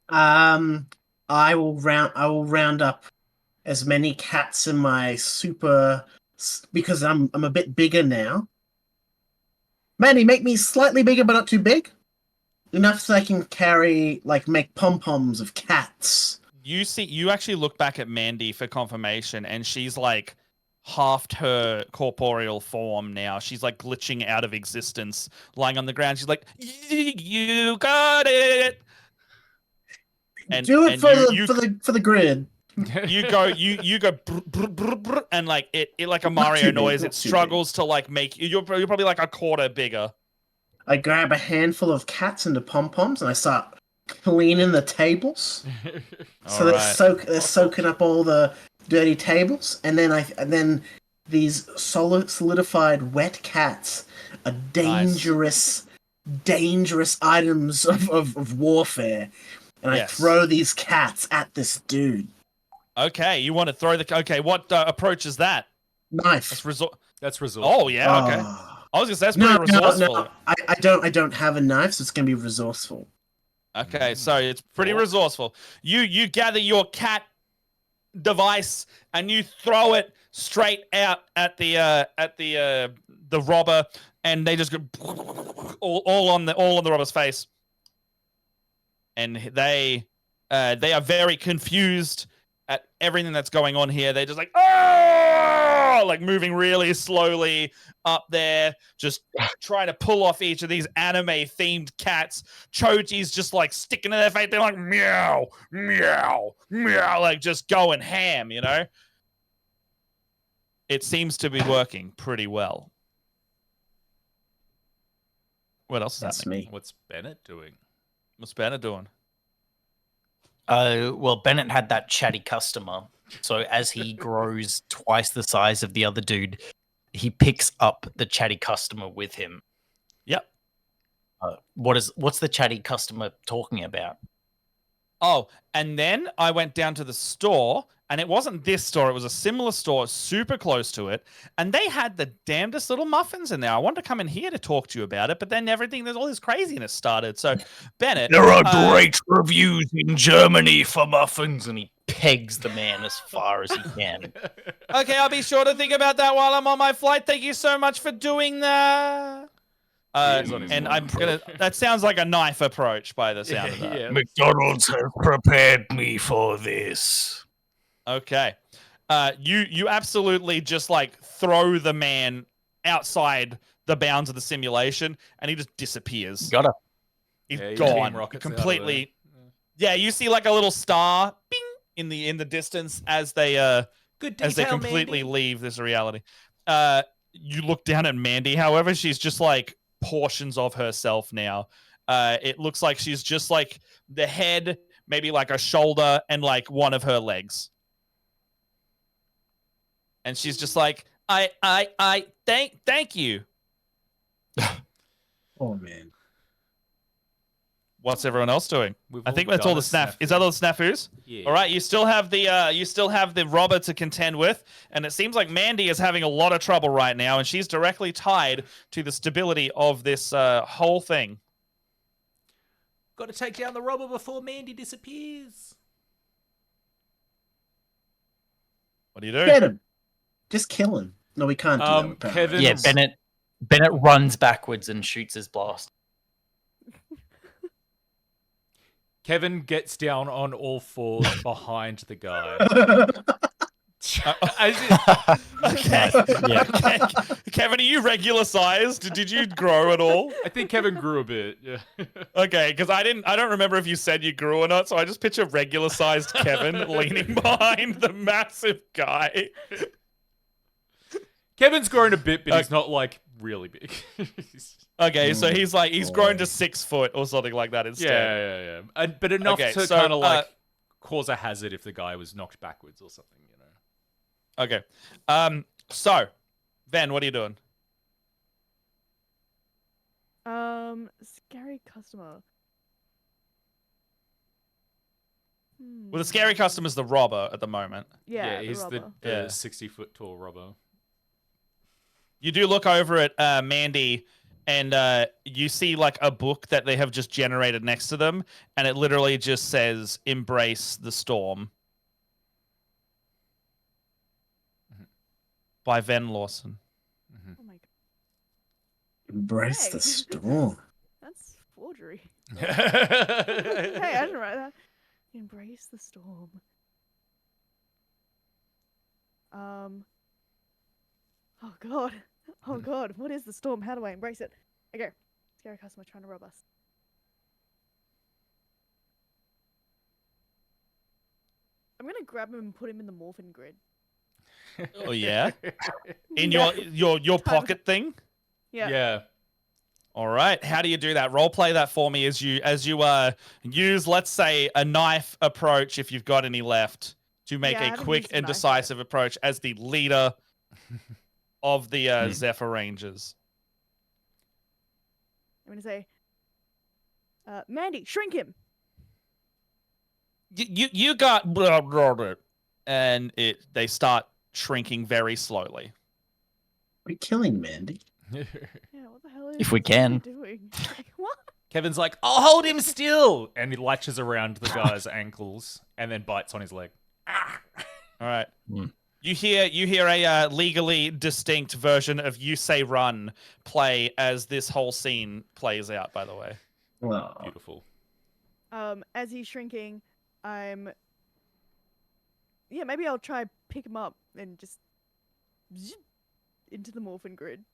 I will round up as many cats in my super, because I'm a bit bigger now. Manny, make me slightly bigger but not too big. Enough so I can make pom-poms of cats. You actually look back at Mandy for confirmation, and she's like halved her corporeal form now. She's like glitching out of existence, lying on the ground. She's like, "You got it." And do it and for the grid. You go brr, brr, brr, brr, and like it like a Mario too big, noise. not It too struggles to like make you're probably like a quarter bigger. I grab a handful of cats into pom-poms and I start cleaning the tables. So they're soaking up all the dirty tables, and then these solidified wet cats are dangerous items of warfare. And I throw these cats at this dude. Okay, you want to throw what approach is that? Knife. That's resourceful. Oh yeah, okay. I was gonna say that's pretty resourceful. No, I don't have a knife, so it's gonna be resourceful. Okay, so it's pretty resourceful. You gather your cat device and you throw it straight out at the robber, and they just go all on the robber's face, and they are very confused at everything that's going on here. They're just like, oh, like moving really slowly up there, just trying to pull off each of these anime-themed cats. Choji's just like sticking to their face. They're like, meow, meow, meow, like just going ham, you know? It seems to be working pretty well. What else is happening? Me. What's Bennett doing? What's Bennett doing? Well, Bennett had that chatty customer. So as he grows twice the size of the other dude, he picks up the chatty customer with him. Yep. What's the chatty customer talking about? Oh, and then I went down to the store, and it wasn't this store. It was a similar store super close to it, and they had the damnedest little muffins in there. I wanted to come in here to talk to you about it, but then there's all this craziness started. So, Bennett... There are great reviews in Germany for muffins, and he pegs the man as far as he can. Okay, I'll be sure to think about that while I'm on my flight. Thank you so much for doing that. is on his And flight. I'm gonna. That sounds like a knife approach by the sound of that. Yeah. McDonald's have prepared me for this. Okay. You absolutely just like throw the man outside the bounds of the simulation, and he just disappears. Gotta. He's Yeah, he gone team rockets out of completely. Yeah, you see like a little star, bing, in the distance as they Good as they completely leave this reality. You look down at Mandy. However, she's just like portions of herself now. It looks like she's just like the head, maybe like a shoulder, and like one of her legs. And she's just like, thank you. Oh man. What's everyone else doing? I think that's all the snaf. Is that all the snafus? Yeah. All right, you still have the robber to contend with, and it seems like Mandy is having a lot of trouble right now, and she's directly tied to the stability of this whole thing. Got to take down the robber before Mandy disappears. What do you do? Get him. Just kill him. No, we can't do that with Power Kevin- Rangers. Yeah, Bennett runs backwards and shoots his blast. Kevin gets down on all fours behind the guy. Okay. Yeah. Okay. Kevin, are you regular sized? Did you grow at all? I think Kevin grew a bit. Yeah. Okay, because I don't remember if you said you grew or not, so I just picture regular sized Kevin leaning behind the massive guy. Kevin's grown a bit, but he's not like really big. Okay, so he's grown to 6 foot or something like that instead. yeah. But enough Okay, to so, kind of like cause a hazard if the guy was knocked backwards or something, you know. Okay. So, Ven, what are you doing? Scary customer. Well, the scary customer's the robber at the moment. Yeah, he's the robber. the Yeah. 60-foot tall robber. You do look over at Mandy, and you see like a book that they have just generated next to them, and it literally just says "Embrace the Storm" by Ven Lawson. Oh my god, Embrace Hey. the storm. that's forgery. Hey, I didn't write that. Embrace the storm. Oh god. Oh god. What is the storm? How do I embrace it? Okay. Scary customer trying to rob us. I'm gonna grab him and put him in the morphin grid. Oh yeah, in Yeah. your pocket thing. Yeah. Yeah. All right. How do you do that? Role play that for me as you use, let's say, a knife approach if you've got any left to make Yeah, I a haven't quick used a and knife yet. decisive approach as the leader of the Zephyr Rangers. I'm gonna say, Mandy, shrink him. You got blah, blah, blah, and they start shrinking very slowly. We're killing Mandy. Yeah, what the hell is If we this guy can. doing? What? Kevin's like, I'll hold him still, and he latches around the guy's ankles and then bites on his leg. All right. Mm. You hear a legally distinct version of "You Say Run" play as this whole scene plays out. By the way, Well, Beautiful. As he's shrinking, maybe I'll try pick him up and just zip into the morphin grid.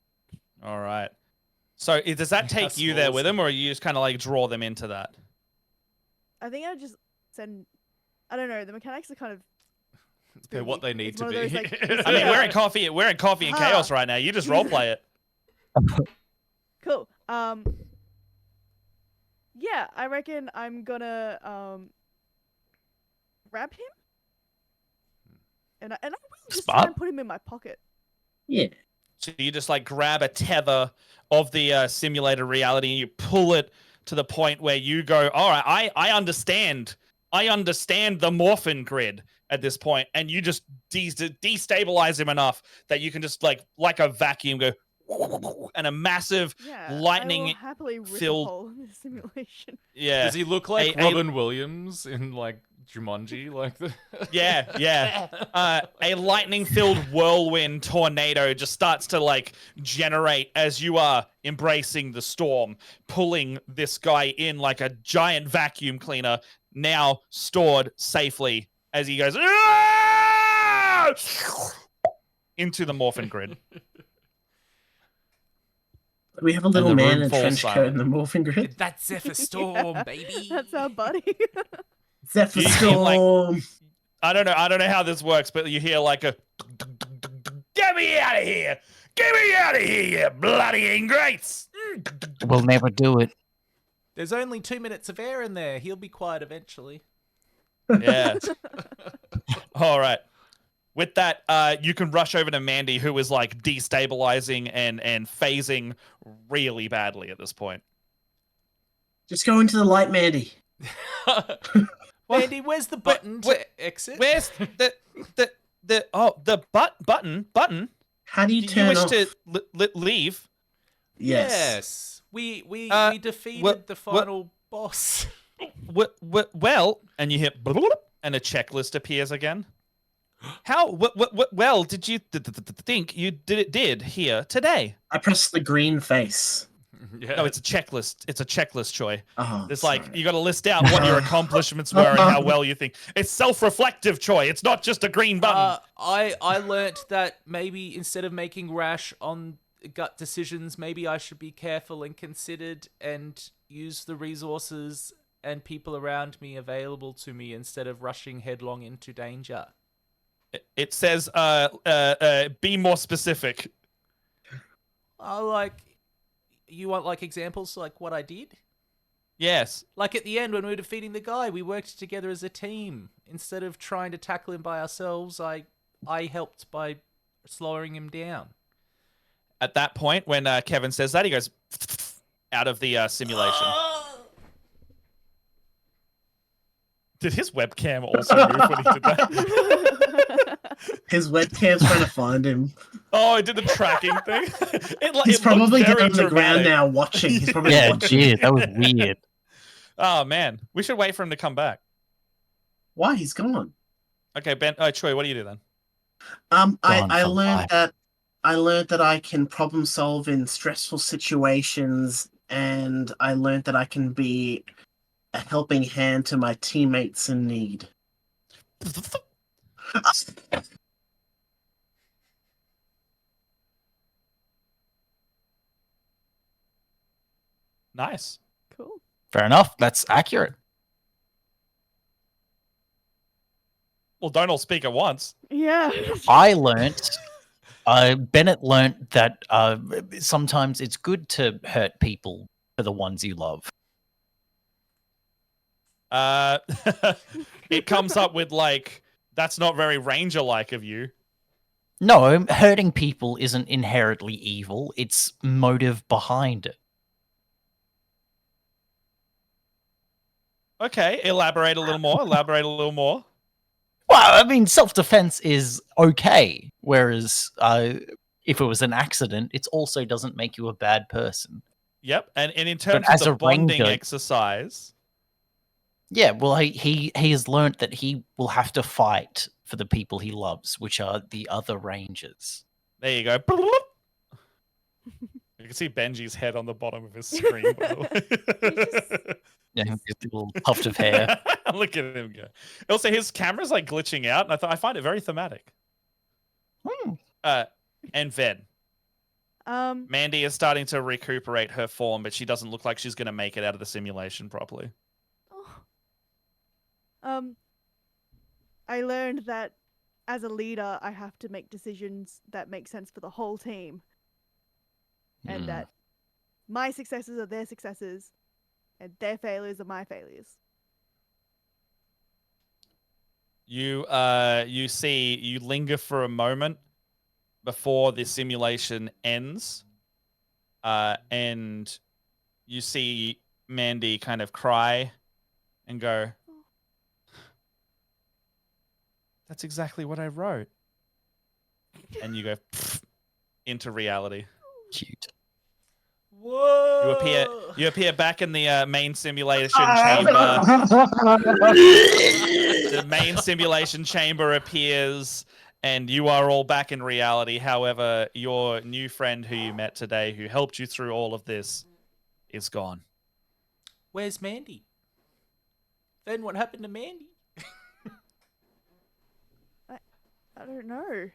all right. So does that take How you small there is with he? him, or you just kind of like draw them into that? I think I just send. I don't know. The mechanics are kind of. They're what they need It's to one of be. those, like, I mean, Yeah. we're in coffee and Huh. chaos right now. You just role play it. Cool. Yeah, I reckon I'm gonna grab him, and I will just try Smart. and put him in my pocket. yeah. So you just like grab a tether of the simulated reality and you pull it to the point where you go, all right, I understand. I understand the morphin grid at this point, and you just destabilize him enough that you can just like a vacuum go, and a massive Yeah, I will lightning happily rip filled- a hole in the simulation. yeah. Does he look like A- Robin Williams in like Jumanji, like the Yeah. A lightning-filled whirlwind tornado just starts to like generate as you are embracing the storm, pulling this guy in like a giant vacuum cleaner, now stored safely as he goes into the morphin grid. We have a little the man room in a falls trench coat silent. in the morphing grid. That's Zephyr Storm, Yeah, baby. That's our buddy. Zephyr You hear, like, Storm. I don't know how this works, but you hear like a get me out of here! Get me out of here, you bloody ingrates! We'll never do it. There's only 2 minutes of air in there. He'll be quiet eventually. Yeah. All right. With that, you can rush over to Mandy, who is like destabilizing and phasing really badly at this point. Just go into the light, Mandy. Mandy, where's the button to exit? Where's the button? How do you Do you turn wish off? to leave? Yes. We defeated what- the final boss. Well, and you hit and a checklist appears again. How well did you think you did here today? I pressed the green face. Yeah. No, it's a checklist. It's a checklist, Troy. Oh, It's sorry. like you got to list out what your accomplishments were and how well you think. It's self-reflective, Troy. It's not just a green button. I learnt that maybe instead of making rash on gut decisions, maybe I should be careful and considered and use the resources and people around me available to me instead of rushing headlong into danger. It says, be more specific. You want like examples like what I did? Yes. Like at the end when we were defeating the guy, we worked together as a team. Instead of trying to tackle him by ourselves, I helped by slowing him down. At that point, when Kevin says that, he goes out of the simulation. Did his webcam also move when he did that? His webcam's trying to find him. Oh, it did the tracking thing. He's probably very down on the ground dramatic. now watching. He's probably Yeah, watching. gee, that was weird. Oh man, we should wait for him to come back. Why? He's gone. Okay, Ben. Troy, what do you do then? Gone I for learned life. that I can problem solve in stressful situations, and I learned that I can be a helping hand to my teammates in need. Nice. Cool. Fair enough. That's accurate. Well, don't all speak at once. Yeah. I learnt. Bennett learnt that sometimes it's good to hurt people for the ones you love. It comes up with like, that's not very Ranger-like of you. No, hurting people isn't inherently evil. It's motive behind it. Okay, elaborate a little more. Well, I mean, self-defense is okay, whereas if it was an accident, it also doesn't make you a bad person. Yep, and in terms as of the a bonding Ranger- exercise, Yeah, well, he has learnt that he will have to fight for the people he loves, which are the other Rangers. there you go. You can see Benji's head on the bottom of his screen, by the way. Yeah, his little tuft of hair. Look at him go. Also, his camera's like glitching out, and I find it very thematic. And Ved. Mandy is starting to recuperate her form, but she doesn't look like she's going to make it out of the simulation properly. I learned that as a leader, I have to make decisions that make sense for the whole team. And that my successes are their successes, and their failures are my failures. You linger for a moment before the simulation ends, and you see Mandy kind of cry and go, "That's exactly what I wrote." And you go into reality. Cute. Whoa! You appear back in the main simulation chamber. The main simulation chamber appears, and you are all back in reality. However, your new friend who you met today, who helped you through all of this, is gone. Where's Mandy? Then what happened to Mandy? I don't know.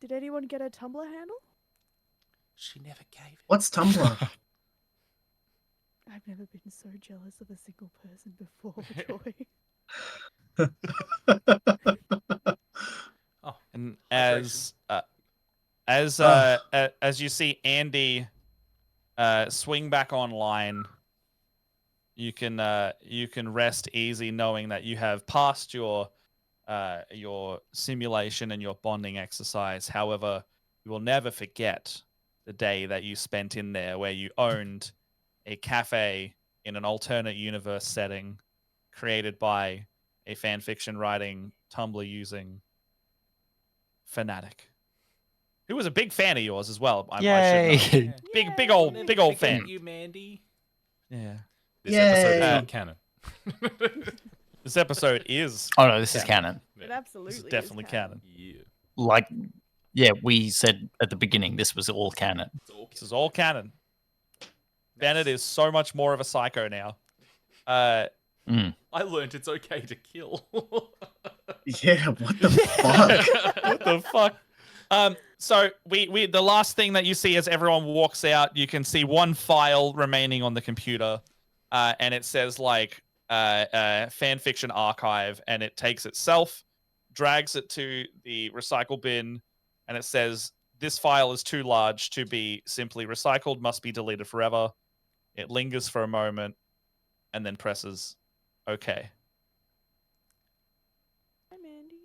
Did anyone get a Tumblr handle? She never gave it. What's Tumblr? I've never been so jealous of a single person before, Joy. Oh, And hydration. as you see Andy swing back online, you can rest easy knowing that you have passed your simulation and your bonding exercise. However, you will never forget the day that you spent in there, where you owned a cafe in an alternate universe setting created by a fan fiction writing, Tumblr using fanatic, who was a big fan of yours as well. I should know. Yay! Big old Forget fan. you, Mandy. Yeah. This episode is Yay. not canon. This episode is Oh no, this is canon. It absolutely this is definitely canon. Yeah. Like, yeah, we said at the beginning this was all canon. This is all canon. Bennett is so much more of a psycho now. I learned it's okay to kill. Yeah, what the fuck? What the fuck? So we the last thing that you see as everyone walks out, you can see one file remaining on the computer, and it says like fan fiction archive, and it takes itself, drags it to the recycle bin, and it says this file is too large to be simply recycled, must be deleted forever. It lingers for a moment, and then presses OK, Hi, Mandy.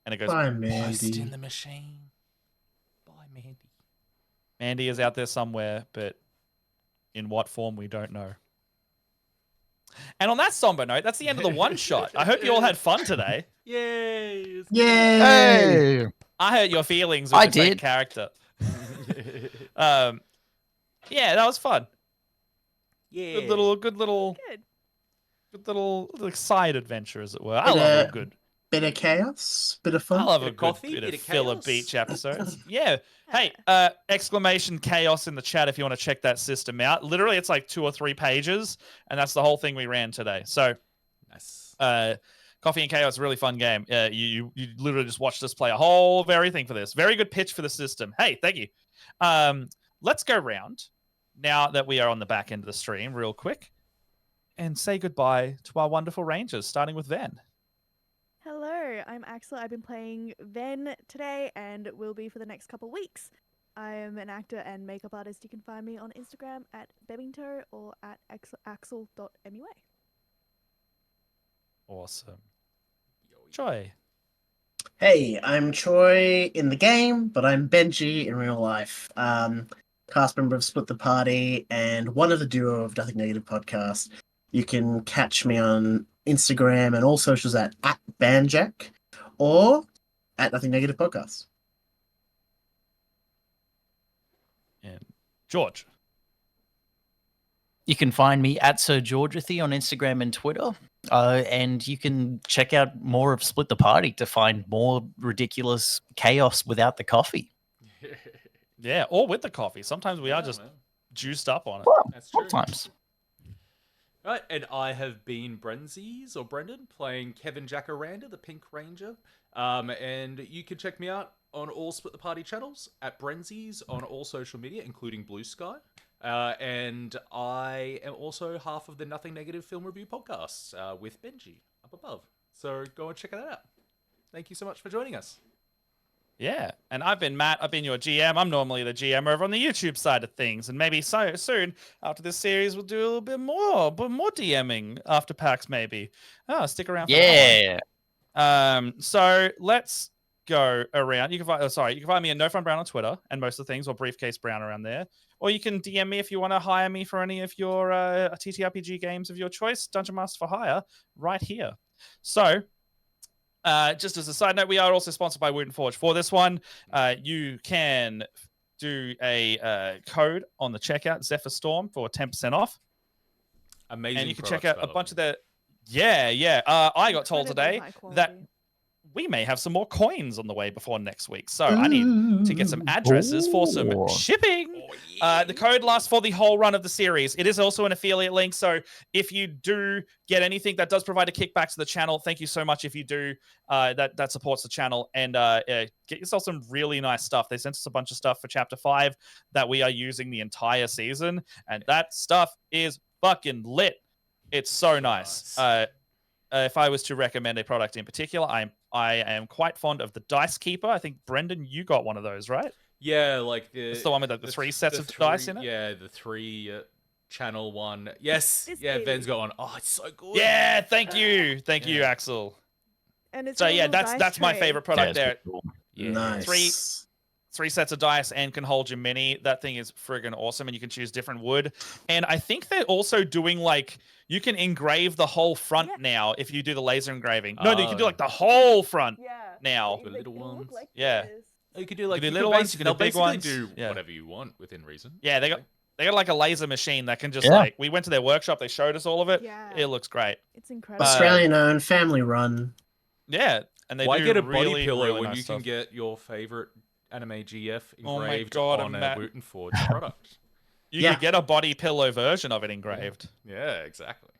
and it goes. Bye, Post in Mandy. the machine. Bye, Mandy. Mandy is out there somewhere, but in what form we don't know. And on that somber note, that's the end of the one shot. I hope you all had fun today. Yay! Yay! Hey! I hurt your feelings with I the same did. character. Yeah, that was fun. Yeah. Good little side adventure, as it were. I love a good. Bit of chaos, bit of I fun. love Bit a of good coffee, bit bit of of filler chaos. beach episodes. Yeah. Hey, exclamation chaos in the chat if you want to check that system out. Literally, it's like 2 or 3 pages, and that's the whole thing we ran today. So, Nice. Coffee and Chaos, really fun game. You literally just watched us play a whole everything for this. Very good pitch for the system. Hey, thank you. Let's go round now that we are on the back end of the stream, real quick, and say goodbye to our wonderful Rangers, starting with Ven. Hello, I'm Axel. I've been playing Ven today and will be for the next couple weeks. I am an actor and makeup artist. You can find me on Instagram at Bebingto or at axel.mua. Awesome. Joy. Hey, I'm Troy in the game, but I'm Benji in real life. Cast member of Split the Party and one of the duo of Nothing Negative podcast. You can catch me on Instagram and all socials at Banjack or at Nothing Negative Podcast. And George. You can find me at Sir Georgethy on Instagram and Twitter. And you can check out more of Split the Party to find more ridiculous chaos without the coffee. Yeah, or with the coffee. Sometimes we are just man. juiced up on it. Well, That's true. sometimes. Right, and I have been Brenzies or Brendan playing Kevin Jacaranda, the Pink Ranger. And you can check me out on all Split the Party channels at Brenzies on all social media, including Blue Sky. And I am also half of the Nothing Negative Film Review podcasts with Benji up above. So go and check it out. Thank you so much for joining us. Yeah, and I've been Matt. I've been your GM. I'm normally the GM over on the YouTube side of things, and maybe so soon after this series we'll do a little bit more DMing after PAX maybe. Oh, stick around for that one. Yeah. So let's go around. You can find me at No Fun Brown on Twitter and most of the things, or Briefcase Brown around there. Or you can DM me if you want to hire me for any of your TTRPG games of your choice. Dungeon Master for Hire, right here. So. Just as a side note, we are also sponsored by Wooten Forge for this one. You can do a code on the checkout, Zephyr Storm, for 10% off. Amazing. And you can product check out a bunch of their. Yeah. I got told Incredibly today high that quality. we may have some more coins on the way before next week. So I need to get some addresses for some Ooh. shipping. The code lasts for the whole run of the series. It is also an affiliate link. So if you do get anything that does provide a kickback to the channel, thank you so much if you do. That supports the channel. And get yourself some really nice stuff. They sent us a bunch of stuff for Chapter 5 that we are using the entire season. And that stuff is fucking lit. It's so nice. If I was to recommend a product in particular, I am quite fond of the Dice Keeper. I think, Brendan, you got one of those, right? Yeah, like It's the one with the three sets of dice in it? Yeah, the 3 channel one. Yes, This yeah, is- Ven's got one. Oh, it's so good. Yeah, thank you. Thank you, Yeah. Axel. And it's So got a yeah, little dice that's my tray. favorite product Yeah, there. it's cool. Yeah. Nice. Three sets of dice and can hold your mini. That thing is friggin' awesome, and you can choose different wood. And I think they're also doing like you can engrave the whole front Yeah. now if you do the laser engraving. No, you Oh, can do yeah. like the whole front Yeah. now. The little can look ones. like Yeah. this. You could do like do you little can ones, you can do they'll big basically ones. do Yeah. whatever you want within reason. Yeah, they got like a laser machine that can just Yeah. like we went to their workshop, they showed us all of it. Yeah. It looks great. It's incredible. Australian owned, family run. Yeah, and they Why do get a really, body pillow really when nice you stuff. can get your favorite anime GF Oh my engraved God, on a Matt. Wooten Forge product? You Yeah. could get a body pillow version of it engraved. Yeah, exactly.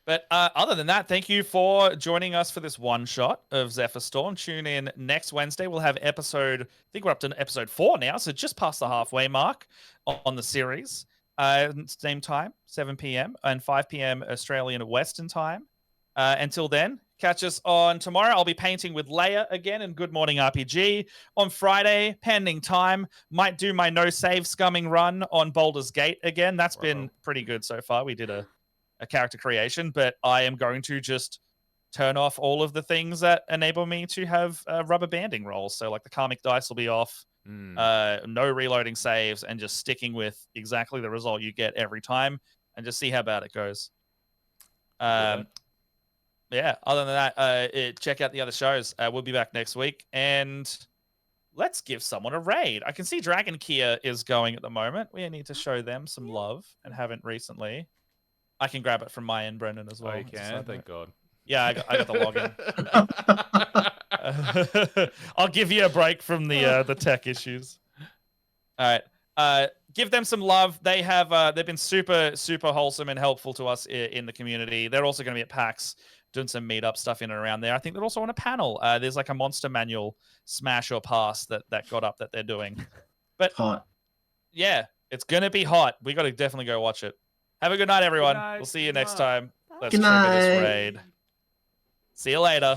But other than that, thank you for joining us for this one shot of Zephyr Storm. Tune in next Wednesday. We'll have I think we're up to episode 4 now, so just past the halfway mark on the series. Same time, 7 p.m. and 5 p.m. Australian Western time. Until then, catch us on tomorrow. I'll be painting with Leia again in Good Morning RPG. On Friday, pending time, might do my no save scumming run on Baldur's Gate again. That's been pretty good so far. We did a character creation, but I am going to just turn off all of the things that enable me to have rubber banding rolls. So like the karmic dice will be off, no reloading saves, and just sticking with exactly the result you get every time and just see how bad it goes. Yeah, other than that, check out the other shows. We'll be back next week, and let's give someone a raid. I can see Dragon Kia is going at the moment. We need to show them some love and haven't recently. I can grab it from my end, Brendan, as well. Oh, you can? Thank God. Yeah, I got the login. I'll give you a break from the tech issues. All right. Give them some love. They've been super, super wholesome and helpful to us in the community. They're also going to be at PAX doing some meetup stuff in and around there. I think they're also on a panel. There's like a monster manual smash or pass that got up that they're doing. But Hot. yeah, it's going to be hot. We got to definitely go watch it. Have a good night, everyone. night. We'll see you Good next night. time. Let's Good trigger this night. raid. See you later.